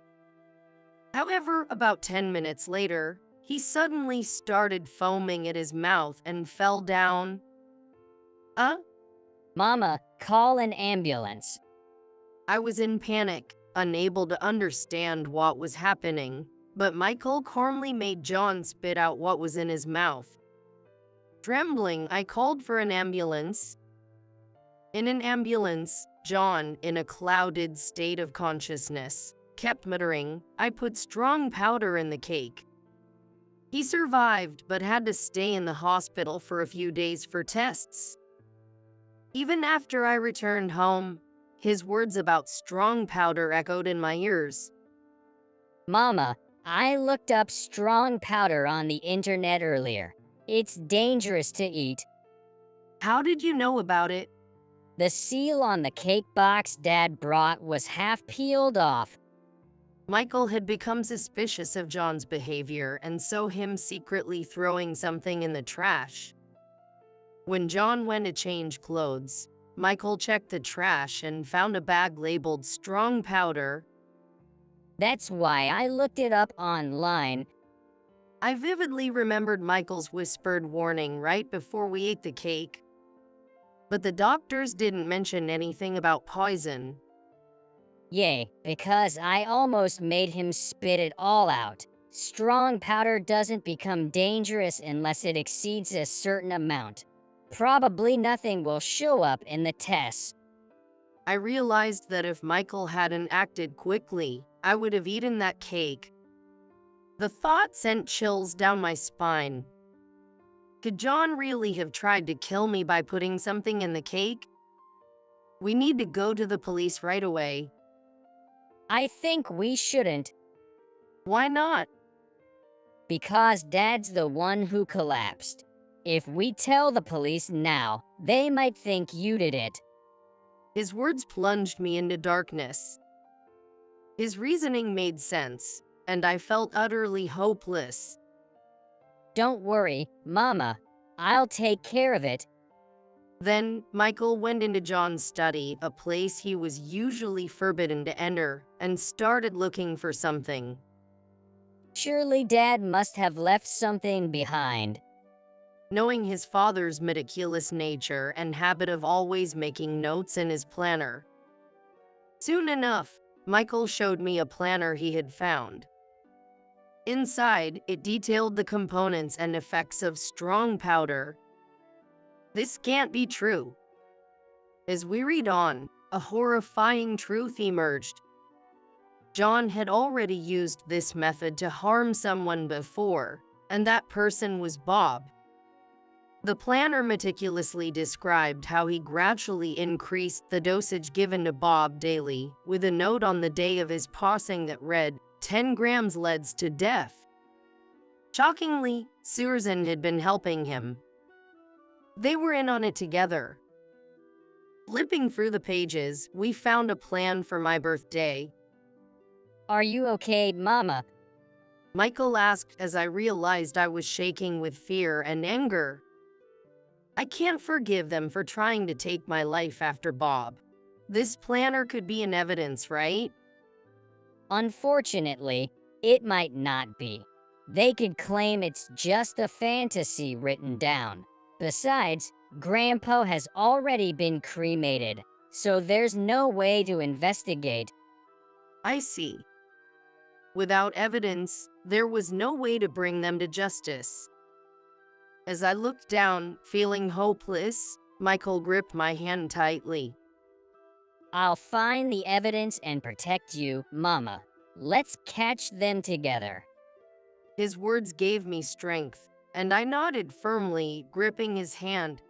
However, about 10 minutes later, he suddenly started foaming at his mouth and fell down. Mama, call an ambulance. I was in panic, unable to understand what was happening, but Michael calmly made John spit out what was in his mouth. Trembling, I called for an ambulance. In an ambulance, John, in a clouded state of consciousness, kept muttering, "I put strong powder in the cake." He survived, but had to stay in the hospital for a few days for tests. Even after I returned home, his words about strong powder echoed in my ears. Mama, I looked up strong powder on the internet earlier. It's dangerous to eat. How did you know about it? The seal on the cake box Dad brought was half peeled off. Michael had become suspicious of John's behavior and so him secretly throwing something in the trash. When John went to change clothes, Michael checked the trash and found a bag labeled strong powder. That's why I looked it up online. I vividly remembered Michael's whispered warning right before we ate the cake. But the doctors didn't mention anything about poison. Yay, because I almost made him spit it all out. Strong powder doesn't become dangerous unless it exceeds a certain amount. Probably nothing will show up in the tests. I realized that if Michael hadn't acted quickly, I would have eaten that cake. The thought sent chills down my spine. Could John really have tried to kill me by putting something in the cake? We need to go to the police right away. I think we shouldn't. Why not? Because Dad's the one who collapsed. If we tell the police now, they might think you did it. His words plunged me into darkness. His reasoning made sense, and I felt utterly hopeless. Don't worry, Mama. I'll take care of it. Then, Michael went into John's study, a place he was usually forbidden to enter, and started looking for something. Surely Dad must have left something behind. Knowing his father's meticulous nature and habit of always making notes in his planner. Soon enough, Michael showed me a planner he had found. Inside, it detailed the components and effects of strong powder. This can't be true. As we read on, a horrifying truth emerged. John had already used this method to harm someone before, and that person was Bob. The planner meticulously described how he gradually increased the dosage given to Bob daily, with a note on the day of his passing that read, 10 grams leads to death. Shockingly, Susan had been helping him. They were in on it together. Flipping through the pages, we found a plan for my birthday. Are you okay, Mama? Michael asked as I realized I was shaking with fear and anger. I can't forgive them for trying to take my life after Bob. This planner could be an evidence, right? Unfortunately, it might not be. They could claim it's just a fantasy written down. Besides, Grandpa has already been cremated, so there's no way to investigate. I see. Without evidence, there was no way to bring them to justice. As I looked down, feeling hopeless, Michael gripped my hand tightly. I'll find the evidence and protect you, Mama. Let's catch them together. His words gave me strength, and I nodded firmly, gripping his hand.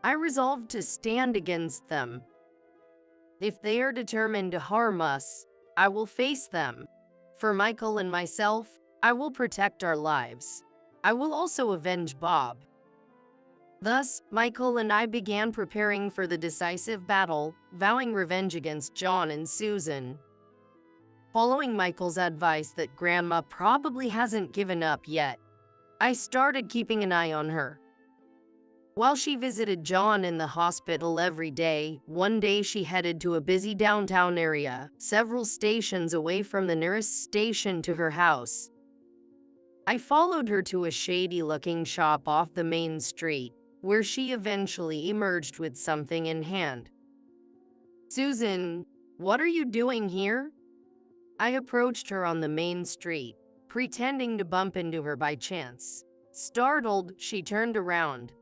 I resolved to stand against them. If they are determined to harm us, I will face them. For Michael and myself, I will protect our lives. I will also avenge Bob. Thus, Michael and I began preparing for the decisive battle, vowing revenge against John and Susan. Following Michael's advice that Grandma probably hasn't given up yet, I started keeping an eye on her. While she visited John in the hospital every day, one day she headed to a busy downtown area, several stations away from the nearest station to her house. I followed her to a shady-looking shop off the main street, where she eventually emerged with something in hand. "Susan, what are you doing here?" I approached her on the main street, pretending to bump into her by chance. Startled, she turned around.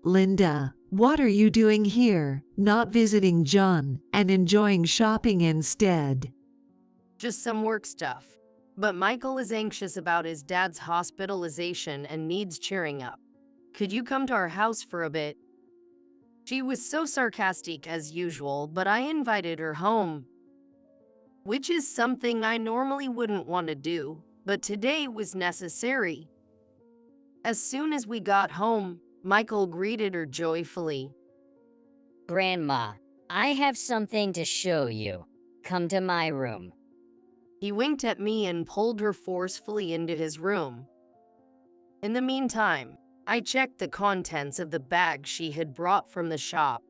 Linda, what are you doing here, not visiting John and enjoying shopping instead? "Just some work stuff. But Michael is anxious about his dad's hospitalization and needs cheering up. Could you come to our house for a bit?" She was so sarcastic as usual, but I invited her home, which is something I normally wouldn't want to do, but today was necessary. As soon as we got home, Michael greeted her joyfully. Grandma, I have something to show you. Come to my room. He winked at me and pulled her forcefully into his room. In the meantime, I checked the contents of the bag she had brought from the shop.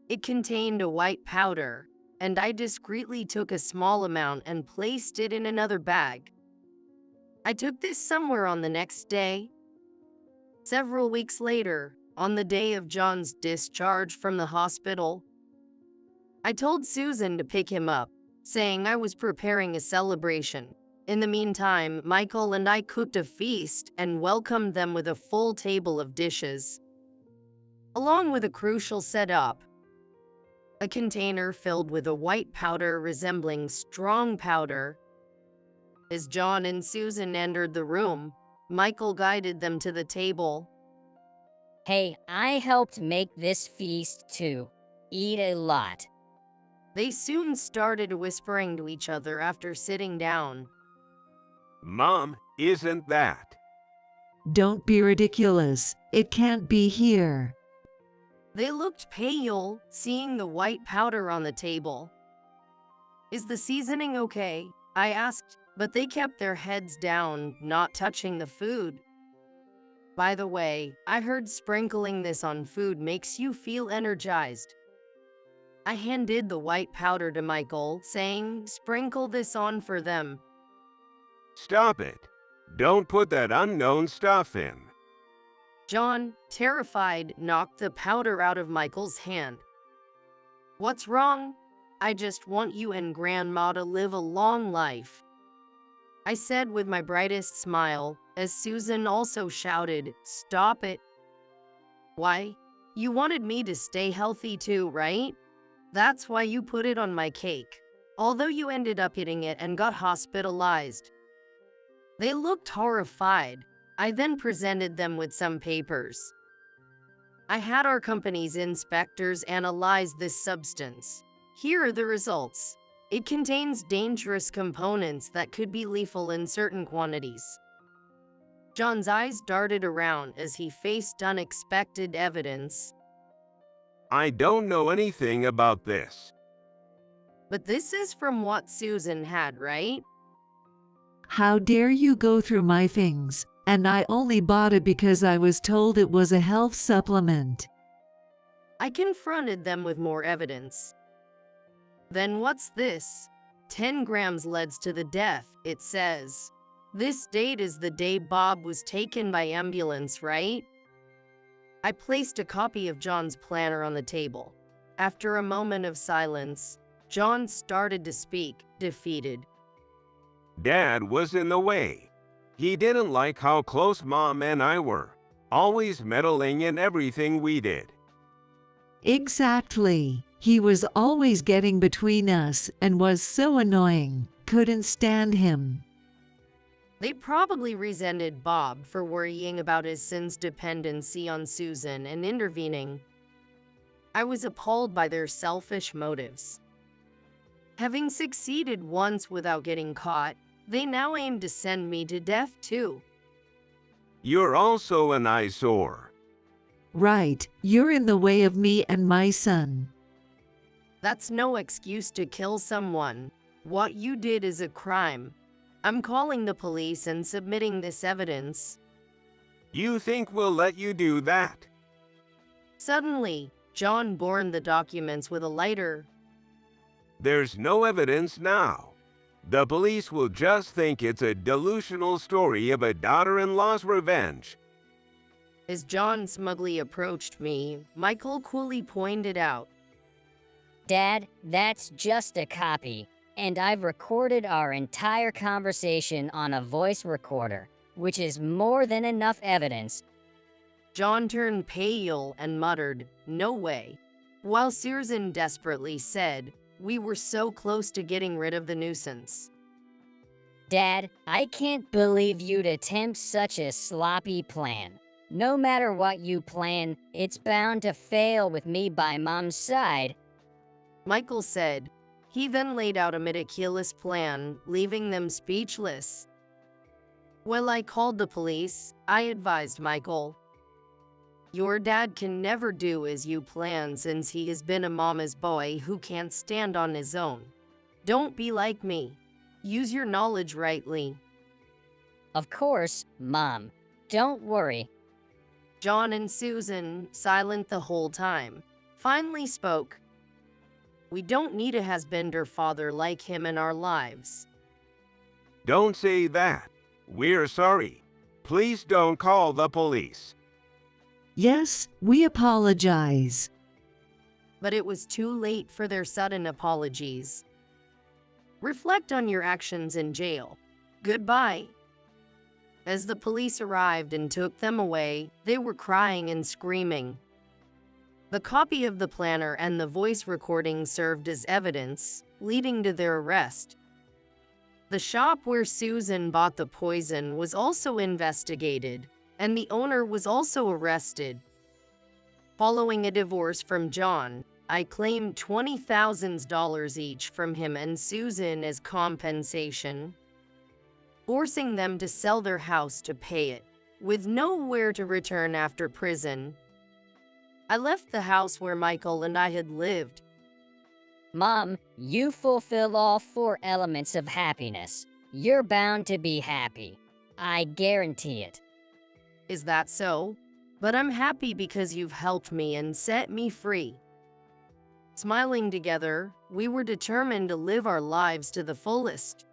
It contained a white powder, and I discreetly took a small amount and placed it in another bag. I took this somewhere on the next day. Several weeks later, on the day of John's discharge from the hospital, I told Susan to pick him up, saying I was preparing a celebration. In the meantime, Michael and I cooked a feast and welcomed them with a full table of dishes, along with a crucial setup: a container filled with a white powder resembling strong powder. As John and Susan entered the room, Michael guided them to the table. Hey, I helped make this feast too. Eat a lot. They soon started whispering to each other after sitting down. Mom, isn't that? Don't be ridiculous. It can't be here. They looked pale, seeing the white powder on the table. "Is the seasoning okay?" I asked, but they kept their heads down, not touching the food. "By the way, I heard sprinkling this on food makes you feel energized." I handed the white powder to Michael, saying, "Sprinkle this on for them." Stop it. Don't put that unknown stuff in. John, terrified, knocked the powder out of Michael's hand. "What's wrong? I just want you and Grandma to live a long life," I said with my brightest smile, as Susan also shouted, "Stop it." "Why? You wanted me to stay healthy too, right? That's why you put it on my cake, although you ended up eating it and got hospitalized." They looked horrified. I then presented them with some papers. I had our company's inspectors analyze this substance. Here are the results. It contains dangerous components that could be lethal in certain quantities. John's eyes darted around as he faced unexpected evidence. I don't know anything about this. But this is from what Susan had, right? How dare you go through my things? And I only bought it because I was told it was a health supplement. I confronted them with more evidence. Then what's this? 10 grams leads to the death, it says. This date is the day Bob was taken by ambulance, right? I placed a copy of John's planner on the table. After a moment of silence, John started to speak, defeated. Dad was in the way. He didn't like how close Mom and I were, always meddling in everything we did. Exactly. He was always getting between us and was so annoying. Couldn't stand him. They probably resented Bob for worrying about his son's dependency on Susan and intervening. I was appalled by their selfish motives. Having succeeded once without getting caught, they now aim to send me to death too. You're also an eyesore. Right, you're in the way of me and my son. That's no excuse to kill someone. What you did is a crime. I'm calling the police and submitting this evidence. You think we'll let you do that? Suddenly, John burned the documents with a lighter. There's no evidence now. The police will just think it's a delusional story of a daughter-in-law's revenge. As John smugly approached me, Michael coolly pointed out, Dad, that's just a copy, and I've recorded our entire conversation on a voice recorder, which is more than enough evidence. John turned pale and muttered, "No way," while Susan desperately said, "We were so close to getting rid of the nuisance." Dad, I can't believe you'd attempt such a sloppy plan. No matter what you plan, it's bound to fail with me by Mom's side. Michael said. He then laid out a meticulous plan, leaving them speechless. When I called the police, I advised Michael, "Your dad can never do as you plan since he has been a mama's boy who can't stand on his own. Don't be like me. Use your knowledge rightly." Of course, Mom. Don't worry. John and Susan, silent the whole time, finally spoke. "We don't need a husband or father like him in our lives." Don't say that. We're sorry. Please don't call the police. Yes, we apologize. But it was too late for their sudden apologies. Reflect on your actions in jail. Goodbye. As the police arrived and took them away, they were crying and screaming. The copy of the planner and the voice recording served as evidence, leading to their arrest. The shop where Susan bought the poison was also investigated, and the owner was also arrested. Following a divorce from John, I claimed $20,000 each from him and Susan as compensation, forcing them to sell their house to pay it, with nowhere to return after prison. I left the house where Michael and I had lived. Mom, you fulfill all 4 elements of happiness. You're bound to be happy. I guarantee it. Is that so? But I'm happy because you've helped me and set me free. Smiling together, we were determined to live our lives to the fullest.